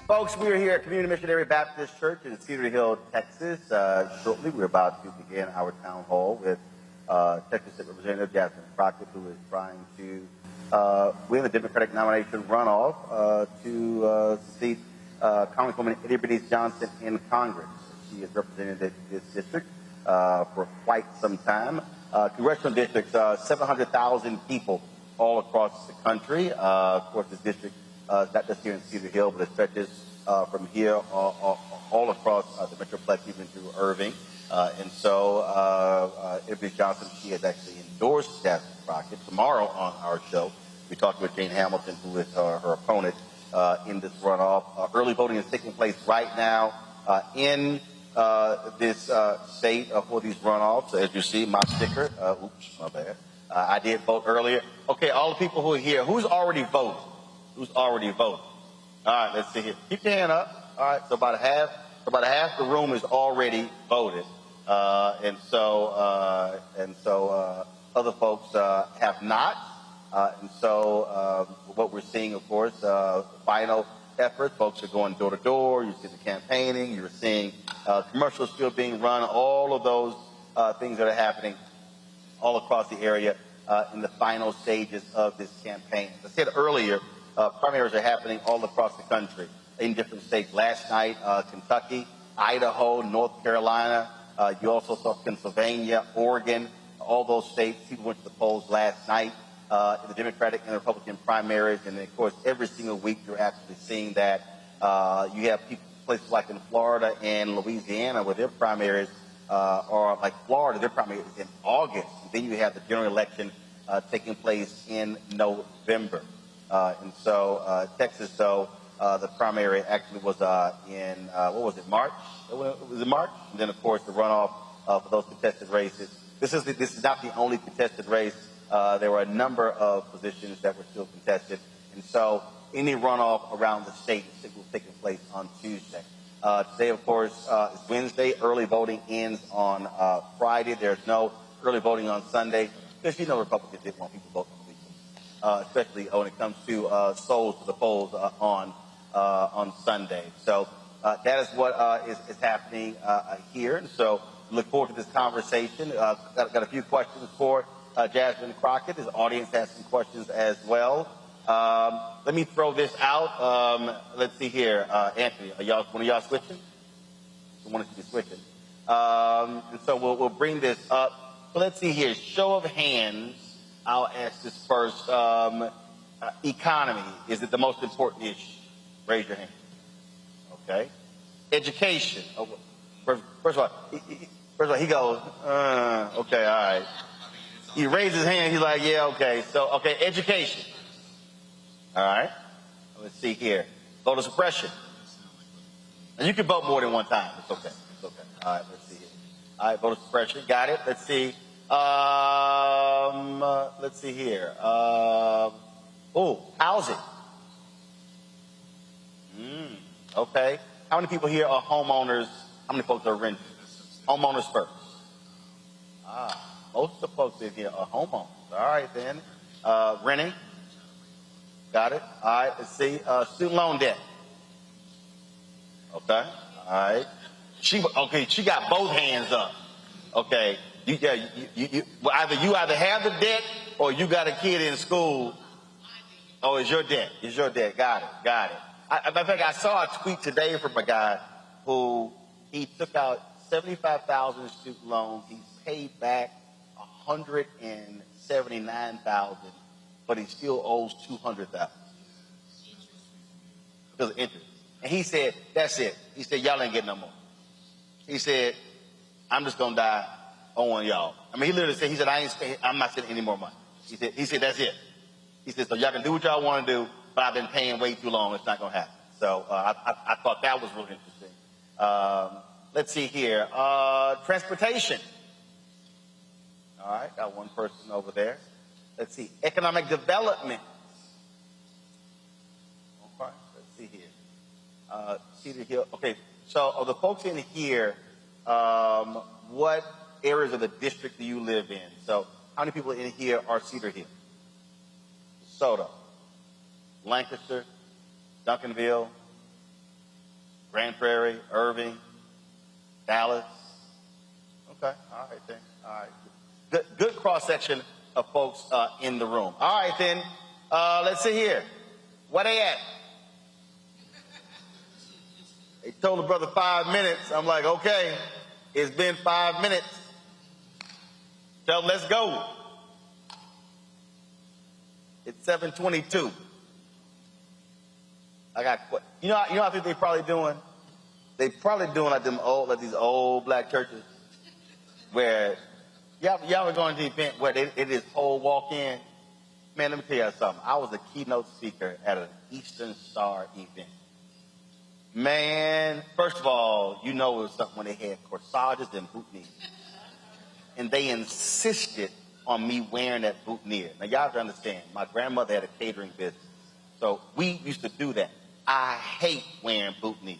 Folks, we are here at Community Missionary Baptist Church in Cedar Hill, Texas. Shortly, we're about to begin our town hall with Texas State Representative Jasmine Crockett, who is trying to win the Democratic nomination runoff to seat Congresswoman Eddie Bernice Johnson in Congress. She has represented this district for quite some time. Congressional districts, 700,000 people all across the country. Of course, this district not just here in Cedar Hill, but it stretches from here all across the Metroplex, even through Irving. And so Eddie Johnson, she has actually endorsed Jasmine Crockett. Tomorrow on our show, we talked with Jane Hamilton, who is her opponent in this runoff. Early voting is taking place right now in this state for these runoffs. As you see, my sticker, oops, my bad. I did vote earlier. Okay, all the people who are here, who's already voted? Who's already voted? All right, let's see here. Keep your hand up. All right, so about half the room is already voted, and so other folks have not. And so what we're seeing, of course, final efforts. Folks are going door to door. You see the campaigning. You're seeing commercials still being run. All of those things that are happening all across the area in the final stages of this campaign. As I said earlier, primaries are happening all across the country in different states. Last night, Kentucky, Idaho, North Carolina. You also saw Pennsylvania, Oregon, all those states. People went to the polls last night in the Democratic and Republican primaries. And, of course, every single week you're actually seeing that. You have places like in Florida and Louisiana where their primaries are like Florida. Their primary is in August. And then you have the general election taking place in November. And so Texas, though, the primary actually was in, what was it, March? Was it March? And then, of course, the runoff for those contested races. This is not the only contested race. There were a number of positions that were still contested. And so any runoff around the state is taking place on Tuesday. Today, of course, is Wednesday. Early voting ends on Friday. There's no early voting on Sunday because, Republicans didn't want people voting. Especially when it comes to souls to the polls on Sunday. So that is what is happening here. And so look forward to this conversation. Got a few questions for Jasmine Crockett. His audience has some questions as well. Let me throw this out. Let's see here. Anthony, one of y'all switching? One of you switching. And so we'll bring this up. So let's see here. Show of hands. I'll ask this first. Economy, is it the most important issue? Raise your hand. Okay. Education. First of all, he goes, okay, all right. He raises his hand. He's like, yeah, okay. So, okay, education. All right. Let's see here. Voter suppression. And you can vote more than one time. It's okay. It's okay. All right, let's see here. All right, voter suppression. Got it. Let's see. Let's see here. Housing. Okay. How many people here are homeowners? How many folks are renters? Homeowners first. Most of the folks in here are homeowners. All right, then. Renting. Got it. All right, let's see. Student loan debt. Okay. All right. She got both hands up. Okay. You either have the debt or you got a kid in school. Oh, it's your debt. It's your debt. Got it. Matter of fact, I saw a tweet today from a guy who he took out 75,000 student loans. He's paid back $179,000, but he still owes $200,000 because of interest. And he said, "That's it." He said, "Y'all ain't getting no more." He said, "I'm just gonna die owing y'all." I mean, he literally said, "I'm not sending any more money." He said, "That's it." He said, "So y'all can do what y'all want to do, but I've been paying way too long. It's not gonna happen." So I thought that was really interesting. Let's see here. Transportation. All right, got one person over there. Let's see. Economic development. Okay, let's see here. Cedar Hill. Okay, so of the folks in here, what areas of the district do you live in? So how many people in here are Cedar Hill? DeSoto, Lancaster, Duncanville, Grand Prairie, Irving, Dallas. Okay, all right then. All right. Good cross-section of folks in the room. All right then, let's see here. Where they at? They told the brother 5 minutes. I'm like, okay, it's been 5 minutes. Tell them, let's go. It's 7:22. I got, you know what I think they're probably doing? They probably doing like these old black churches where y'all were going to the event where it is whole walk-in. Man, let me tell you something. I was a keynote speaker at an Eastern Star event. Man, first of all, you know it was something when they had corsages and boutonnieres. And they insisted on me wearing that boutonniere. Now, y'all have to understand, my grandmother had a catering business. So we used to do that. I hate wearing boutonnieres.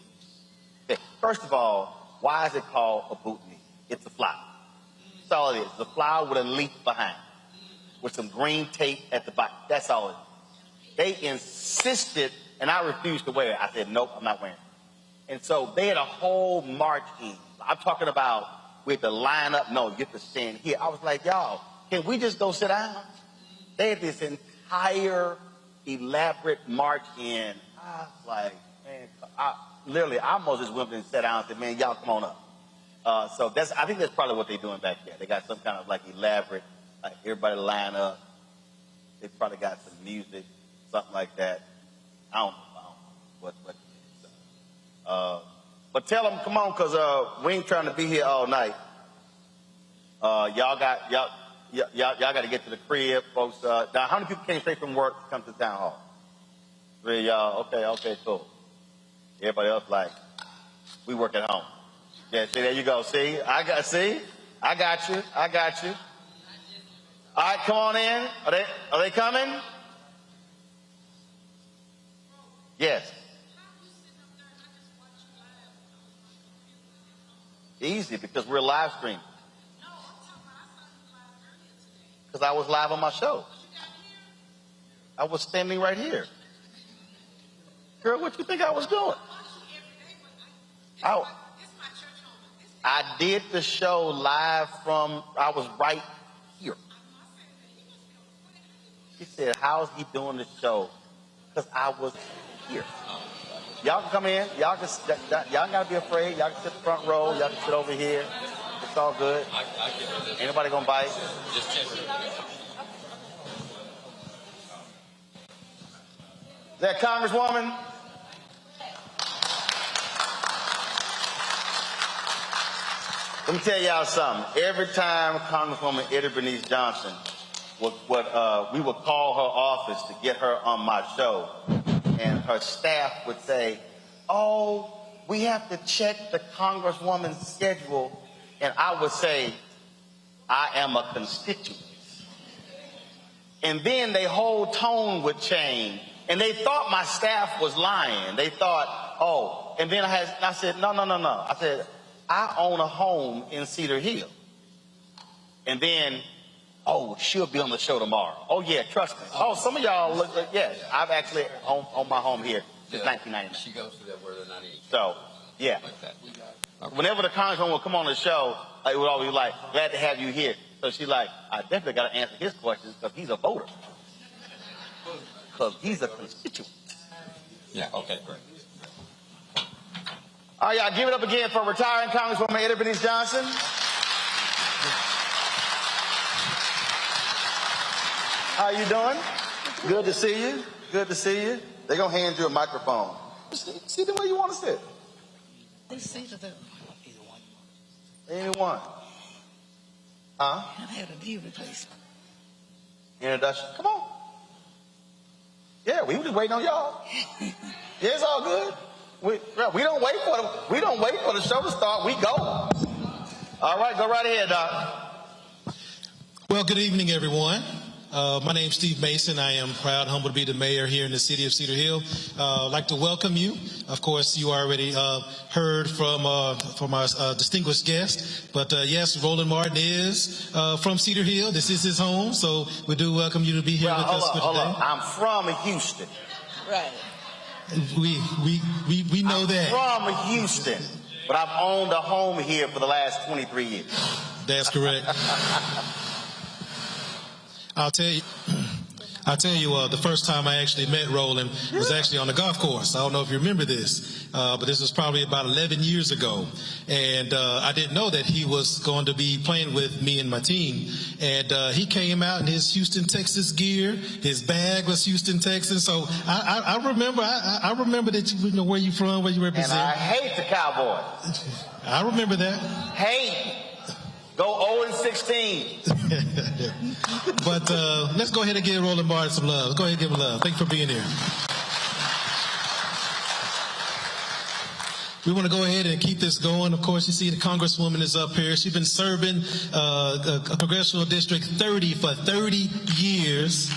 First of all, why is it called a boutonniere? It's a flower. That's all it is. The flower with a leaf behind it, with some green tape at the bottom. That's all it is. They insisted, and I refused to wear it. I said, nope, I'm not wearing it. And so they had a whole march in. I'm talking about we had to line up. No, you have to stand here. I was like, y'all, can we just go sit down? They had this entire elaborate march in. I was like, man, I almost just went and sat down and said, man, y'all come on up. So I think that's probably what they're doing back there. They got some kind of like elaborate, like everybody line up. They probably got some music, something like that. I don't know what. But tell them, come on, because we ain't trying to be here all night. Y'all got to get to the crib, folks. Now, how many people came straight from work to come to the town hall? 3 of y'all. Okay, cool. Everybody else like, we work at home. Yeah, see, there you go. See, I got you. All right, come on in. Are they coming? Yes. Easy, because we're live streaming. Because I was live on my show. I was standing right here. Girl, what you think I was doing? I did the show live I was right here. She said, how's he doing the show? Because I was here. Y'all can come in. Y'all gotta be afraid. Y'all can sit in the front row. Y'all can sit over here. It's all good. Ain't nobody gonna bite. Is that Congresswoman? Let me tell y'all something. Every time Congresswoman Eddie Bernice Johnson we would call her office to get her on my show, and her staff would say, oh, we have to check the Congresswoman's schedule. And I would say, I am a constituent. And then their whole tone would change. And they thought my staff was lying. They thought, oh. And then I said, no. I said, I own a home in Cedar Hill. And then, oh, she'll be on the show tomorrow. Oh, yeah, trust me. Oh, some of y'all look like, yeah, I've actually owned my home here since 1999. She goes through that where they're not in. So, yeah. Whenever the Congresswoman would come on the show, it would always be like, glad to have you here. So she's like, I definitely got to answer his questions because he's a voter. Because he's a constituent. Yeah, okay, great. All right, y'all, give it up again for retiring Congresswoman Eddie Bernice Johnson. How you doing? Good to see you. Good to see you. They're going to hand you a microphone. See the way you want to sit. This seat of the Anyone? Huh? I've had a knee replacement. Introduction. Come on. Yeah, we were just waiting on y'all. Yeah, it's all good. We don't wait for the show to start. We go. All right, go right ahead, Doc. Well, good evening, everyone. My name's Steve Mason. I am proud and humble to be the mayor here in the city of Cedar Hill. I'd like to welcome you. Of course, you already heard from our distinguished guest. But yes, Roland Martin is from Cedar Hill. This is his home, so we do welcome you to be here with us today. Hold up. I'm from Houston. Right. We know that. I'm from Houston, but I've owned a home here for the last 23 years. That's correct. I'll tell you, the first time I actually met Roland was actually on the golf course. I don't know if you remember this, but this was probably about 11 years ago. And I didn't know that he was going to be playing with me and my team. And he came out in his Houston, Texas gear. His bag was Houston, Texas. So I remember that you know where you from, where you represent. And I hate the Cowboys. I remember that. Hate. Go 0-16. But let's go ahead and give Roland Martin some love. Let's go ahead and give him love. Thank you for being here. We want to go ahead and keep this going. Of course, you see the Congresswoman is up here. She's been serving Congressional District 30 for 30 years.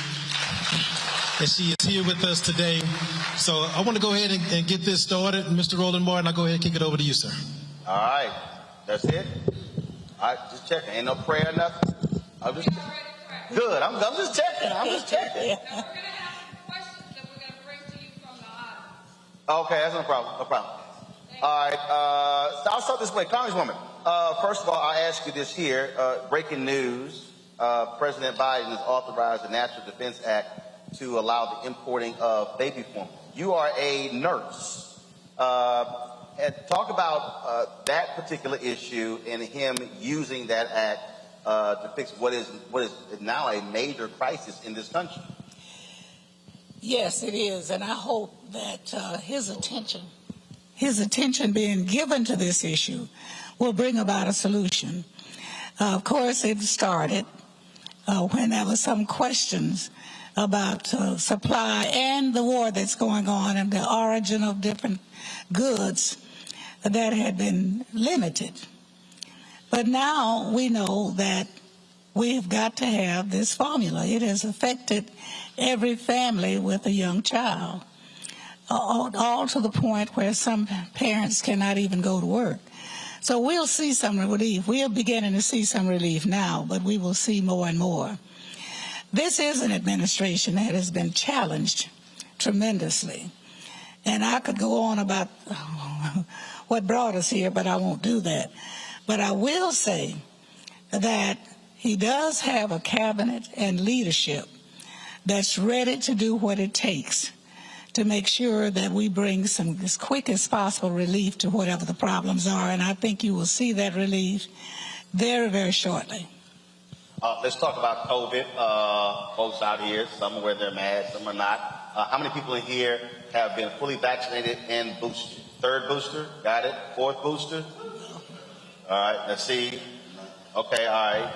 And she is here with us today. So I want to go ahead and get this started. Mr. Roland Martin, I'll go ahead and kick it over to you, sir. All right. That's it? All right, just checking. Ain't no prayer, nothing? I'm just good. I'm just checking. I'm just checking. Okay, that's no problem. No problem. All right. I'll start this way. Congresswoman, first of all, I'll ask you this here. Breaking news. President Biden has authorized the National Defense Act to allow the importing of baby formula. You are a nurse. And talk about that particular issue and him using that act to fix what is now a major crisis in this country. Yes, it is, and I hope that his attention being given to this issue will bring about a solution. Of course, it started when there were some questions about supply and the war that's going on and the origin of different goods that had been limited. But now we know that we've got to have this formula. It has affected every family with a young child, all to the point where some parents cannot even go to work. So we'll see some relief. We are beginning to see some relief now, but we will see more and more. This is an administration that has been challenged tremendously. And I could go on about what brought us here, but I won't do that. But I will say that he does have a cabinet and leadership that's ready to do what it takes to make sure that we bring some, as quick as possible, relief to whatever the problems are. And I think you will see that relief very, very shortly. Let's talk about COVID. Folks out here, some are wearing their masks, some are not. How many people in here have been fully vaccinated and boosted? Third booster, got it. Fourth booster. All right, let's see. Okay, all right.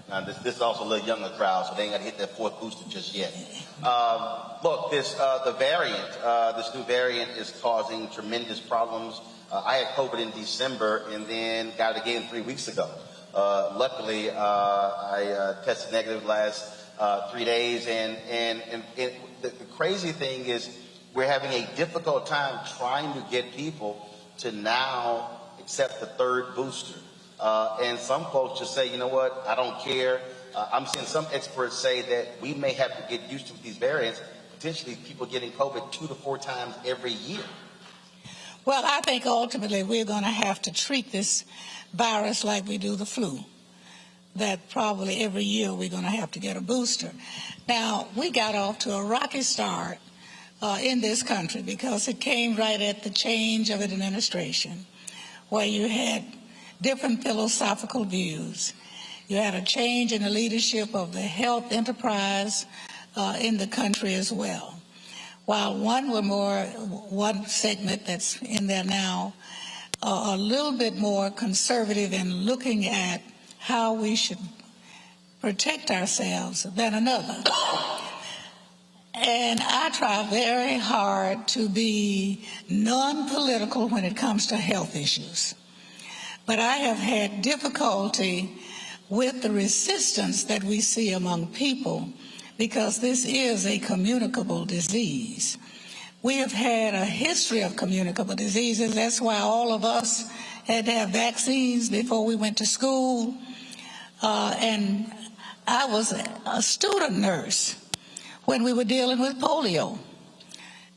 Now this is also a little younger crowd, so they ain't got to hit that fourth booster just yet. Look, this new variant is causing tremendous problems. I had COVID in December and then got it again 3 weeks ago. Luckily, I tested negative the last 3 days, and the crazy thing is we're having a difficult time trying to get people to now accept the third booster. And some folks just say, you know what, I don't care. I'm seeing some experts say that we may have to get used to these variants, potentially people getting COVID 2 to 4 times every year. Well, I think ultimately we're going to have to treat this virus like we do the flu, that probably every year we're going to have to get a booster. Now, we got off to a rocky start in this country because it came right at the change of administration, where you had different philosophical views. You had a change in the leadership of the health enterprise in the country as well. While one segment that's in there now, a little bit more conservative in looking at how we should protect ourselves than another. And I try very hard to be non-political when it comes to health issues. But I have had difficulty with the resistance that we see among people because this is a communicable disease. We have had a history of communicable diseases. That's why all of us had to have vaccines before we went to school. And I was a student nurse when we were dealing with polio.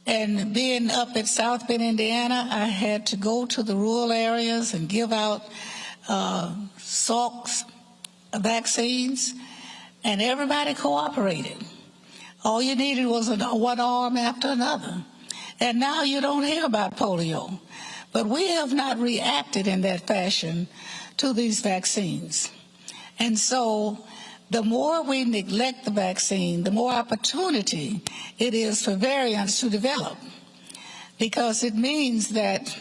And being up at South Bend, Indiana, I had to go to the rural areas and give out Salk vaccines, and everybody cooperated. All you needed was one arm after another. And now you don't hear about polio. But we have not reacted in that fashion to these vaccines. And so the more we neglect the vaccine, the more opportunity it is for variants to develop. Because it means that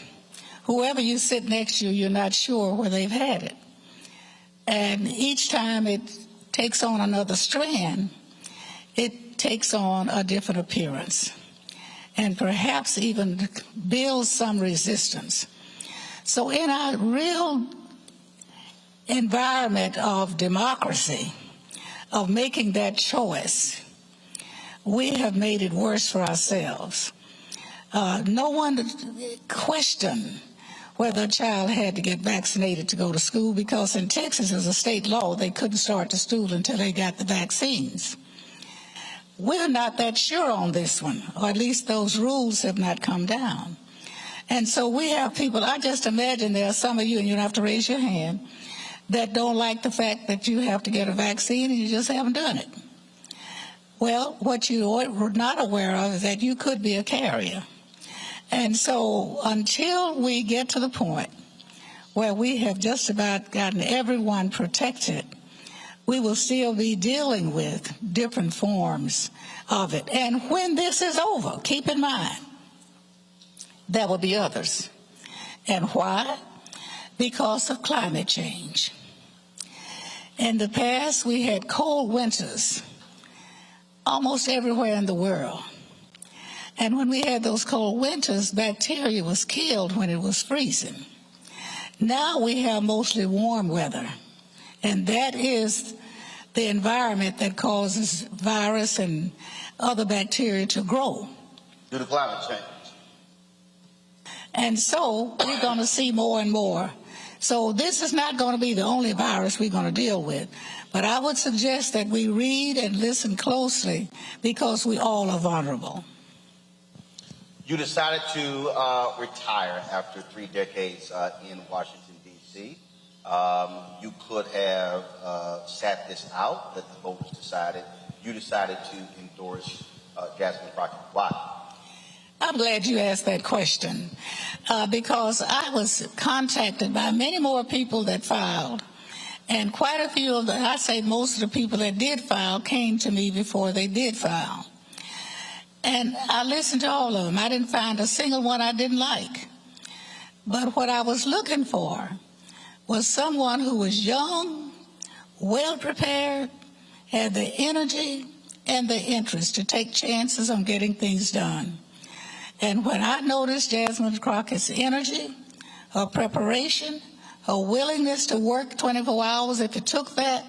whoever you sit next to, you're not sure where they've had it. And each time it takes on another strand, it takes on a different appearance and perhaps even builds some resistance. So in our real environment of democracy, of making that choice, we have made it worse for ourselves. No one questioned whether a child had to get vaccinated to go to school because in Texas, as a state law, they couldn't start to school until they got the vaccines. We're not that sure on this one, or at least those rules have not come down. And so we have people, I just imagine there are some of you, and you don't have to raise your hand, that don't like the fact that you have to get a vaccine and you just haven't done it. Well, what you're not aware of is that you could be a carrier. And so until we get to the point where we have just about gotten everyone protected, we will still be dealing with different forms of it. And when this is over, keep in mind, there will be others. And why? Because of climate change. In the past, we had cold winters almost everywhere in the world. And when we had those cold winters, bacteria was killed when it was freezing. Now we have mostly warm weather. And that is the environment that causes virus and other bacteria to grow. Due to climate change. And so we're going to see more and more. So this is not going to be the only virus we're going to deal with. But I would suggest that we read and listen closely because we all are vulnerable. You decided to retire after 3 decades in Washington, D.C. You could have sat this out, let the voters decide it. You decided to endorse Jasmine Crockett. Why? I'm glad you asked that question because I was contacted by many more people that filed. And quite a few of I say most of the people that did file came to me before they did file. And I listened to all of them. I didn't find a single one I didn't like. But what I was looking for was someone who was young, well-prepared, had the energy and the interest to take chances on getting things done. And when I noticed Jasmine Crockett's energy, her preparation, her willingness to work 24 hours if it took that,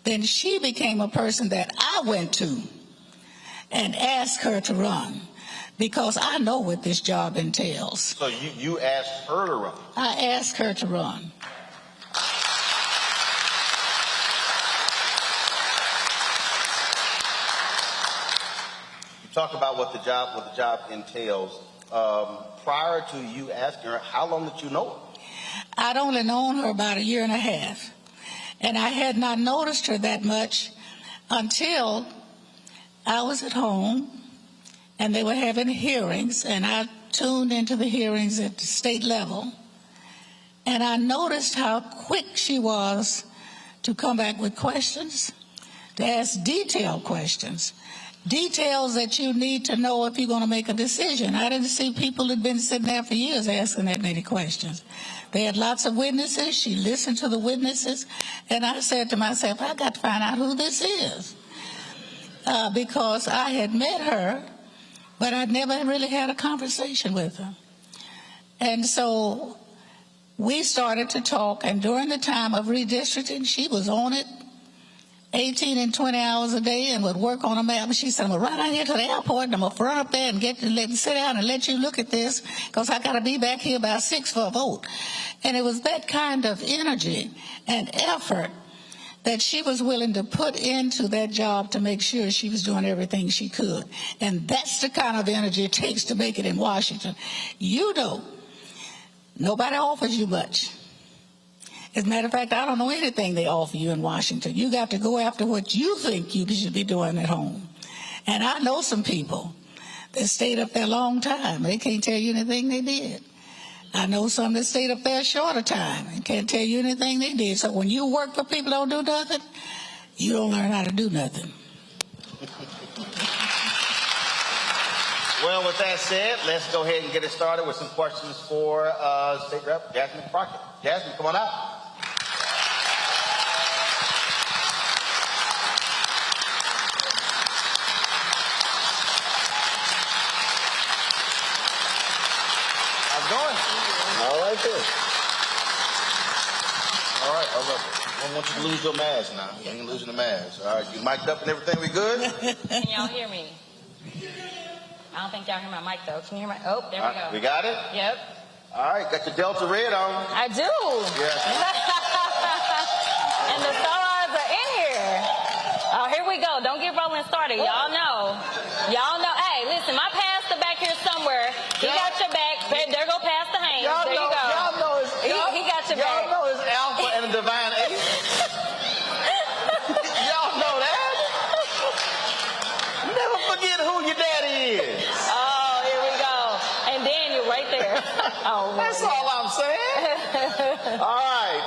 then she became a person that I went to and asked her to run because I know what this job entails. So you asked her to run? I asked her to run. Talk about what the job entails. Prior to you asking her, how long did you know her? I'd only known her about 1.5 years, and I had not noticed her that much until I was at home, and they were having hearings, and I tuned into the hearings at the state level, and I noticed how quick she was to come back with questions, to ask detailed questions, details that you need to know if you're going to make a decision. I didn't see people who'd been sitting there for years asking that many questions. They had lots of witnesses. She listened to the witnesses. And I said to myself, I got to find out who this is. Because I had met her, but I'd never really had a conversation with her. And so we started to talk, and during the time of redistricting, she was on it 18 and 20 hours a day and would work on a map. She said, I'm going to ride out here to the airport and I'm going to run up there and sit down and let you look at this because I got to be back here by 6 for a vote. And it was that kind of energy and effort that she was willing to put into that job to make sure she was doing everything she could. And that's the kind of energy it takes to make it in Washington. You know, nobody offers you much. As a matter of fact, I don't know anything they offer you in Washington. You got to go after what you think you should be doing at home. And I know some people that stayed up there a long time. They can't tell you anything they did. I know some that stayed up there a shorter time and can't tell you anything they did. So when you work for people who don't do nothing, you don't learn how to do nothing. Well, with that said, let's go ahead and get it started with some questions for State Rep Jasmine Crockett. Jasmine, come on out. All right, then. All right. I don't want you to lose your mask now. You ain't losing the mask. All right, you mic'd up and everything, we good? Can y'all hear me? I don't think y'all hear my mic, though. Can you hear my... Oh, there we go. We got it? Yep. All right, got your Delta red on. I do. Yes. And the stars are in here. Oh, here we go. Don't get rolling started. Y'all know. Y'all know. Hey, listen, my pastor back here somewhere. He got your back. There go Pastor Haynes. There you go. Y'all know he got your back. Y'all know it's Alpha and a Divine Ace. Y'all know that. Never forget who your daddy is. Oh, here we go. And Daniel right there. Oh, that's all I'm saying. All right.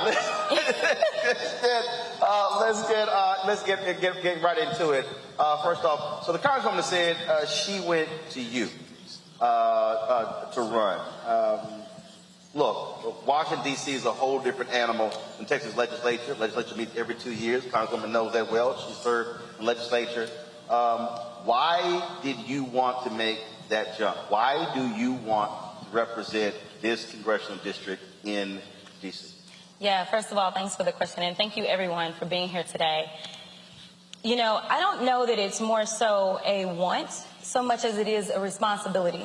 Let's get right into it. First off, so the Congresswoman said she went to you to run. Look, Washington, D.C. is a whole different animal than Texas legislature. Legislature meets every 2 years. Congresswoman knows that well. She served in the legislature. Why did you want to make that jump? Why do you want to represent this congressional district in D.C.? Yeah, first of all, thanks for the question, and thank you, everyone, for being here today. You know, I don't know that it's more so a want so much as it is a responsibility.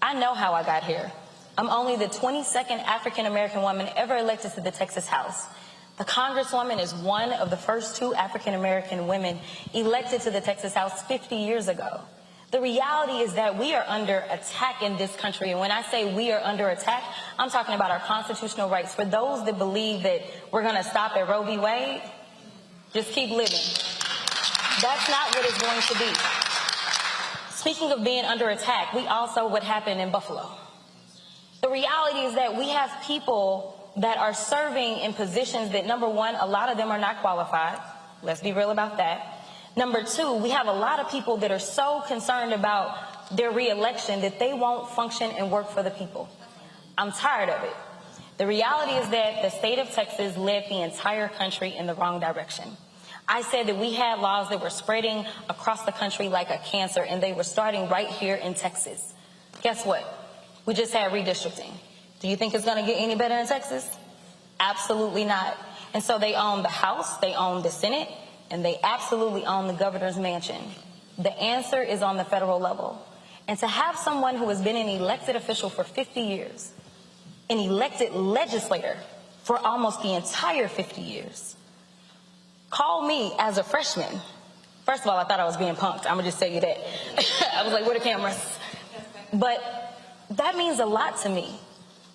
I know how I got here. I'm only the 22nd African-American woman ever elected to the Texas House. The Congresswoman is one of the first 2 African-American women elected to the Texas House 50 years ago. The reality is that we are under attack in this country. And when I say we are under attack, I'm talking about our constitutional rights. For those that believe that we're going to stop at Roe v. Wade, just keep living. That's not what it's going to be. Speaking of being under attack, we also what happened in Buffalo. The reality is that we have people that are serving in positions that, number one, a lot of them are not qualified. Let's be real about that. Number 2, we have a lot of people that are so concerned about their reelection that they won't function and work for the people. I'm tired of it. The reality is that the state of Texas led the entire country in the wrong direction. I said that we had laws that were spreading across the country like a cancer, and they were starting right here in Texas. Guess what? We just had redistricting. Do you think it's going to get any better in Texas? Absolutely not. And so they own the House, they own the Senate, and they absolutely own the governor's mansion. The answer is on the federal level. And to have someone who has been an elected official for 50 years, an elected legislator for almost the entire 50 years, call me as a freshman. First of all, I thought I was being punked. I'm going to just tell you that. I was like, where are the cameras? But that means a lot to me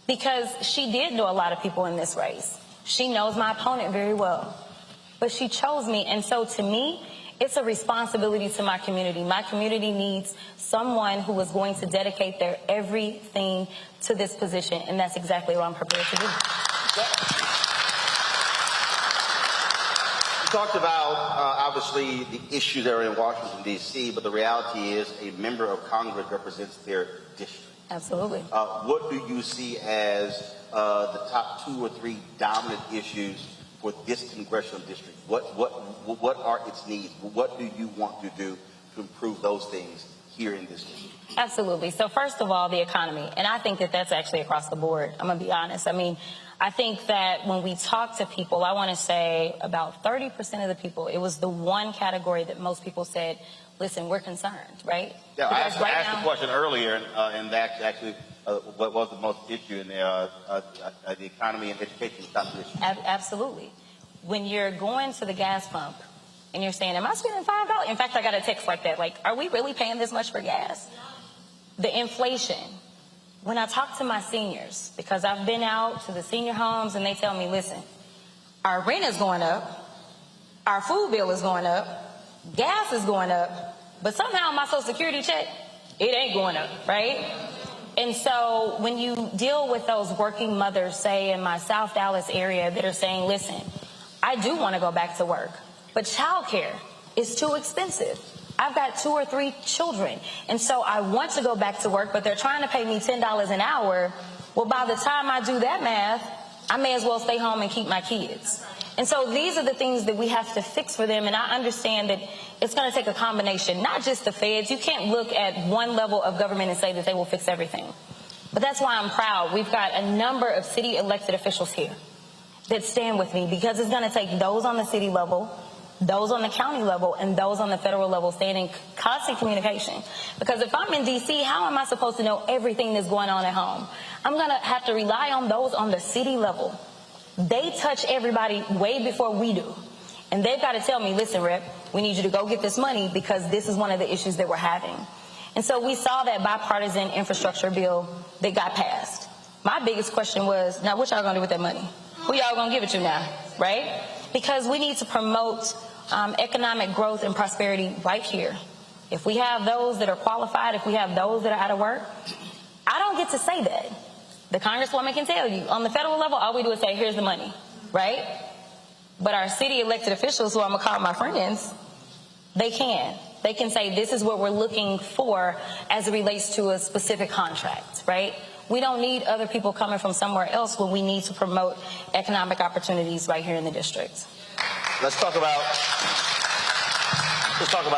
because she did know a lot of people in this race. She knows my opponent very well. But she chose me, and so to me, it's a responsibility to my community. My community needs someone who is going to dedicate their everything to this position, and that's exactly what I'm prepared to do. talked about, obviously, the issues that are in Washington, D.C., but the reality is a member of Congress represents their district. Absolutely. What do you see as the top 2 or 3 dominant issues for this congressional district? What are its needs? What do you want to do to improve those things here in this district? Absolutely. So first of all, the economy. And I think that that's actually across the board. I'm going to be honest. I mean, I think that when we talk to people, I want to say about 30% of the people, it was the one category that most people said, listen, we're concerned, right? Yeah, I asked the question earlier, and that's actually what was the most issue in the economy and education was not the issue. Absolutely. When you're going to the gas pump and you're saying, am I spending $5? In fact, I got a text like that, like, are we really paying this much for gas? The inflation. When I talk to my seniors, because I've been out to the senior homes and they tell me, listen, our rent is going up, our food bill is going up, gas is going up, but somehow my Social Security check, it ain't going up, right? And so when you deal with those working mothers, say in my South Dallas area, that are saying, listen, I do want to go back to work, but childcare is too expensive. I've got 2 or 3 children, and so I want to go back to work, but they're trying to pay me $10 an hour. Well, by the time I do that math, I may as well stay home and keep my kids. And so these are the things that we have to fix for them, and I understand that it's going to take a combination, not just the feds. You can't look at one level of government and say that they will fix everything. But that's why I'm proud. We've got a number of city elected officials here that stand with me, because it's going to take those on the city level, those on the county level, and those on the federal level staying in constant communication. Because if I'm in D.C., how am I supposed to know everything that's going on at home? I'm going to have to rely on those on the city level. They touch everybody way before we do. And they've got to tell me, listen, Rep, we need you to go get this money because this is one of the issues that we're having. And so we saw that bipartisan infrastructure bill that got passed. My biggest question was, now what y'all going to do with that money? Who y'all going to give it to now, right? Because we need to promote economic growth and prosperity right here. If we have those that are qualified, if we have those that are out of work, I don't get to say that. The Congresswoman can tell you. On the federal level, all we do is say, here's the money, right? But our city elected officials, who I'm going to call my friends, they can. They can say, this is what we're looking for as it relates to a specific contract, right? We don't need other people coming from somewhere else when we need to promote economic opportunities right here in the district. Let's talk about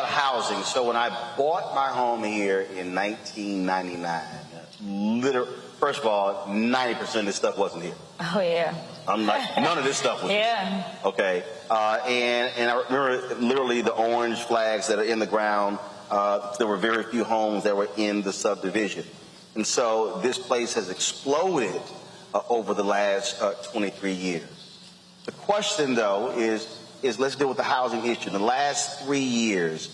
housing. So when I bought my home here in 1999, first of all, 90% of this stuff wasn't here. Oh, yeah. I'm like, none of this stuff was here. Okay. And I remember literally the orange flags that are in the ground. There were very few homes that were in the subdivision. And so this place has exploded over the last 23 years. The question, though, is let's deal with the housing issue. In the last 3 years,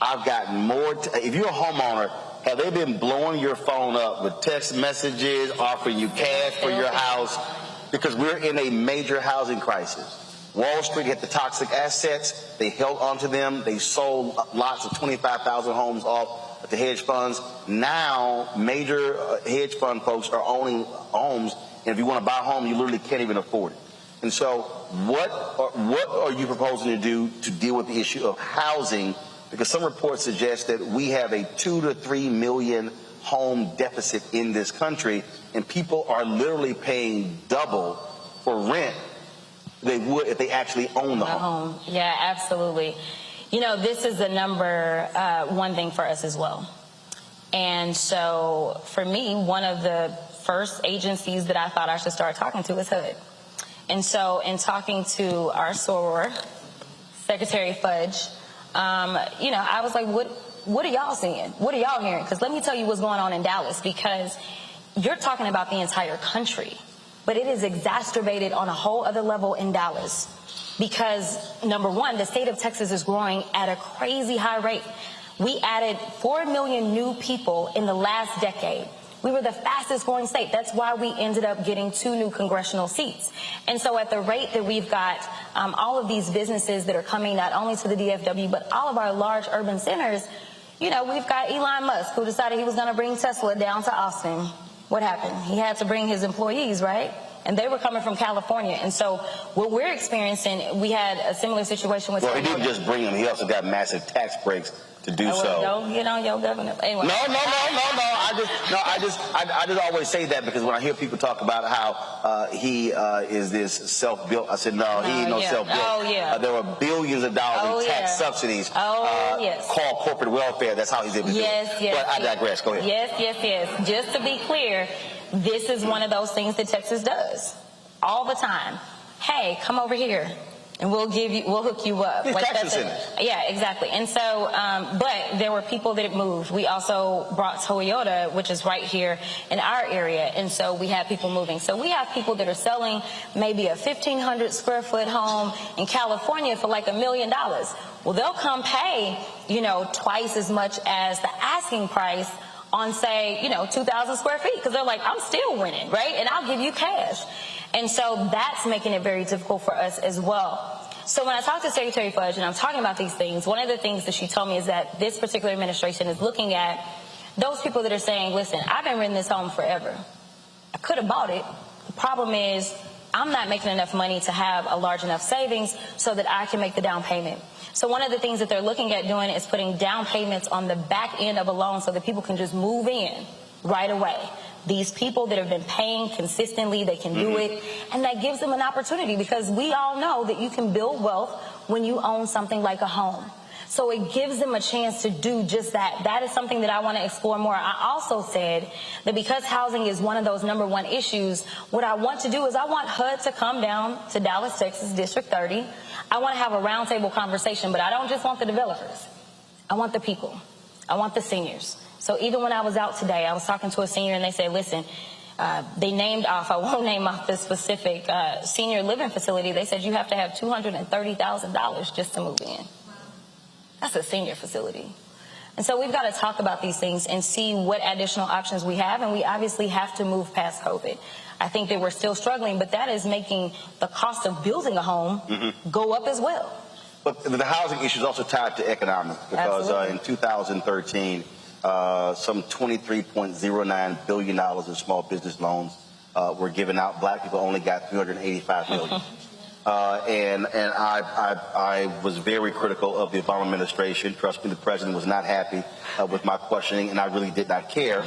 I've gotten more. If you're a homeowner, have they been blowing your phone up with text messages, offering you cash for your house? Because we're in a major housing crisis. Wall Street had the toxic assets. They held onto them. They sold lots of 25,000 homes off to hedge funds. Now, major hedge fund folks are owning homes, and if you want to buy a home, you literally can't even afford it. And so what are you proposing to do to deal with the issue of housing? Because some reports suggest that we have a 2 to 3 million home deficit in this country, and people are literally paying double for rent they would if they actually own the home. Yeah, absolutely. You know, this is the number one thing for us as well. And so for me, one of the first agencies that I thought I should start talking to is HUD. And so in talking to our soror, Secretary Fudge, you know, I was like, what are y'all seeing? What are y'all hearing? Because let me tell you what's going on in Dallas, because you're talking about the entire country, but it is exacerbated on a whole other level in Dallas. Because, number one, the state of Texas is growing at a crazy high rate. We added 4 million new people in the last decade. We were the fastest growing state. That's why we ended up getting 2 new congressional seats. And so at the rate that we've got all of these businesses that are coming not only to the DFW, but all of our large urban centers, you know, we've got Elon Musk, who decided he was going to bring Tesla down to Austin. What happened? He had to bring his employees, right? and they were coming from California. And so what we're experiencing, we had a similar situation with. Well, he didn't just bring them; he also got massive tax breaks to do so. Don't get on your governor. Anyway. No. I just always say that because when I hear people talk about how he is this self-built, I said no, he ain't no self-built. Oh yeah. There were billions of dollars in tax subsidies called corporate welfare. That's how he's able to do it. Yes. But I digress. Go ahead. Yes. Just to be clear, this is one of those things that Texas does all the time. Hey, come over here. And we'll hook you up. Like tax yeah, exactly. And so, but there were people that moved. We also brought Toyota, which is right here in our area. And so we had people moving. So we have people that are selling maybe a 1,500 square foot home in California for like $1 million. Well, they'll come pay, twice as much as the asking price on, say, 2,000 square feet. Because they're like, I'm still winning, right? And I'll give you cash. And so that's making it very difficult for us as well. So when I talked to Secretary Fudge and I'm talking about these things, one of the things that she told me is that this particular administration is looking at those people that are saying, listen, I've been renting this home forever. I could have bought it. The problem is I'm not making enough money to have a large enough savings so that I can make the down payment. So one of the things that they're looking at doing is putting down payments on the back end of a loan so that people can just move in right away. These people that have been paying consistently, they can do it, and that gives them an opportunity because we all know that you can build wealth when you own something like a home. So it gives them a chance to do just that. That is something that I want to explore more. I also said that because housing is one of those #1 issues, what I want to do is I want HUD to come down to Dallas, Texas, District 30. I want to have a roundtable conversation, but I don't just want the developers. I want the people. I want the seniors. So even when I was out today, I was talking to a senior and they said, listen, they named off, I won't name off the specific senior living facility. They said you have to have $230,000 just to move in. That's a senior facility. And so we've got to talk about these things and see what additional options we have. And we obviously have to move past COVID. I think that we're still struggling, but that is making the cost of building a home go up as well. But the housing issue is also tied to economics because in 2013, some $23.09 billion in small business loans were given out. Black people only got $385 million. And I was very critical of the Obama administration. Trust me, the president was not happy with my questioning, and I really did not care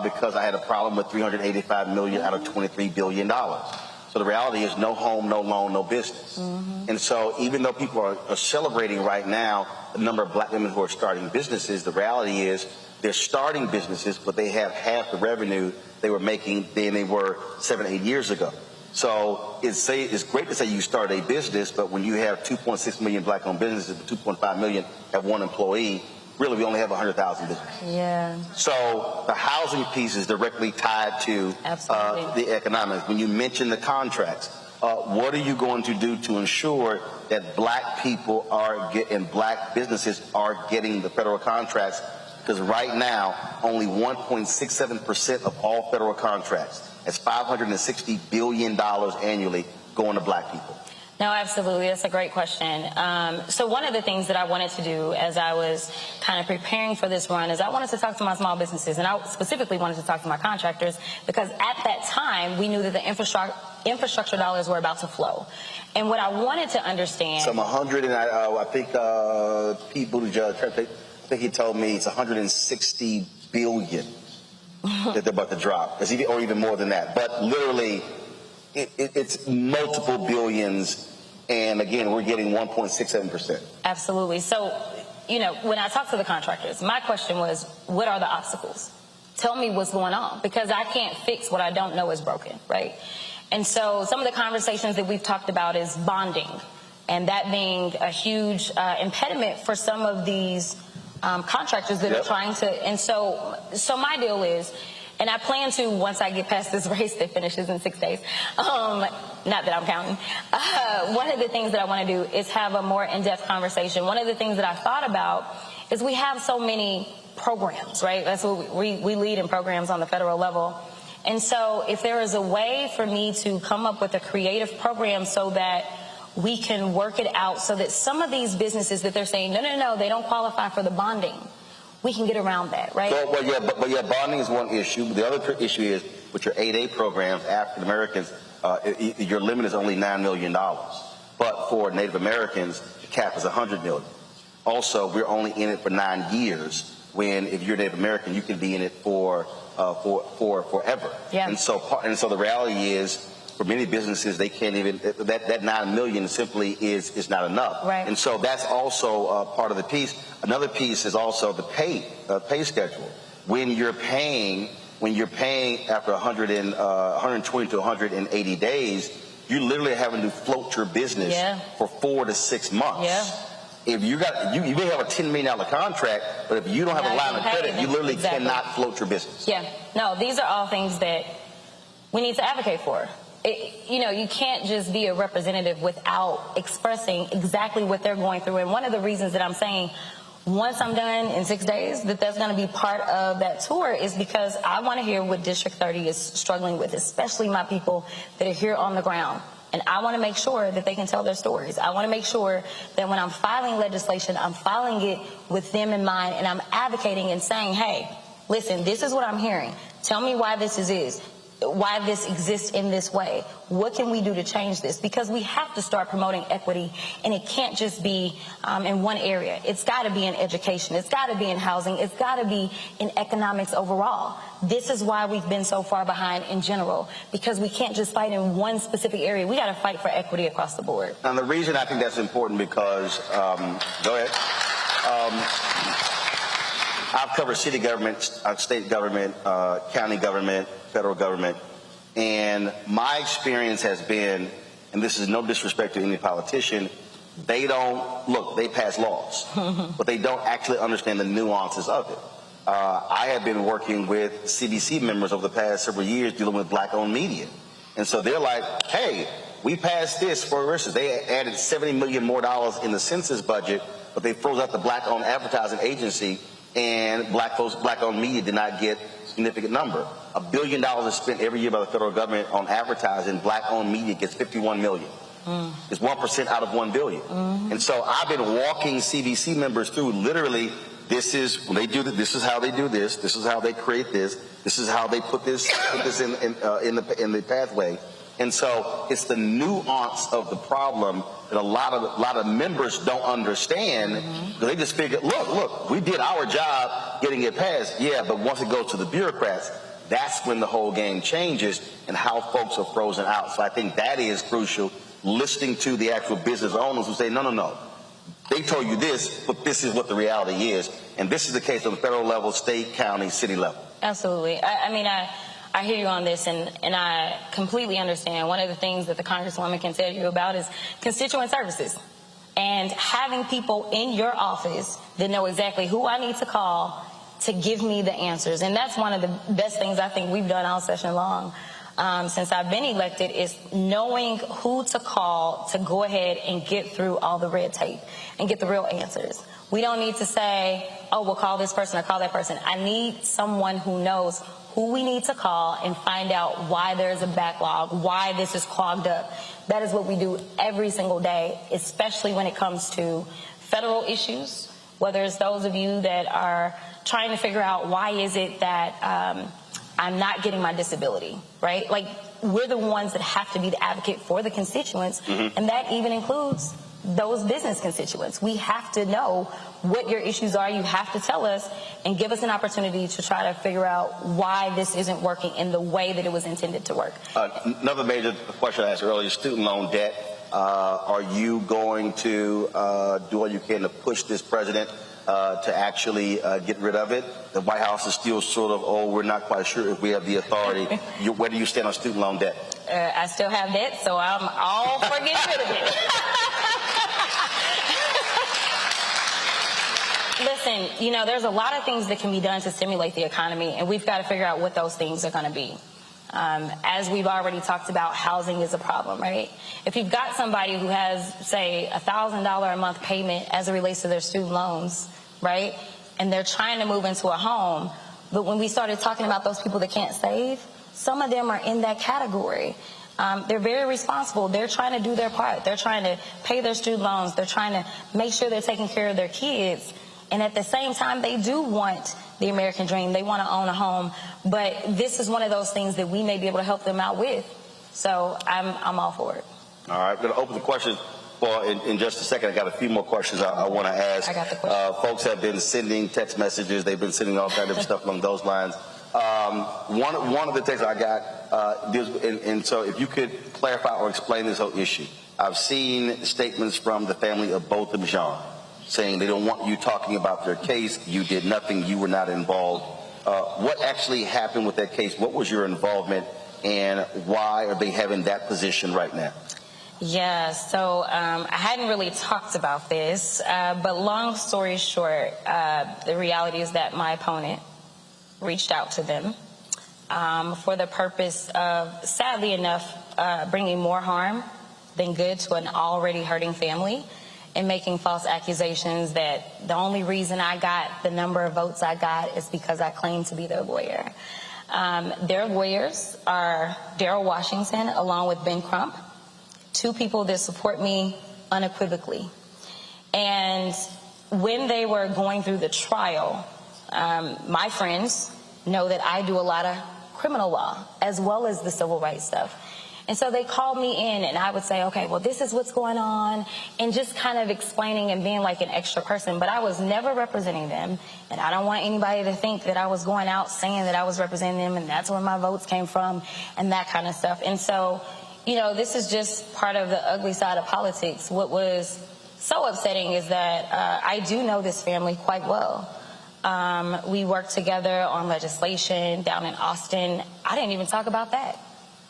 because I had a problem with $385 million out of $23 billion. So the reality is no home, no loan, no business. And so even though people are celebrating right now the number of black women who are starting businesses, the reality is they're starting businesses, but they have half the revenue they were making than they were 7 or 8 years ago. So it's great to say you start a business, but when you have 2.6 million black-owned businesses, 2.5 million have one employee, really we only have 100,000 businesses. Yeah. So the housing piece is directly tied to the economics. When you mention the contracts, what are you going to do to ensure that black people and black businesses are getting the federal contracts? Because right now, only 1.67% of all federal contracts, that's $560 billion annually, going to black people. No, absolutely. That's a great question. So one of the things that I wanted to do as I was kind of preparing for this run is I wanted to talk to my small businesses, and I specifically wanted to talk to my contractors because at that time we knew that the infrastructure dollars were about to flow. And what I wanted to understand... Some 100, and I think Pete Buttigieg, I think he told me it's 160 billion that they're about to drop, or even more than that. But literally... It's multiple billions, and again, we're getting 1.67%. Absolutely. So, when I talk to the contractors, my question was, what are the obstacles? Tell me what's going on, because I can't fix what I don't know is broken, right? And so some of the conversations that we've talked about is bonding, and that being a huge impediment for some of these contractors that are trying to, and so my deal is, and I plan to, once I get past this race that finishes in 6 days, not that I'm counting, one of the things that I want to do is have a more in-depth conversation. One of the things that I thought about is we have so many programs, right? That's what we lead in programs on the federal level. And so if there is a way for me to come up with a creative program so that we can work it out so that some of these businesses that they're saying, no, they don't qualify for the bonding, we can get around that, right? Well, bonding is one issue. The other issue is with your 8A programs, African Americans your limit is only $9 million. But for Native Americans, the cap is $100 million. Also, we're only in it for 9 years, when if you're Native American, you can be in it for forever. Yeah. And so the reality is, for many businesses, they can't even, that $9 million simply is not enough. Right. And so that's also part of the piece. Another piece is also the pay schedule. When you're paying after 120 to 180 days, you're literally having to float your business for 4 to 6 months. Yeah. If you may have a $10 million contract, but if you don't have a line of credit, you literally cannot float your business. Yeah. No, these are all things that we need to advocate for. You can't just be a representative without expressing exactly what they're going through. And one of the reasons that I'm saying, once I'm done in 6 days, that's going to be part of that tour is because I want to hear what District 30 is struggling with, especially my people that are here on the ground. And I want to make sure that they can tell their stories. I want to make sure that when I'm filing legislation, I'm filing it with them in mind, and I'm advocating and saying, hey, listen, this is what I'm hearing. Tell me why this why this exists in this way. What can we do to change this? Because we have to start promoting equity, and it can't just be in one area. It's got to be in education. It's got to be in housing. It's got to be in economics overall. This is why we've been so far behind in general, because we can't just fight in one specific area. We got to fight for equity across the board. And the reason I think that's important because, go ahead. I've covered city government, state government, county government, federal government, and my experience has been, and this is no disrespect to any politician, they pass laws, but they don't actually understand the nuances of it. I have been working with CDC members over the past several years dealing with black-owned media. And so they're like, hey, we passed this for instance. They added $70 million more in the census budget, but they froze out the black-owned advertising agency, and black-owned media did not get a significant number. $1 billion is spent every year by the federal government on advertising. Black-owned media gets $51 million. It's 1% out of $1 billion. And so I've been walking CDC members through literally, this is how they do this. This is how they create this. This is how they put this in the pathway. And so it's the nuance of the problem that a lot of members don't understand, because they just figure, look, we did our job getting it passed. Yeah, but once it goes to the bureaucrats, that's when the whole game changes and how folks are frozen out. So I think that is crucial, listening to the actual business owners who say, no. They told you this, but this is what the reality is. And this is the case on the federal level, state, county, city level. Absolutely. I hear you on this, and I completely understand. One of the things that the Congresswoman can tell you about is constituent services. And having people in your office that know exactly who I need to call to give me the answers. And that's one of the best things I think we've done all session long since I've been elected, is knowing who to call to go ahead and get through all the red tape and get the real answers. We don't need to say, oh, we'll call this person or call that person. I need someone who knows who we need to call and find out why there's a backlog, why this is clogged up. That is what we do every single day, especially when it comes to federal issues, whether it's those of you that are trying to figure out why is it that I'm not getting my disability, right? Like, we're the ones that have to be the advocate for the constituents, and that even includes those business constituents. We have to know what your issues are. You have to tell us and give us an opportunity to try to figure out why this isn't working in the way that it was intended to work. Another major question I asked earlier, student loan debt. Are you going to do all you can to push this president to actually get rid of it? The White House is still sort of, we're not quite sure if we have the authority. Where do you stand on student loan debt? I still have debt, so I'm all for getting rid of it. Listen, there's a lot of things that can be done to stimulate the economy, and we've got to figure out what those things are going to be. As we've already talked about, housing is a problem, right? If you've got somebody who has, say, $1,000 a month payment as it relates to their student loans, right, and they're trying to move into a home, but when we started talking about those people that can't save, some of them are in that category. They're very responsible. They're trying to do their part. They're trying to pay their student loans. They're trying to make sure they're taking care of their kids. And at the same time, they do want the American dream. They want to own a home. But this is one of those things that we may be able to help them out with. So I'm all for it. All right, I'm going to open the questions for in just a second. I got a few more questions I want to ask. I got the question. Folks have been sending text messages. They've been sending all kinds of stuff along those lines. One of the texts I got, and so if you could clarify or explain this whole issue. I've seen statements from the family of both of Jean saying they don't want you talking about their case. You did nothing. You were not involved. What actually happened with that case? What was your involvement, and why are they having that position right now? Yeah, so I hadn't really talked about this, but long story short, the reality is that my opponent reached out to them for the purpose of, sadly enough, bringing more harm than good to an already hurting family, and making false accusations that the only reason I got the number of votes I got is because I claimed to be their lawyer. Their lawyers are Daryl Washington along with Ben Crump, two people that support me unequivocally. And when they were going through the trial, my friends know that I do a lot of criminal law as well as the civil rights stuff. And so they called me in, and I would say, okay, well, this is what's going on, and just kind of explaining and being like an extra person. But I was never representing them, and I don't want anybody to think that I was going out saying that I was representing them, and that's where my votes came from, and that kind of stuff. And so, you know, this is just part of the ugly side of politics. What was so upsetting is that I do know this family quite well. We worked together on legislation down in Austin. I didn't even talk about that.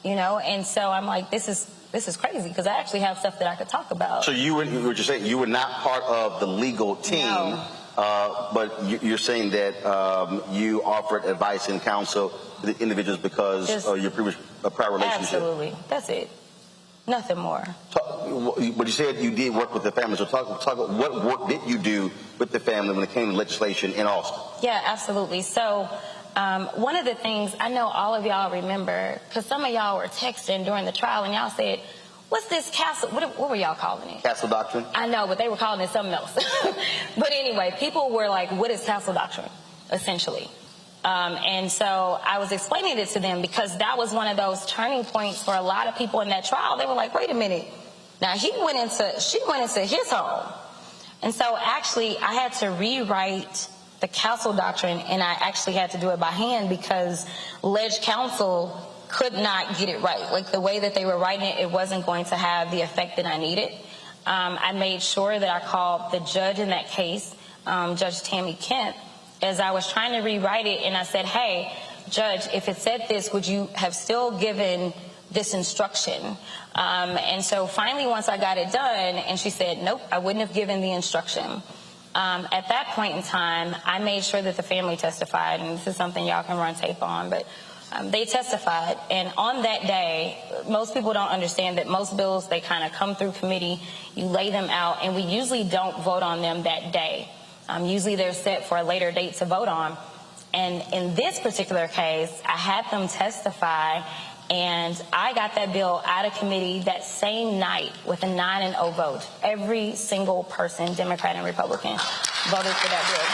You know, and so I'm like, this is crazy, because I actually have stuff that I could talk about. So you were just saying you were not part of the legal team, no. But you're saying that you offered advice and counsel to the individuals because of your prior relationship. Absolutely, that's it. Nothing more. But you said you did work with the family. So talk about what work did you do with the family when it came to legislation in Austin? Yeah, absolutely. So. One of the things I know all of y'all remember, because some of y'all were texting during the trial and y'all said, what's this castle, what were y'all calling it? Castle doctrine? I know, but they were calling it something else. But anyway, people were like, what is castle doctrine, essentially? And so I was explaining it to them because that was one of those turning points for a lot of people in that trial. They were like, wait a minute. Now, she went into his home. And so actually I had to rewrite the castle doctrine, and I actually had to do it by hand because ledge counsel could not get it right. Like the way that they were writing it, it wasn't going to have the effect that I needed. I made sure that I called the judge in that case, Judge Tammy Kemp, as I was trying to rewrite it, and I said, hey, Judge, if it said this, would you have still given this instruction? And so finally, once I got it done, and she said, nope, I wouldn't have given the instruction. At that point in time, I made sure that the family testified, and this is something y'all can run tape on, but they testified. And on that day, most people don't understand that most bills, they kind of come through committee, you lay them out, and we usually don't vote on them that day. Usually they're set for a later date to vote on. And in this particular case, I had them testify, and I got that bill out of committee that same night with a 9-0 vote. Every single person, Democrat and Republican, voted for that bill.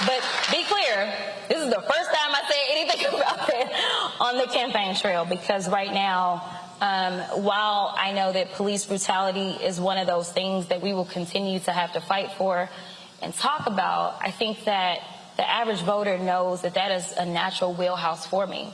But be clear, this is the first time I say anything about that on the campaign trail, because right now, while I know that police brutality is one of those things that we will continue to have to fight for and talk about, I think that the average voter knows that that is a natural wheelhouse for me.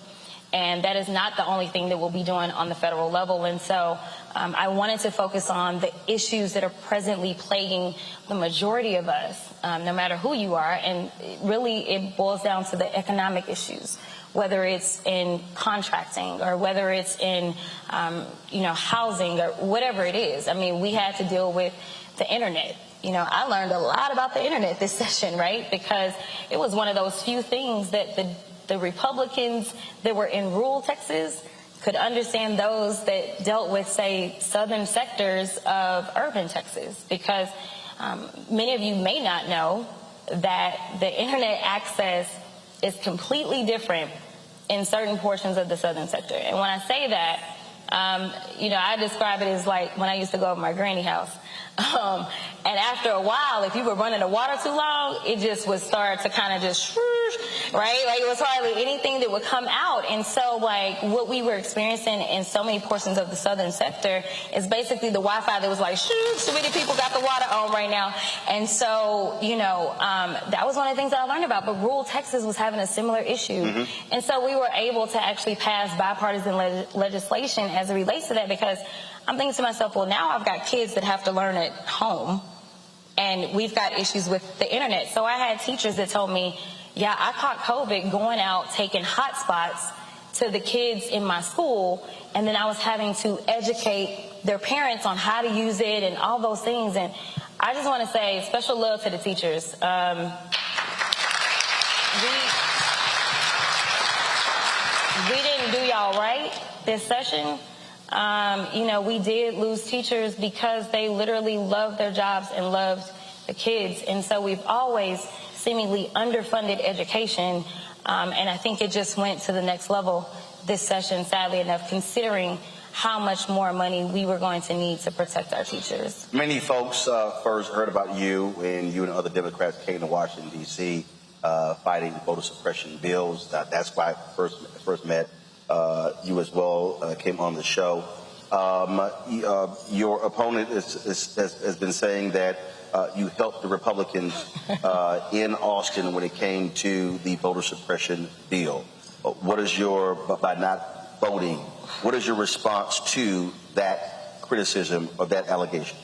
And that is not the only thing that we'll be doing on the federal level. And so I wanted to focus on the issues that are presently plaguing the majority of us, no matter who you are. And really, it boils down to the economic issues, whether it's in contracting or whether it's in, housing or whatever it is. I mean, we had to deal with the internet. You know, I learned a lot about the internet this session, right? Because it was one of those few things that the Republicans that were in rural Texas could understand those that dealt with, say, southern sectors of urban Texas. Because many of you may not know that the internet access is completely different in certain portions of the southern sector. And when I say that, I describe it as like when I used to go to my granny house. And after a while, if you were running the water too long, it just would start to kind of just, right? Like it was hardly anything that would come out. And so like what we were experiencing in so many portions of the southern sector is basically the Wi-Fi that was like, shoot, so many people got the water on right now. And so, you know, that was one of the things that I learned about. But rural Texas was having a similar issue. And so we were able to actually pass bipartisan legislation as it relates to that, because I'm thinking to myself, well, now I've got kids that have to learn at home, and we've got issues with the internet. So I had teachers that told me, yeah, I caught COVID going out, taking hotspots to the kids in my school, and then I was having to educate their parents on how to use it and all those things. And I just want to say special love to the teachers. We didn't do y'all right this session. You know, we did lose teachers because they literally loved their jobs and loved the kids. And so we've always seemingly underfunded education. And I think it just went to the next level this session, sadly enough, considering how much more money we were going to need to protect our teachers. Many folks first heard about you when you and other Democrats came to Washington, D.C., fighting voter suppression bills. That's why I first met you as well, came on the show. Your opponent has been saying that you helped the Republicans in Austin when it came to the voter suppression bill. What is your, by not voting, what is your response to that criticism or that allegation?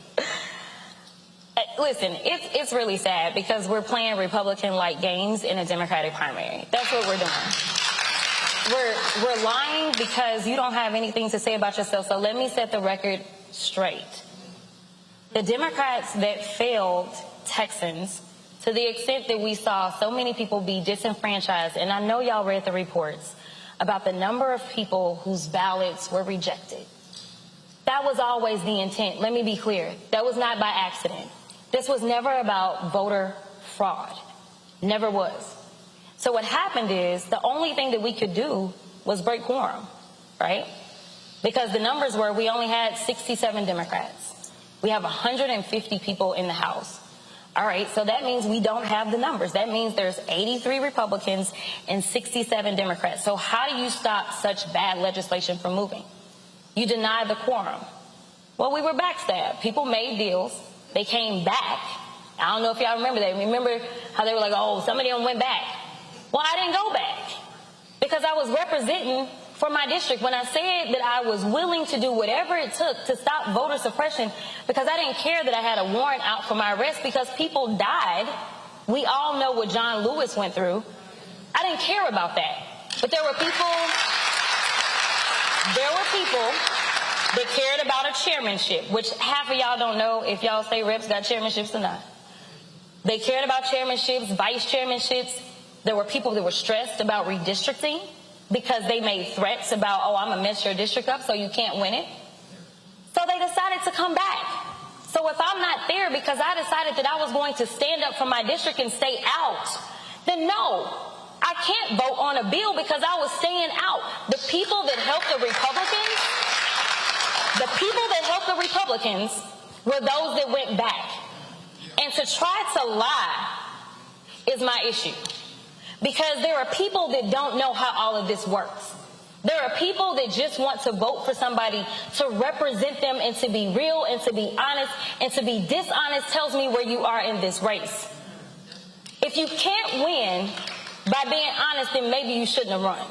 Listen, it's really sad because we're playing Republican-like games in a Democratic primary. That's what we're doing. We're lying because you don't have anything to say about yourself. So let me set the record straight. The Democrats that failed Texans, to the extent that we saw so many people be disenfranchised, and I know y'all read the reports about the number of people whose ballots were rejected. That was always the intent. Let me be clear. That was not by accident. This was never about voter fraud. Never was. So what happened is the only thing that we could do was break quorum, right? Because the numbers were we only had 67 Democrats. We have 150 people in the House. All right, so that means we don't have the numbers. That means there's 83 Republicans and 67 Democrats. So how do you stop such bad legislation from moving? You deny the quorum. Well, we were backstabbed. People made deals. They came back. I don't know if y'all remember that. Remember how they were like, oh, somebody of them went back. Well, I didn't go back because I was representing for my district when I said that I was willing to do whatever it took to stop voter suppression, because I didn't care that I had a warrant out for my arrest because people died. We all know what John Lewis went through. I didn't care about that. But there were people that cared about a chairmanship, which half of y'all don't know if y'all state reps got chairmanships or not. They cared about chairmanships, vice chairmanships. There were people that were stressed about redistricting because they made threats about, oh, I'm going to mess your district up so you can't win it. So they decided to come back. So if I'm not there because I decided that I was going to stand up for my district and stay out, then no, I can't vote on a bill because I was staying out. The people that helped the Republicans were those that went back. And to try to lie is my issue. Because there are people that don't know how all of this works. There are people that just want to vote for somebody to represent them and to be real and to be honest, and to be dishonest tells me where you are in this race. If you can't win by being honest, then maybe you shouldn't have run.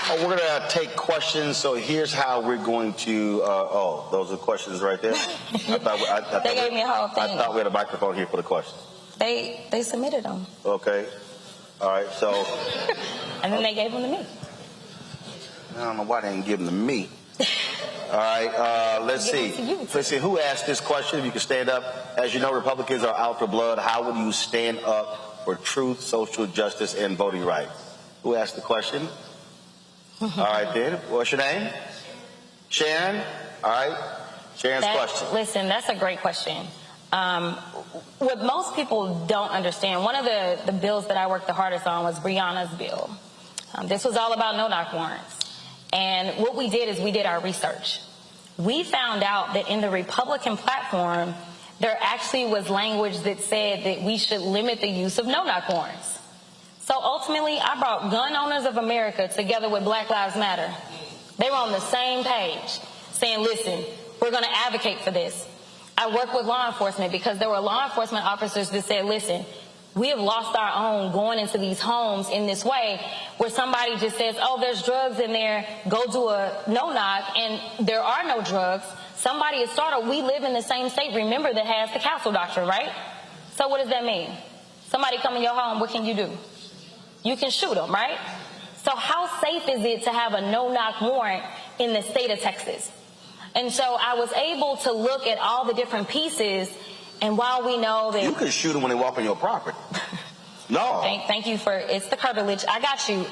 We're going to take questions, so here's how we're going to, those are questions right there? They gave me a whole thing. I thought we had a microphone here for the questions. They submitted them. Okay. All right, so. And then they gave them to me. I don't know why they didn't give them to me. All right, let's see. Let's see, who asked this question? If you can stand up. As you know, Republicans are out for blood. How would you stand up for truth, social justice, and voting rights? Who asked the question? All right, then. What's your name? Sharon? All right. Sharon's question. Listen, that's a great question. What most people don't understand, one of the bills that I worked the hardest on was Breonna's bill. This was all about no-knock warrants. And what we did is we did our research. We found out that in the Republican platform, there actually was language that said that we should limit the use of no-knock warrants. So ultimately, I brought Gun Owners of America together with Black Lives Matter. They were on the same page, saying, listen, we're going to advocate for this. I worked with law enforcement because there were law enforcement officers that said, listen, we have lost our own going into these homes in this way where somebody just says, oh, there's drugs in there, go do a no-knock, and there are no drugs. Somebody is startled. We live in the same state, remember, that has the castle doctrine, right? So what does that mean? Somebody come in your home, what can you do? You can shoot them, right? So how safe is it to have a no-knock warrant in the state of Texas? And so I was able to look at all the different pieces, and while we know that... You can shoot them when they walk on your property. No. Thank you for... It's the curtilage. I got you.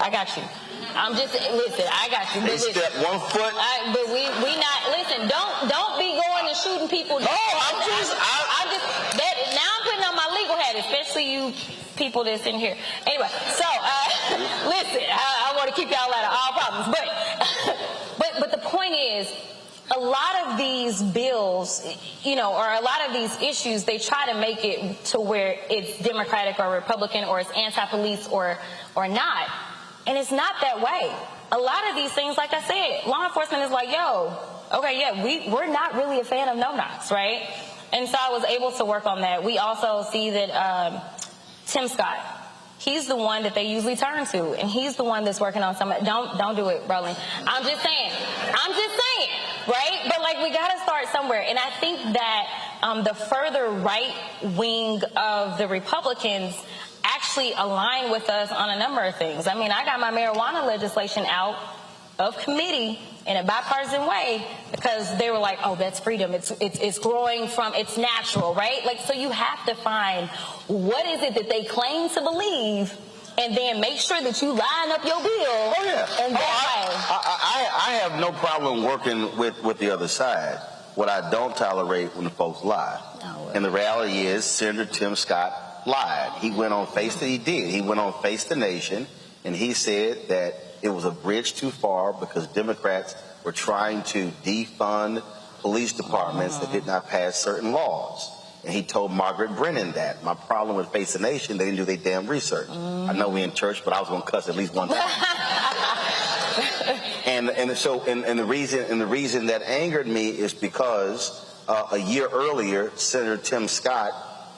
I'm just... Listen, I got you. They step 1 foot. But we not... Listen, don't be going and shooting people. No, I'm just... Now I'm putting on my legal hat, especially you people that's in here. Anyway, so, listen, I want to keep y'all out of all problems. But the point is, a lot of these bills, or a lot of these issues, they try to make it to where it's Democratic or Republican or it's anti-police or not. And it's not that way. A lot of these things, like I said, law enforcement is like, yo, okay, yeah, we're not really a fan of no-knocks, right? And so I was able to work on that. We also see that Tim Scott, he's the one that they usually turn to, and he's the one that's working on some. Don't do it, Roland. I'm just saying, right? But we gotta start somewhere, and I think that the further right wing of the Republicans actually align with us on a number of things. I mean, I got my marijuana legislation out of committee in a bipartisan way because they were like, oh, that's freedom. It's growing from, it's natural, right? So you have to find what is it that they claim to believe and then make sure that you line up your bill. Oh, yeah. And I have no problem working with the other side. What I don't tolerate when the folks lie. No. And the reality is Senator Tim Scott lied. He went on Face the Nation, and he said that it was a bridge too far because Democrats were trying to defund police departments that did not pass certain laws. And he told Margaret Brennan that. My problem with Face the Nation, they didn't do their damn research. I know we in church, but I was going to cuss at least one time. and the reason that angered me is because a year earlier, Senator Tim Scott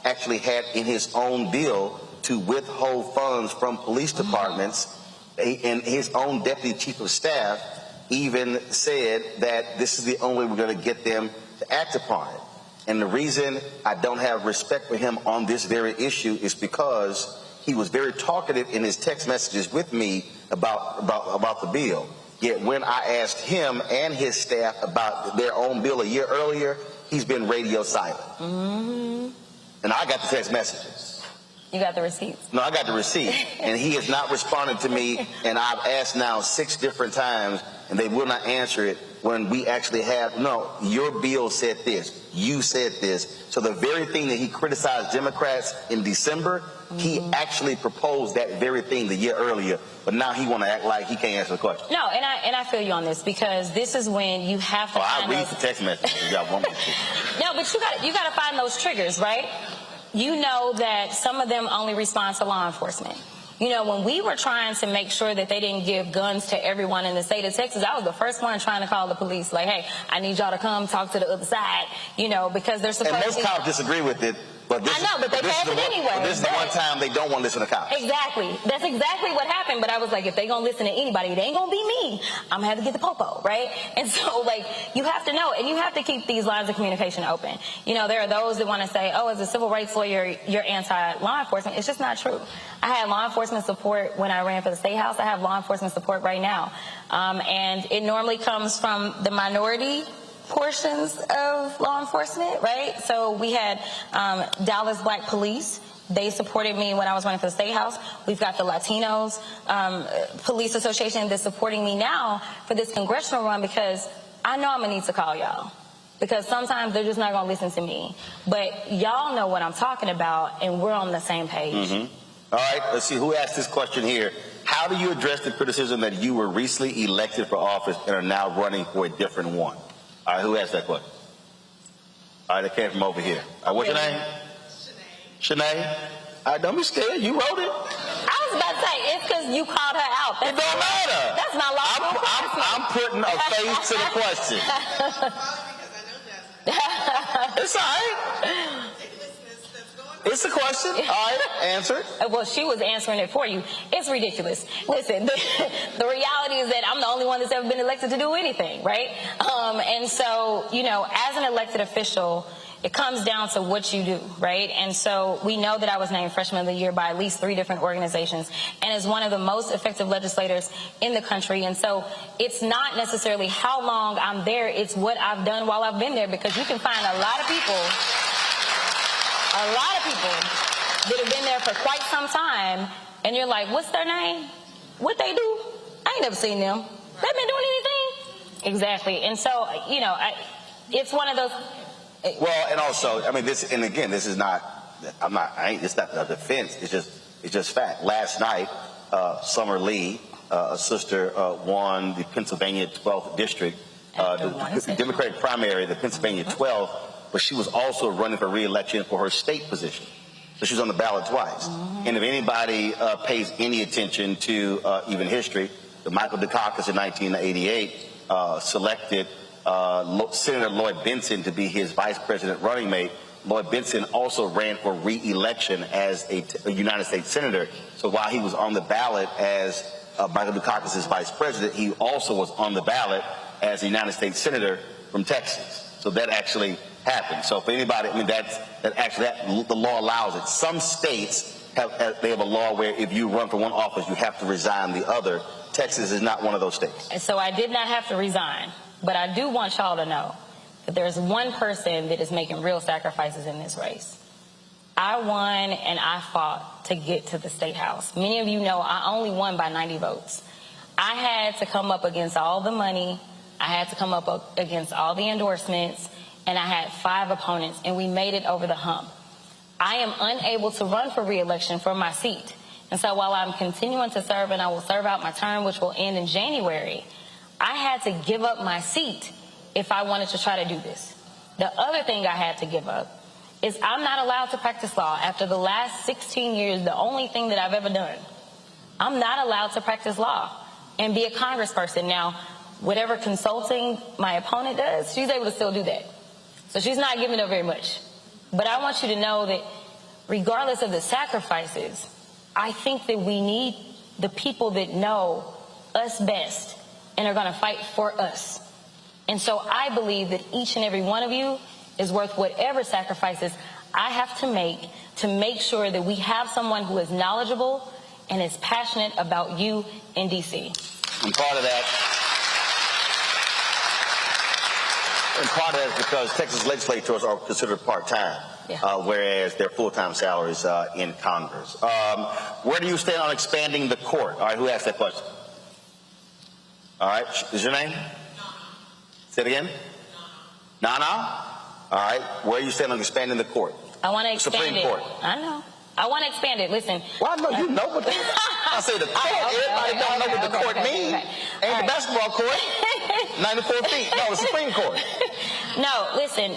actually had in his own bill to withhold funds from police departments. And his own deputy chief of staff even said that this is the only way we're going to get them to act upon it. And the reason I don't have respect for him on this very issue is because he was very talkative in his text messages with me about the bill. Yet when I asked him and his staff about their own bill a year earlier, he's been radio silent. Mm-hmm. And I got the text messages. You got the receipts? No, I got the receipt. And he has not responded to me, and I've asked now 6 different times, and they will not answer it when we actually have, no, your bill said this, you said this. So the very thing that he criticized Democrats in December, he actually proposed that very thing the year earlier, but now he want to act like he can't answer the question. No, and I feel you on this because this is when you have to I read the text message. You got one more. No, but you got to find those triggers, right? You know that some of them only respond to law enforcement. When we were trying to make sure that they didn't give guns to everyone in the state of Texas, I was the first one trying to call the police, like, hey, I need y'all to come talk to the other side, because they're supposed to... And most cops disagree with it. But I know, but they pass it anyway. But this is the one time they don't want to listen to cops. Exactly. That's exactly what happened. But I was like, if they gonna listen to anybody, it ain't gonna be me. I'm gonna have to get the popo, right? And so, you have to know, and you have to keep these lines of communication open. There are those that want to say, oh, as a civil rights lawyer, you're anti-law enforcement. It's just not true. I had law enforcement support when I ran for the State House. I have law enforcement support right now. And it normally comes from the minority portions of law enforcement, right? So we had Dallas Black Police. They supported me when I was running for the State House. We've got the Latinos Police Association that's supporting me now for this congressional run because I know I'm going to need to call y'all. Because sometimes they're just not going to listen to me. But y'all know what I'm talking about, and we're on the same page. Mm-hmm. All right, let's see who asked this question here. How do you address the criticism that you were recently elected for office and are now running for a different one? All right, who asked that question? All right, that came from over here. All right, what's your name? Shanae. All right, don't be scared. You wrote it. I was about to say, it's because you called her out. It don't matter. That's not lawful. I'm putting a face to the question. It's all right. It's a question. All right, answer. Well, she was answering it for you. It's ridiculous. Listen, the reality is that I'm the only one that's ever been elected to do anything, right? And so, you know, as an elected official, it comes down to what you do, right? And so we know that I was named Freshman of the Year by at least 3 different organizations and is one of the most effective legislators in the country. And so it's not necessarily how long I'm there, it's what I've done while I've been there, because you can find a lot of people that have been there for quite some time, and you're like, what's their name? What they do? I ain't never seen them. They've been doing anything? Exactly. And so, you know, it's one of those. Well, and also, I mean, this, and again, this is not, it's not a defense, it's just fact. Last night, Summer Lee, a sister, won the Pennsylvania 12th district, the Democratic primary, the Pennsylvania 12th, but she was also running for re-election for her state position. So she was on the ballot twice. And if anybody pays any attention to even history, the Michael Dukakis in 1988 selected Senator Lloyd Bentsen to be his vice president running mate. Lloyd Bentsen also ran for re-election as a United States senator. So while he was on the ballot as Michael Dukakis' vice president, he also was on the ballot as a United States senator from Texas. So that actually happened. So for anybody, I mean, the law allows it. Some states have a law where if you run for one office, you have to resign the other. Texas is not one of those states. And so I did not have to resign. But I do want y'all to know that there's one person that is making real sacrifices in this race. I won and I fought to get to the state house. Many of you know I only won by 90 votes. I had to come up against all the money. I had to come up against all the endorsements. And I had 5 opponents, and we made it over the hump. I am unable to run for re-election for my seat. And so while I'm continuing to serve, and I will serve out my term, which will end in January, I had to give up my seat if I wanted to try to do this. The other thing I had to give up is I'm not allowed to practice law. After the last 16 years, the only thing that I've ever done, I'm not allowed to practice law and be a congressperson. Now, whatever consulting my opponent does, she's able to still do that. So she's not giving up very much. But I want you to know that regardless of the sacrifices, I think that we need the people that know us best and are going to fight for us. And so I believe that each and every one of you is worth whatever sacrifices I have to make sure that we have someone who is knowledgeable and is passionate about you in D.C. And part of that is because Texas legislators are considered part-time, whereas they're full-time salaries in Congress. Where do you stand on expanding the court? All right, who asked that question? All right, is your name? Say it again. Nana. All right, where do you stand on expanding the court? I want to expand Supreme it. Court. I know. I want to expand it. Listen. Well, I know you know what I say the court. Everybody don't know what the court means. Ain't the basketball court. 94 feet. No, the Supreme Court. No, listen.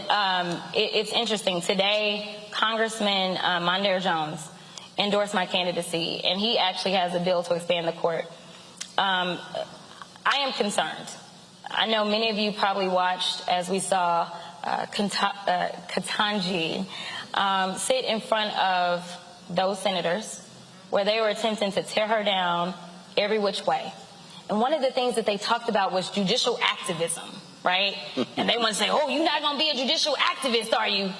It's interesting. Today, Congressman Mondaire Jones endorsed my candidacy, and he actually has a bill to expand the court. I am concerned. I know many of you probably watched as we saw Ketanji sit in front of those senators where they were attempting to tear her down every which way. And one of the things that they talked about was judicial activism, right? And they want to say, oh, you're not going to be a judicial activist, are you?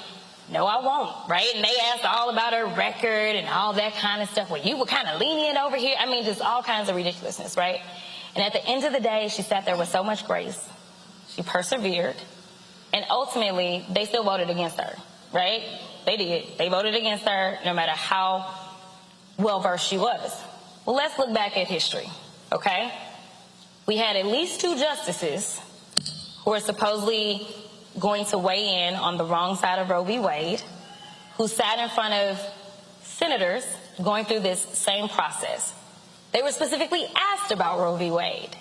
No, I won't, right? And they asked all about her record and all that kind of stuff. Well, you were kind of lenient over here. I mean, just all kinds of ridiculousness, right? And at the end of the day, she sat there with so much grace. She persevered. And ultimately, they still voted against her, right? They did. They voted against her no matter how well-versed she was. Well, let's look back at history, okay? We had at least 2 justices who were supposedly going to weigh in on the wrong side of Roe v. Wade, who sat in front of senators going through this same process. They were specifically asked about Roe v. Wade.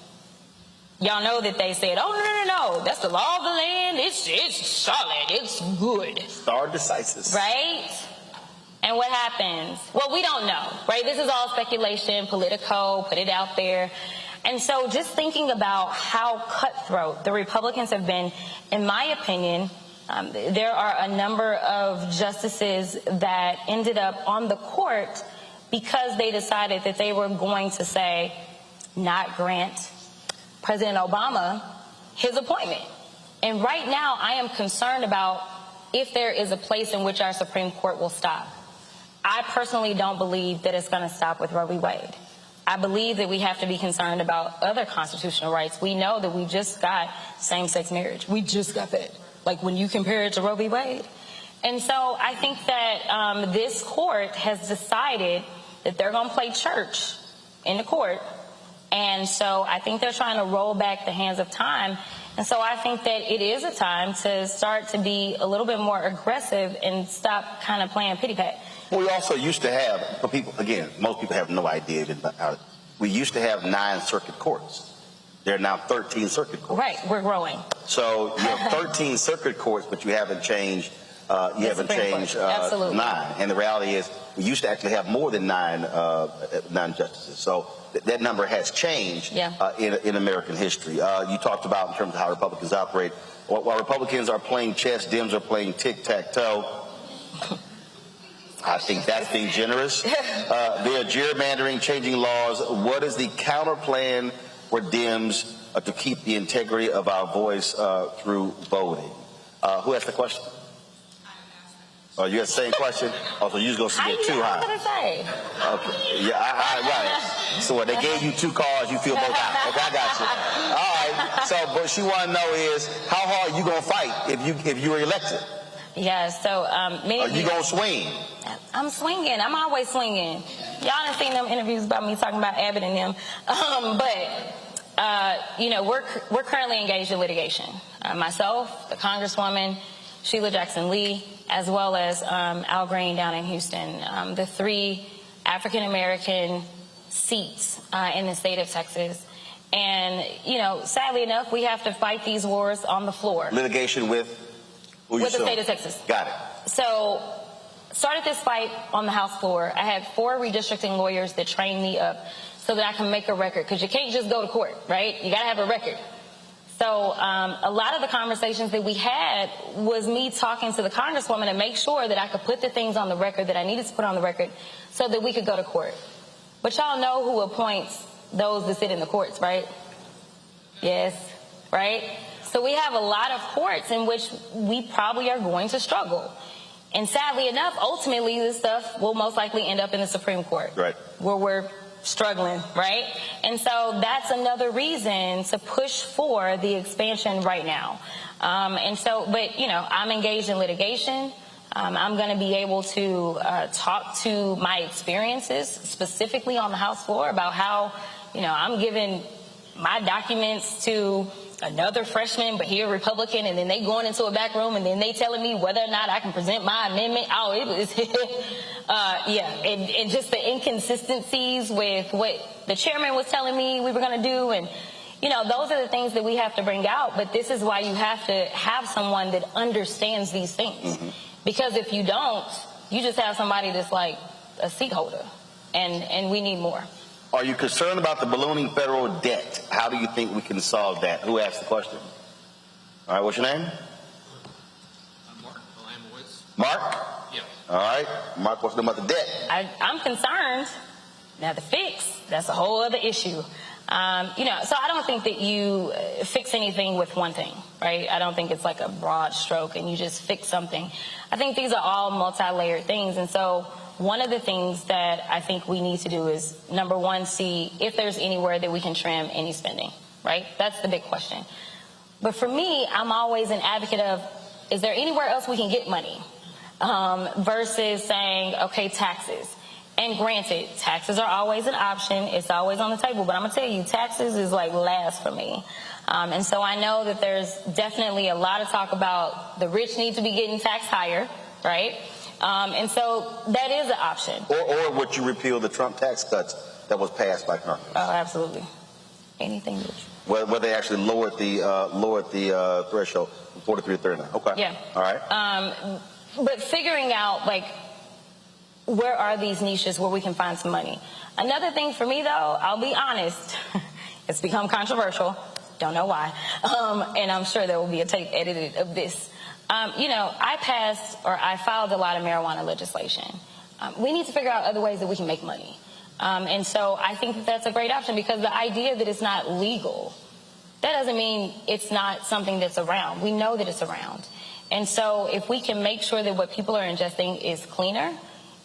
Y'all know that they said, oh, no, that's the law of the land. It's solid. It's good. Stare decisis. Right? And what happens? Well, we don't know, right? This is all speculation, Politico, put it out there. And so just thinking about how cutthroat the Republicans have been, in my opinion, there are a number of justices that ended up on the court because they decided that they were going to say, not grant President Obama his appointment. And right now, I am concerned about if there is a place in which our Supreme Court will stop. I personally don't believe that it's going to stop with Roe v. Wade. I believe that we have to be concerned about other constitutional rights. We know that we just got same-sex marriage. We just got that. Like when you compare it to Roe v. Wade. And so I think that this court has decided that they're going to play church in the court. And so I think they're trying to roll back the hands of time. And so I think that it is a time to start to be a little bit more aggressive and stop kind of playing pity pat. Well, we also used to have, for people, again, most people have no idea about how, we used to have 9 circuit courts. There are now 13 circuit courts. Right, we're growing. So you have 13 circuit courts, but you haven't changed. You haven't changed 9. And the reality is, we used to actually have more than 9 justices. So that number has changed in American history. You talked about in terms of how Republicans operate. While Republicans are playing chess, Dems are playing tic-tac-toe. I think that's being generous. They are gerrymandering, changing laws. What is the counter plan for Dems to keep the integrity of our voice through voting? Who asked the question? Oh, you had the same question? Oh, so you was going to submit too high. What did I say? Okay. Yeah, right. So what, they gave you 2 cards, you feel both out. Okay, I got you. All right. So what she want to know is, how hard you going to fight if you were elected? Yeah, so many Are you going to swing? I'm swinging. I'm always swinging. Y'all done seen them interviews about me talking about Abbott and them. You know, we're currently engaged in litigation. Myself, the Congresswoman, Sheila Jackson Lee, as well as Al Green down in Houston, the 3 African-American seats in the state of Texas. And, you know, sadly enough, we have to fight these wars on the floor. Litigation with? With the state of Texas. Got it. So, started this fight on the House floor. I had 4 redistricting lawyers that trained me up so that I can make a record, because you can't just go to court, right? You got to have a record. So a lot of the conversations that we had was me talking to the Congresswoman to make sure that I could put the things on the record that I needed to put on the record so that we could go to court. But y'all know who appoints those that sit in the courts, right? Yes, right? So we have a lot of courts in which we probably are going to struggle. And sadly enough, ultimately this stuff will most likely end up in the Supreme Court. Right. Where we're struggling, right? And so that's another reason to push for the expansion right now. But, you know, I'm engaged in litigation. I'm going to be able to talk to my experiences specifically on the House floor about how, you know, I'm giving my documents to another freshman, but he a Republican, and then they going into a back room, and then they telling me whether or not I can present my amendment. Oh, it was, and just the inconsistencies with what the chairman was telling me we were going to do, and, you know, those are the things that we have to bring out, but this is why you have to have someone that understands these things. Mm-hmm. Because if you don't, you just have somebody that's like a seat holder, and we need more. Are you concerned about the ballooning federal debt? How do you think we can solve that? Who asked the question? All right, what's your name? I'm Mark. Mark? Yeah. All right. Mark wants to know about the debt. I'm concerned. Now, the fix, that's a whole other issue. So I don't think that you fix anything with one thing, right? I don't think it's like a broad stroke and you just fix something. I think these are all multi-layered things. And so one of the things that I think we need to do is, number one, see if there's anywhere that we can trim any spending, right? That's the big question. But for me, I'm always an advocate of, is there anywhere else we can get money? Versus saying, okay, taxes. And granted, taxes are always an option. It's always on the table. But I'm going to tell you, taxes is like last for me. And so I know that there's definitely a lot of talk about the rich need to be getting taxed higher, right? And so that is an option. Or would you repeal the Trump tax cuts that was passed by Congress? Oh, absolutely. Anything that Where they actually lowered the threshold from 43 to 39. Okay. Yeah. All right. But figuring out, like, where are these niches where we can find some money? Another thing for me, though, I'll be honest, it's become controversial. Don't know why. And I'm sure there will be a tape edited of this. I filed a lot of marijuana legislation. We need to figure out other ways that we can make money. And so I think that that's a great option, because the idea that it's not legal, that doesn't mean it's not something that's around. We know that it's around. And so if we can make sure that what people are ingesting is cleaner,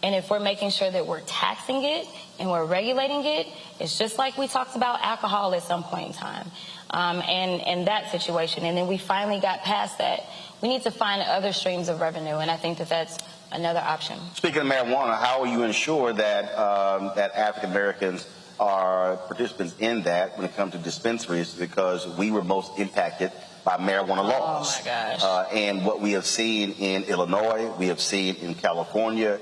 and if we're making sure that we're taxing it and we're regulating it, it's just like we talked about alcohol at some point in time, and that situation. And then we finally got past that. We need to find other streams of revenue, and I think that that's another option. Speaking of marijuana, how will you ensure that that African Americans are participants in that when it comes to dispensaries, because we were most impacted by marijuana laws? Oh, my gosh. And what we have seen in Illinois, we have seen in California,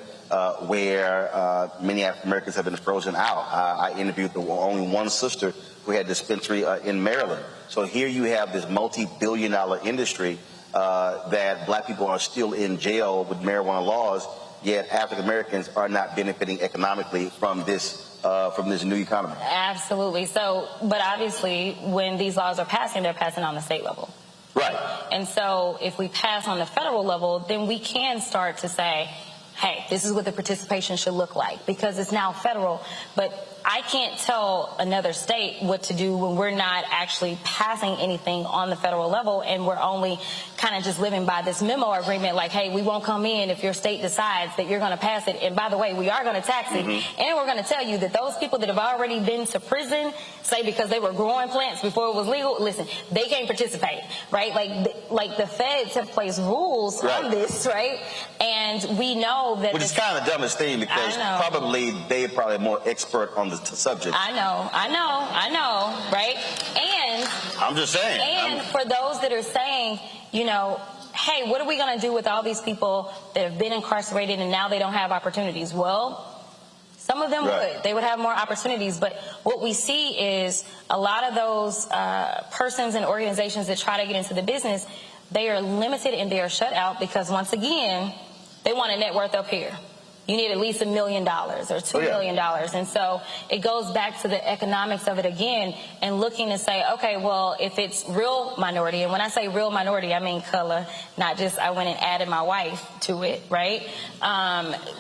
where many African Americans have been frozen out. I interviewed only one sister who had a dispensary in Maryland. So here you have this multi-billion-dollar industry that black people are still in jail with marijuana laws, yet African Americans are not benefiting economically from this new economy. Absolutely. So, but obviously, when these laws are passing, they're passing on the state level. Right. And so if we pass on the federal level, then we can start to say, hey, this is what the participation should look like, because it's now federal. But I can't tell another state what to do when we're not actually passing anything on the federal level, and we're only kind of just living by this memo agreement, like, hey, we won't come in if your state decides that you're going to pass it. And by the way, we are going to tax it. And we're going to tell you that those people that have already been to prison, say because they were growing plants before it was legal, listen, they can't participate, right? Like the feds have placed rules on this, right? And we know that... Which is kind of the dumbest thing, because they're probably more expert on the subject. I know, right? And I'm just saying. And for those that are saying, hey, what are we going to do with all these people that have been incarcerated and now they don't have opportunities? Well, some of them would. They would have more opportunities. But what we see is a lot of those persons and organizations that try to get into the business, they are limited and they are shut out because, once again, they want a net worth up here. You need at least $1 million or $2 million. And so it goes back to the economics of it again, and looking to say, okay, well, if it's real minority, and when I say real minority, I mean color, not just I went and added my wife to it, right?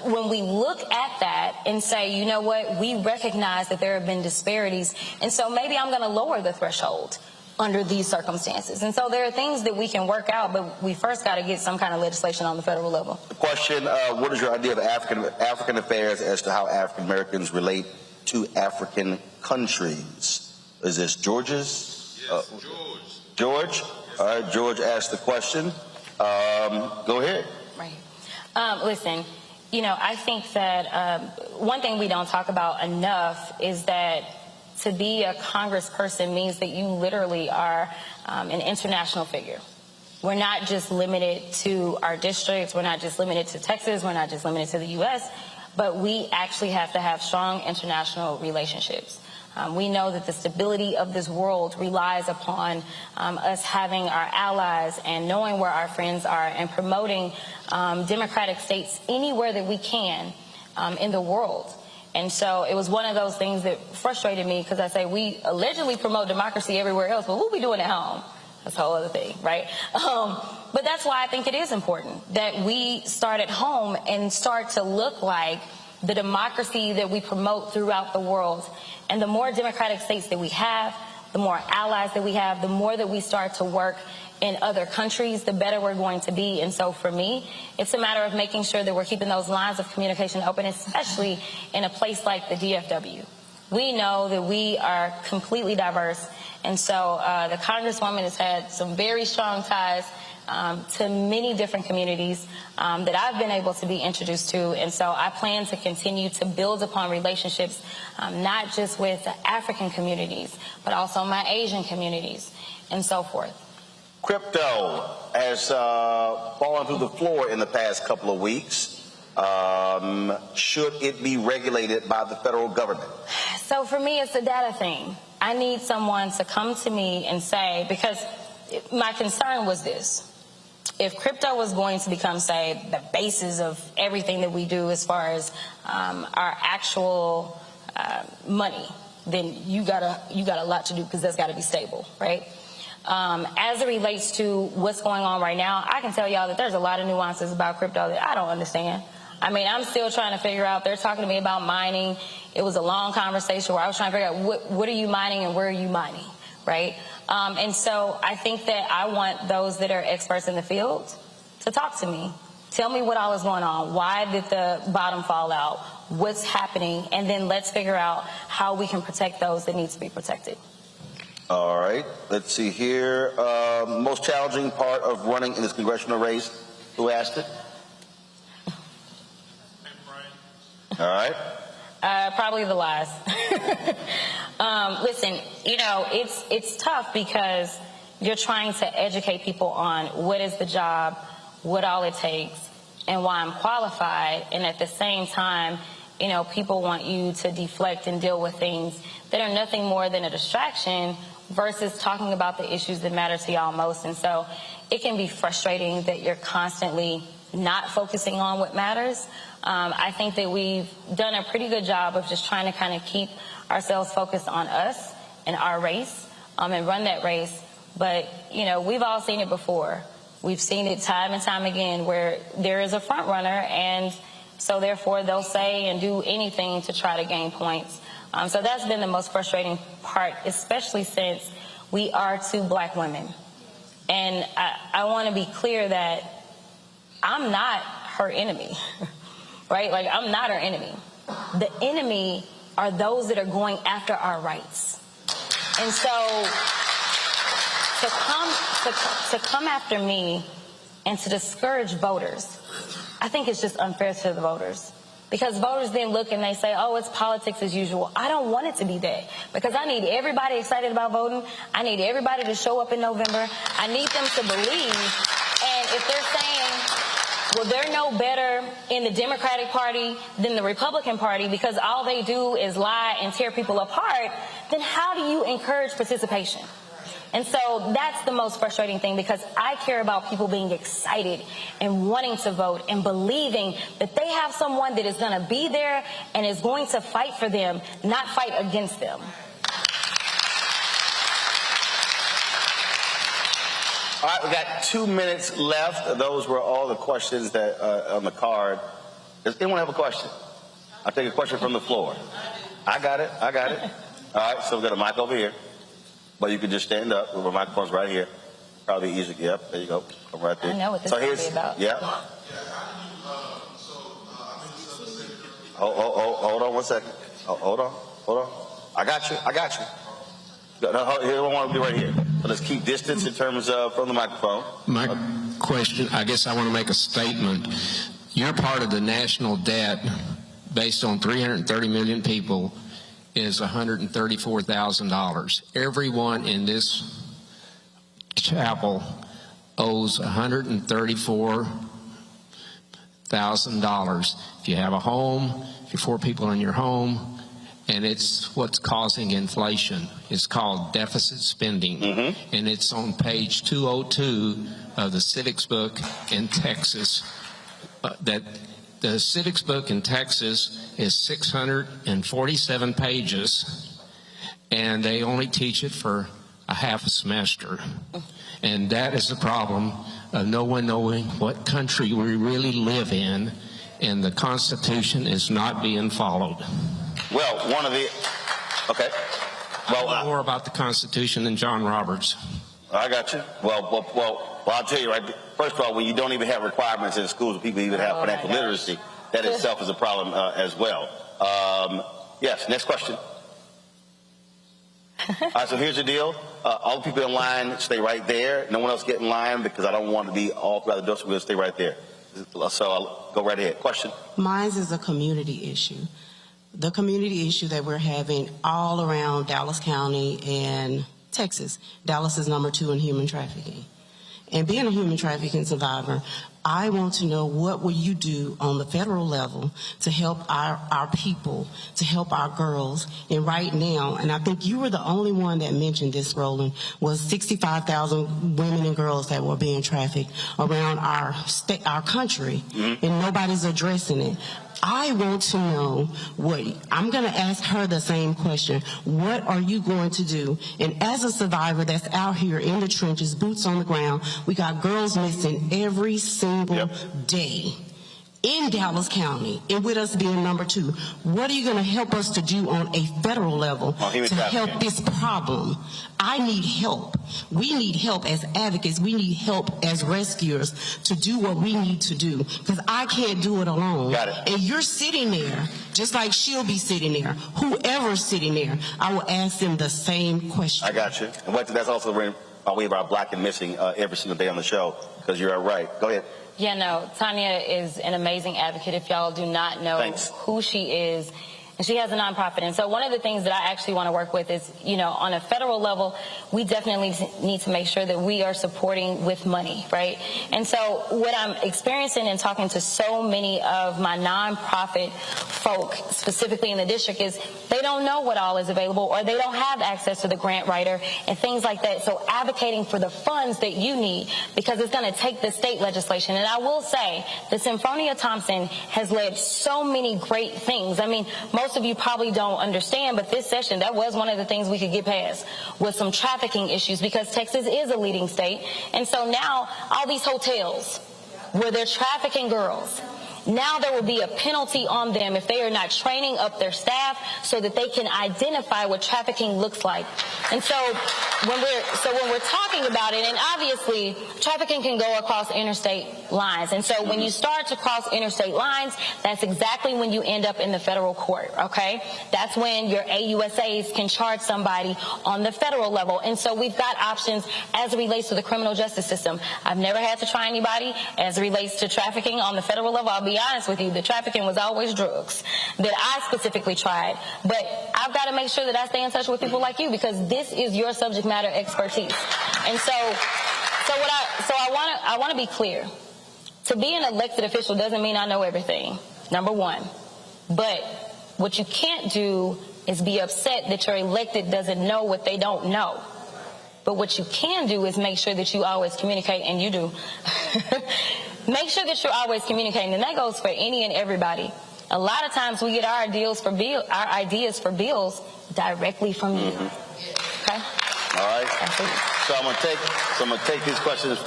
When we look at that and say, you know what, we recognize that there have been disparities, and so maybe I'm going to lower the threshold under these circumstances. And so there are things that we can work out, but we first got to get some kind of legislation on the federal level. The question, what is your idea of African affairs as to how African Americans relate to African countries? Is this George's? Yes, George. All right, George asked the question. Go ahead. Right. Listen, I think that one thing we don't talk about enough is that to be a congressperson means that you literally are an international figure. We're not just limited to our districts. We're not just limited to Texas. We're not just limited to the U.S., but we actually have to have strong international relationships. We know that the stability of this world relies upon us having our allies and knowing where our friends are and promoting democratic states anywhere that we can in the world. And so it was one of those things that frustrated me, because I say we allegedly promote democracy everywhere else, but what are we doing at home? That's a whole other thing, right? But that's why I think it is important that we start at home and start to look like the democracy that we promote throughout the world. And the more democratic states that we have, the more allies that we have, the more that we start to work in other countries, the better we're going to be. And so for me, it's a matter of making sure that we're keeping those lines of communication open, especially in a place like the DFW. We know that we are completely diverse. And so the Congresswoman has had some very strong ties to many different communities that I've been able to be introduced to. And so I plan to continue to build upon relationships, not just with the African communities, but also my Asian communities and so forth. Crypto has fallen through the floor in the past couple of weeks. Should it be regulated by the federal government? So for me, it's a data thing. I need someone to come to me and say, because my concern was this. If crypto was going to become, say, the basis of everything that we do as far as our actual money, then you got a lot to do, because that's got to be stable, right? As it relates to what's going on right now, I can tell y'all that there's a lot of nuances about crypto that I don't understand. I mean, I'm still trying to figure out. They're talking to me about mining. It was a long conversation where I was trying to figure out what are you mining and where are you mining, right? And so I think that I want those that are experts in the field to talk to me. Tell me what all is going on. Why did the bottom fall out? What's happening? And then let's figure out how we can protect those that need to be protected. All right. Let's see here. Most challenging part of running in this congressional race. Who asked it? All right. Probably the last. Listen, you know, it's tough because you're trying to educate people on what is the job, what all it takes, and why I'm qualified. And at the same time, you know, people want you to deflect and deal with things that are nothing more than a distraction versus talking about the issues that matter to y'all most. And so it can be frustrating that you're constantly not focusing on what matters. I think that we've done a pretty good job of just trying to kind of keep ourselves focused on us and our race and run that race. But, you know, we've all seen it before. We've seen it time and time again where there is a front runner, and so therefore they'll say and do anything to try to gain points. So that's been the most frustrating part, especially since we are two black women. And I want to be clear that I'm not her enemy, right? Like, I'm not her enemy. The enemy are those that are going after our rights. And so to come after me and to discourage voters, I think it's just unfair to the voters. Because voters then look and they say, oh, it's politics as usual. I don't want it to be that. Because I need everybody excited about voting. I need everybody to show up in November. I need them to believe. And if they're saying, well, they're no better in the Democratic Party than the Republican Party because all they do is lie and tear people apart, then how do you encourage participation? And so that's the most frustrating thing, because I care about people being excited and wanting to vote and believing that they have someone that is going to be there and is going to fight for them, not fight against them. All right, we got 2 minutes left. Those were all the questions that on the card. Does anyone have a question? I'll take a question from the floor. I got it. All right, so we've got a mic over here. But you can just stand up. The microphone's right here. Probably easy. Yep, there you go. Come right there. I know what this is about. Yeah. Hold on 1 second. Hold on. I got you. No, you don't want to be right here. So let's keep distance in terms of from the microphone. My question, I guess I want to make a statement. You're part of the national debt based on 330 million people is $134,000. Everyone in this chapel owes $134,000. If you have a home, if you're 4 people in your home, and it's what's causing inflation. It's called deficit spending, and it's on page 202 of the civics book in Texas. That the civics book in Texas is 647 pages, and they only teach it for a half a semester. And that is the problem of no one knowing what country we really live in, and the Constitution is not being followed. Well, okay. Well, I know more about the Constitution than John Roberts. I got you. Well, I'll tell you right. First of all, when you don't even have requirements in schools, people even have financial literacy, that itself is a problem as well. Yes. Next question. All right. So here's the deal. All the people in line, stay right there. No one else get in line because I don't want to be all throughout the door. So we'll stay right there. So I'll go right ahead. Question. Mine is a community issue. The community issue that we're having all around Dallas County and Texas. Dallas is number 2 in human trafficking. And being a human trafficking survivor, I want to know, what will you do on the federal level to help our people, to help our girls? And right now, and I think you were the only one that mentioned this, Roland, was 65,000 women and girls that were being trafficked around our country, and nobody's addressing it. I want to know I'm going to ask her the same question. What are you going to do? And as a survivor that's out here in the trenches, boots on the ground, we got girls missing every single day in Dallas County, and with us being number 2. What are you going to help us to do on a federal level to help this problem? I need help. We need help as advocates. We need help as rescuers to do what we need to do, because I can't do it alone. Got it. And you're sitting there, just like she'll be sitting there. Whoever's sitting there, I will ask them the same question. I got you. And that's also our way about Black and Missing every single day on the show, because you're right. Go ahead. Yeah, no, Tanya is an amazing advocate. If y'all do not know who she is, and she has a nonprofit. And so one of the things that I actually want to work with is, on a federal level, we definitely need to make sure that we are supporting with money, right? And so what I'm experiencing and talking to so many of my nonprofit folk, specifically in the district, is they don't know what all is available, or they don't have access to the grant writer and things like that. So advocating for the funds that you need, because it's going to take the state legislation. And I will say that Symphonia Thompson has led so many great things. I mean, most of you probably don't understand, but this session, that was one of the things we could get past, was some trafficking issues, because Texas is a leading state. And so now all these hotels where they're trafficking girls, now there will be a penalty on them if they are not training up their staff so that they can identify what trafficking looks like. And so when we're talking about it, and obviously trafficking can go across interstate lines. And so when you start to cross interstate lines, that's exactly when you end up in the federal court, okay? That's when your AUSAs can charge somebody on the federal level. And so we've got options as it relates to the criminal justice system. I've never had to try anybody as it relates to trafficking on the federal level. I'll be honest with you, the trafficking was always drugs that I specifically tried. But I've got to make sure that I stay in touch with people like you, because this is your subject matter expertise. And so I want to be clear. To be an elected official doesn't mean I know everything, number one. But what you can't do is be upset that your elected doesn't know what they don't know. But what you can do is make sure that you always communicate, and you do. Make sure that you're always communicating, and that goes for any and everybody. A lot of times we get our ideas for bills directly from you. Okay. All right. So I'm gonna take these questions.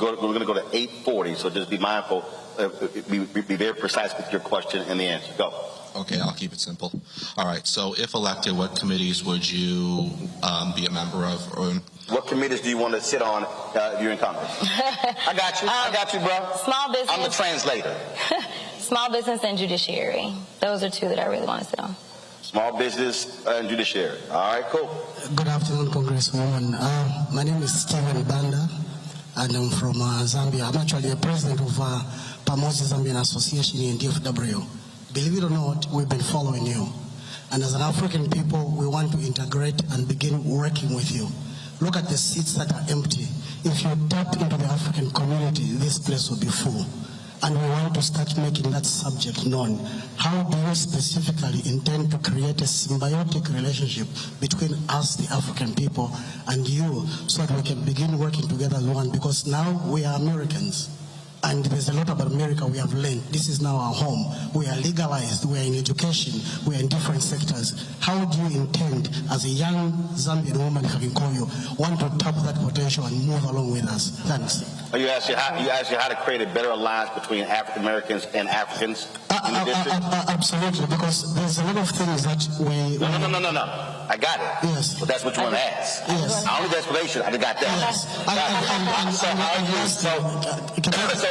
We're gonna go to 8:40. So just be mindful. Be very precise with your question and the answer. Go. Okay, I'll keep it simple. All right. So if elected, what committees would you be a member of? What committees do you want to sit on if you're in Congress? I got you, bro. Small business. I'm the translator. Small business and judiciary. Those are two that I really want to sit on. Small business and judiciary. All right, cool. Good afternoon, Congresswoman. My name is Stephen Banda, and I'm from Zambia. I'm actually the president of Pamoja Zambian Association in DFW. Believe it or not, we've been following you. And as an African people, we want to integrate and begin working with you. Look at the seats that are empty. If you tap into the African community, this place will be full. And we want to start making that subject known. How do you specifically intend to create a symbiotic relationship between us, the African people, and you, so that we can begin working together as one? Because now we are Americans. And there's a lot about America we have learned. This is now our home. We are legalized. We are in education. We are in different sectors. How do you intend, as a young Zambian woman, if I can call you, want to tap that potential and move along with us? Thanks. You asked how to create a better alliance between African Americans and Africans in the district? Absolutely, because there's a lot of things that we... No. I got it. Yes. But that's what you want to ask. Yes. I don't need explanation. I got that. Yes.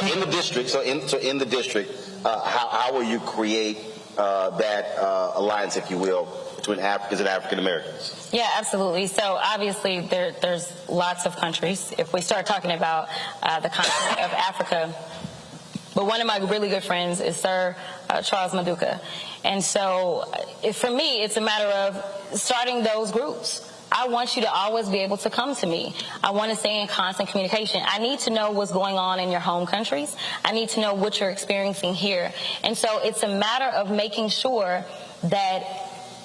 So in the district, how will you create that alliance, if you will, between Africans and African Americans? Yeah, absolutely. So obviously there's lots of countries. If we start talking about the continent of Africa, but one of my really good friends is Sir Charles Maduka. And so for me, it's a matter of starting those groups. I want you to always be able to come to me. I want to stay in constant communication. I need to know what's going on in your home countries. I need to know what you're experiencing here. And so it's a matter of making sure that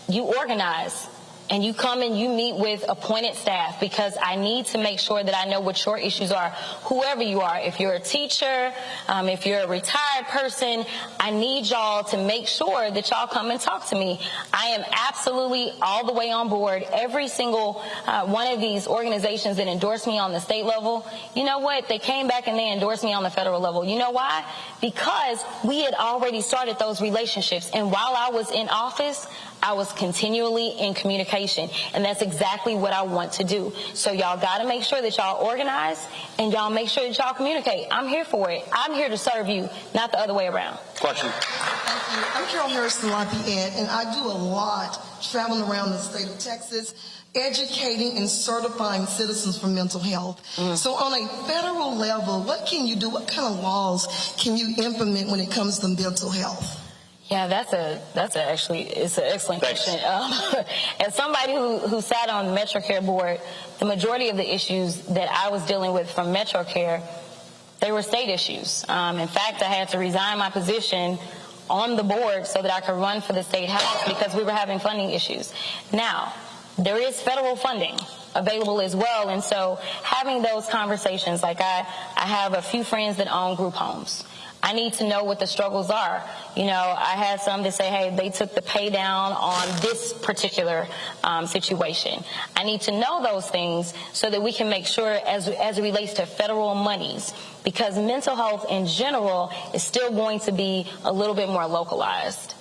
you organize and you come and you meet with appointed staff, because I need to make sure that I know what your issues are, whoever you are. If you're a teacher, if you're a retired person, I need y'all to make sure that y'all come and talk to me. I am absolutely all the way on board. Every single one of these organizations that endorse me on the state level, you know what? They came back and they endorsed me on the federal level. You know why? Because we had already started those relationships. And while I was in office, I was continually in communication, and that's exactly what I want to do. So y'all got to make sure that y'all organize, and y'all make sure that y'all communicate. I'm here for it. I'm here to serve you, not the other way around. Question. Thank you. I'm Carol Harrison Lafayette, and I do a lot traveling around the state of Texas, educating and certifying citizens for mental health. So on a federal level, what can you do? What kind of laws can you implement when it comes to mental health? Yeah, it's an excellent question. As somebody who sat on the MetroCare board, the majority of the issues that I was dealing with from MetroCare, they were state issues. In fact, I had to resign my position on the board so that I could run for the state house because we were having funding issues. Now, there is federal funding available as well, and so having those conversations, like I have a few friends that own group homes. I need to know what the struggles are. You know, I had some that say, hey, they took the pay down on this particular situation. I need to know those things so that we can make sure as it relates to federal monies, because mental health in general is still going to be a little bit more localized.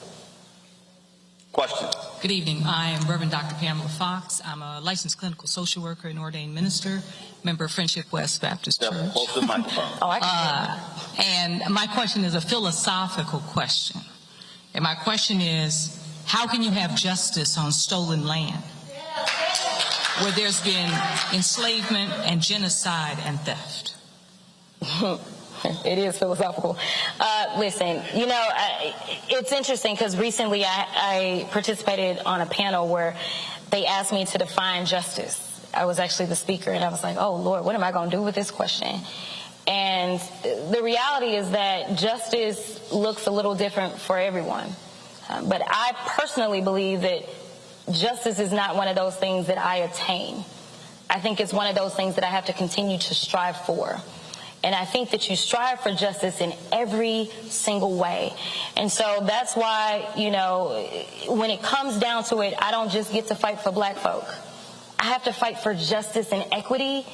Question. Good evening. I am Reverend Dr. Pamela Fox. I'm a licensed clinical social worker and ordained minister, member of Friendship West Baptist Church. Hold the microphone. And my question is a philosophical question. And my question is, how can you have justice on stolen land where there's been enslavement and genocide and theft? It is philosophical. Listen, you know, it's interesting because recently I participated on a panel where they asked me to define justice. I was actually the speaker, and I was like, oh, Lord, what am I going to do with this question? And the reality is that justice looks a little different for everyone. But I personally believe that justice is not one of those things that I attain. I think it's one of those things that I have to continue to strive for. And I think that you strive for justice in every single way. And so that's why, you know, when it comes down to it, I don't just get to fight for black folk. I have to fight for justice and equity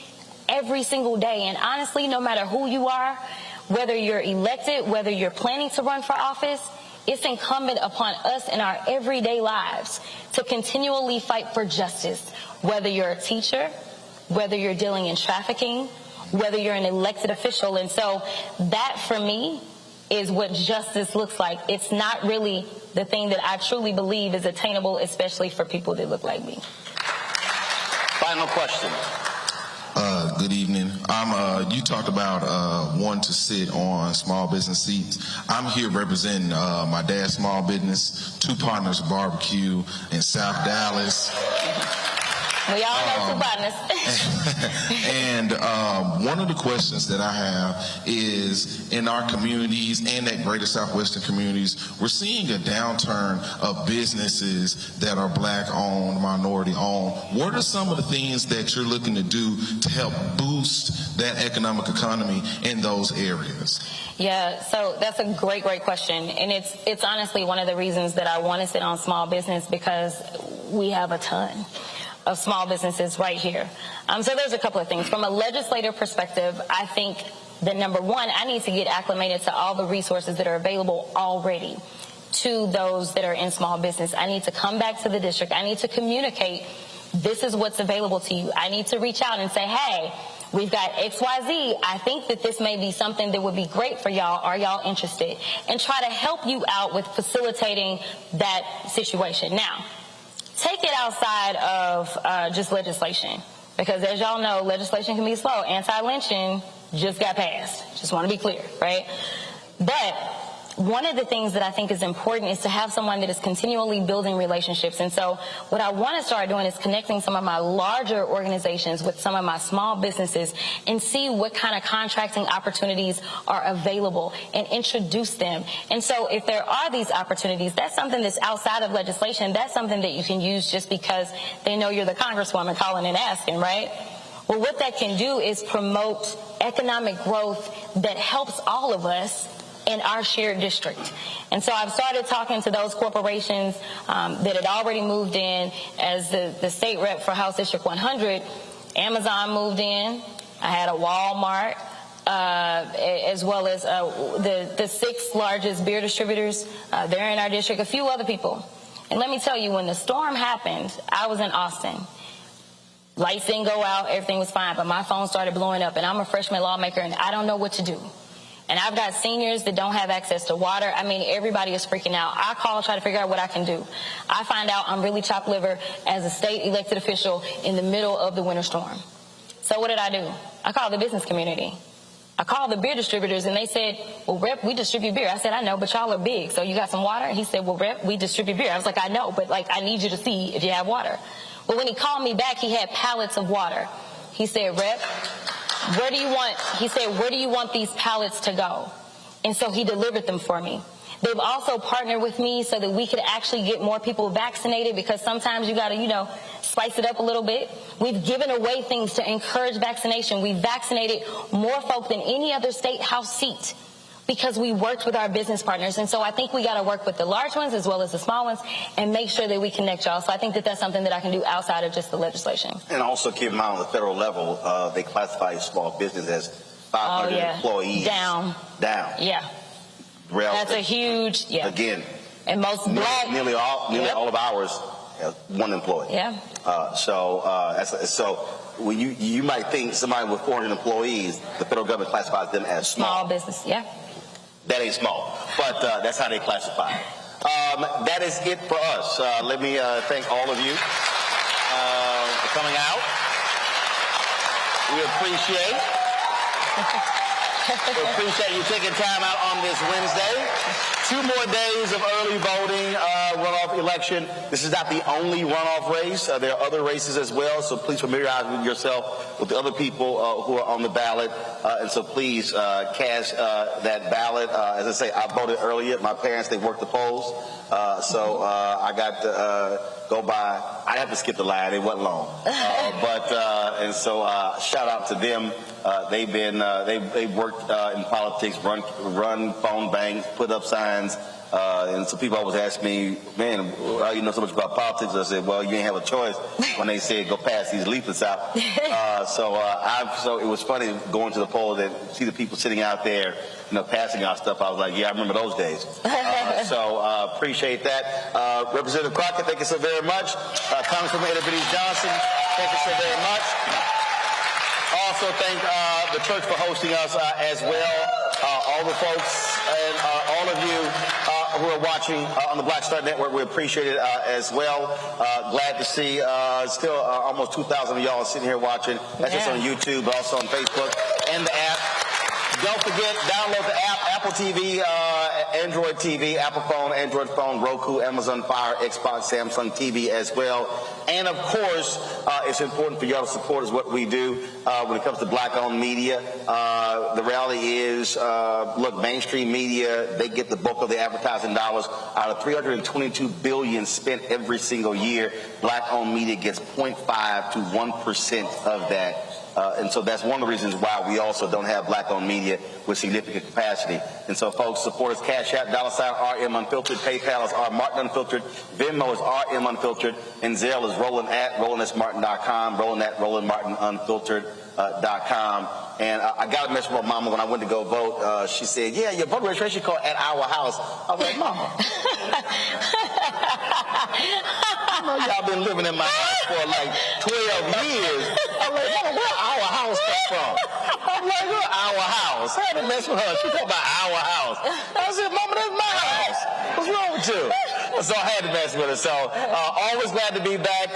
every single day. And honestly, no matter who you are, whether you're elected, whether you're planning to run for office, it's incumbent upon us in our everyday lives to continually fight for justice, whether you're a teacher, whether you're dealing in trafficking, whether you're an elected official. And so that, for me, is what justice looks like. It's not really the thing that I truly believe is attainable, especially for people that look like me. Final question. Good evening. You talked about wanting to sit on small business seats. I'm here representing my dad's small business, Two Partners Barbecue in South Dallas. We all know Two Partners. And one of the questions that I have is, in our communities and at greater Southwestern communities, we're seeing a downturn of businesses that are black-owned, minority-owned. What are some of the things that you're looking to do to help boost that economic economy in those areas? Yeah, so that's a great question. And it's honestly one of the reasons that I want to sit on small business, because we have a ton of small businesses right here. So there's a couple of things. From a legislative perspective, I think that number one, I need to get acclimated to all the resources that are available already to those that are in small business. I need to come back to the district. I need to communicate, this is what's available to you. I need to reach out and say, hey, we've got XYZ. I think that this may be something that would be great for y'all. Are y'all interested? And try to help you out with facilitating that situation. Now, take it outside of just legislation, because as y'all know, legislation can be slow. Anti-lynching just got passed. Just want to be clear, right? But one of the things that I think is important is to have someone that is continually building relationships. And so what I want to start doing is connecting some of my larger organizations with some of my small businesses and see what kind of contracting opportunities are available and introduce them. And so if there are these opportunities, that's something that's outside of legislation. That's something that you can use just because they know you're the congresswoman calling and asking, right? Well, what that can do is promote economic growth that helps all of us in our shared district. And so I've started talking to those corporations that had already moved in. As the state rep for House District 100, Amazon moved in. I had a Walmart, as well as the 6 largest beer distributors. They're in our district, a few other people. And let me tell you, when the storm happened, I was in Austin. Lights didn't go out, everything was fine, but my phone started blowing up, and I'm a freshman lawmaker, and I don't know what to do. And I've got seniors that don't have access to water. I mean, everybody is freaking out. I call, try to figure out what I can do. I find out I'm really chopped liver as a state elected official in the middle of the winter storm. So what did I do? I called the business community. I called the beer distributors, and they said, well, Rep, we distribute beer. I said, I know, but y'all are big, so you got some water? He said, well, Rep, we distribute beer. I was like, I know, but, I need you to see if you have water. But when he called me back, he had pallets of water. He said, Rep, where do you want these pallets to go? And so he delivered them for me. They've also partnered with me so that we could actually get more people vaccinated, because sometimes you got to, spice it up a little bit. We've given away things to encourage vaccination. We've vaccinated more folk than any other state house seat because we worked with our business partners. And so I think we got to work with the large ones as well as the small ones and make sure that we connect y'all. So I think that that's something that I can do outside of just the legislation. And also keep in mind on the federal level, they classify small business as 500 employees. Down. Yeah. That's a huge, Again. And most black. Nearly all of ours have 1 employee. Yeah. So when you might think somebody with 400 employees, the federal government classifies them as small. Business, yeah. That ain't small, but that's how they classify it. That is it for us. Let me thank all of you for coming out. We appreciate you taking time out on this Wednesday. 2 more days of early voting, runoff election. This is not the only runoff race. There are other races as well, so please familiarize yourself with the other people who are on the ballot. And so please cast that ballot. As I say, I voted earlier. My parents, they worked the polls. So I got to go by. I had to skip the line. It wasn't long. And so shout out to them. They've worked in politics, run phone banks, put up signs. And so people always ask me, man, how you know so much about politics? I said, well, you ain't have a choice when they said go pass these leaflets out. So it was funny going to the poll and see the people sitting out there, passing out stuff. I was like, yeah, I remember those days. Appreciate that. Representative Crockett, thank you so very much. Congresswoman Ada Johnson, thank you so very much. Also thank the church for hosting us as well. All the folks and all of you who are watching on the Black Star Network, we appreciate it as well. Glad to see still almost 2,000 of y'all sitting here watching. That's just on YouTube, but also on Facebook and the app. Don't forget, download the app, Apple TV, Android TV, Apple phone, Android phone, Roku, Amazon Fire, Xbox, Samsung TV as well. And of course, it's important for y'all to support us what we do when it comes to black-owned media. The reality is, look, mainstream media, they get the bulk of the advertising dollars. Out of $322 billion spent every single year, black-owned media gets 0.5 to 1% of that. And so that's one of the reasons why we also don't have black-owned media with significant capacity. And so, folks, support us. Cash App, $RM Unfiltered. PayPal is R Martin Unfiltered. Venmo is RM Unfiltered. And Zelle is Roland@RolandSMartin.com. Roland@RolandMartinUnfiltered.com. And I got a message from my mama when I went to go vote. She said, yeah, your voter registration card at our house. I was like, Mama. I know y'all been living in my house for like 12 years. I'm like, Mama, where our house come from? I'm like, where our house? house. I had to mess with her. She talking about our house. I said, Mama, that's my house. What's wrong with you? So I had to mess with her. So always glad to be back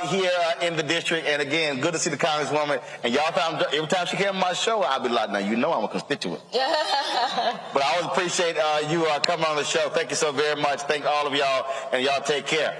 here in the district. And again, good to see the Congresswoman. And y'all, every time she came on my show, I'll be like, now you know I'm a constituent. But I always appreciate you coming on the show. Thank you so very much. Thank all of y'all, and y'all take care.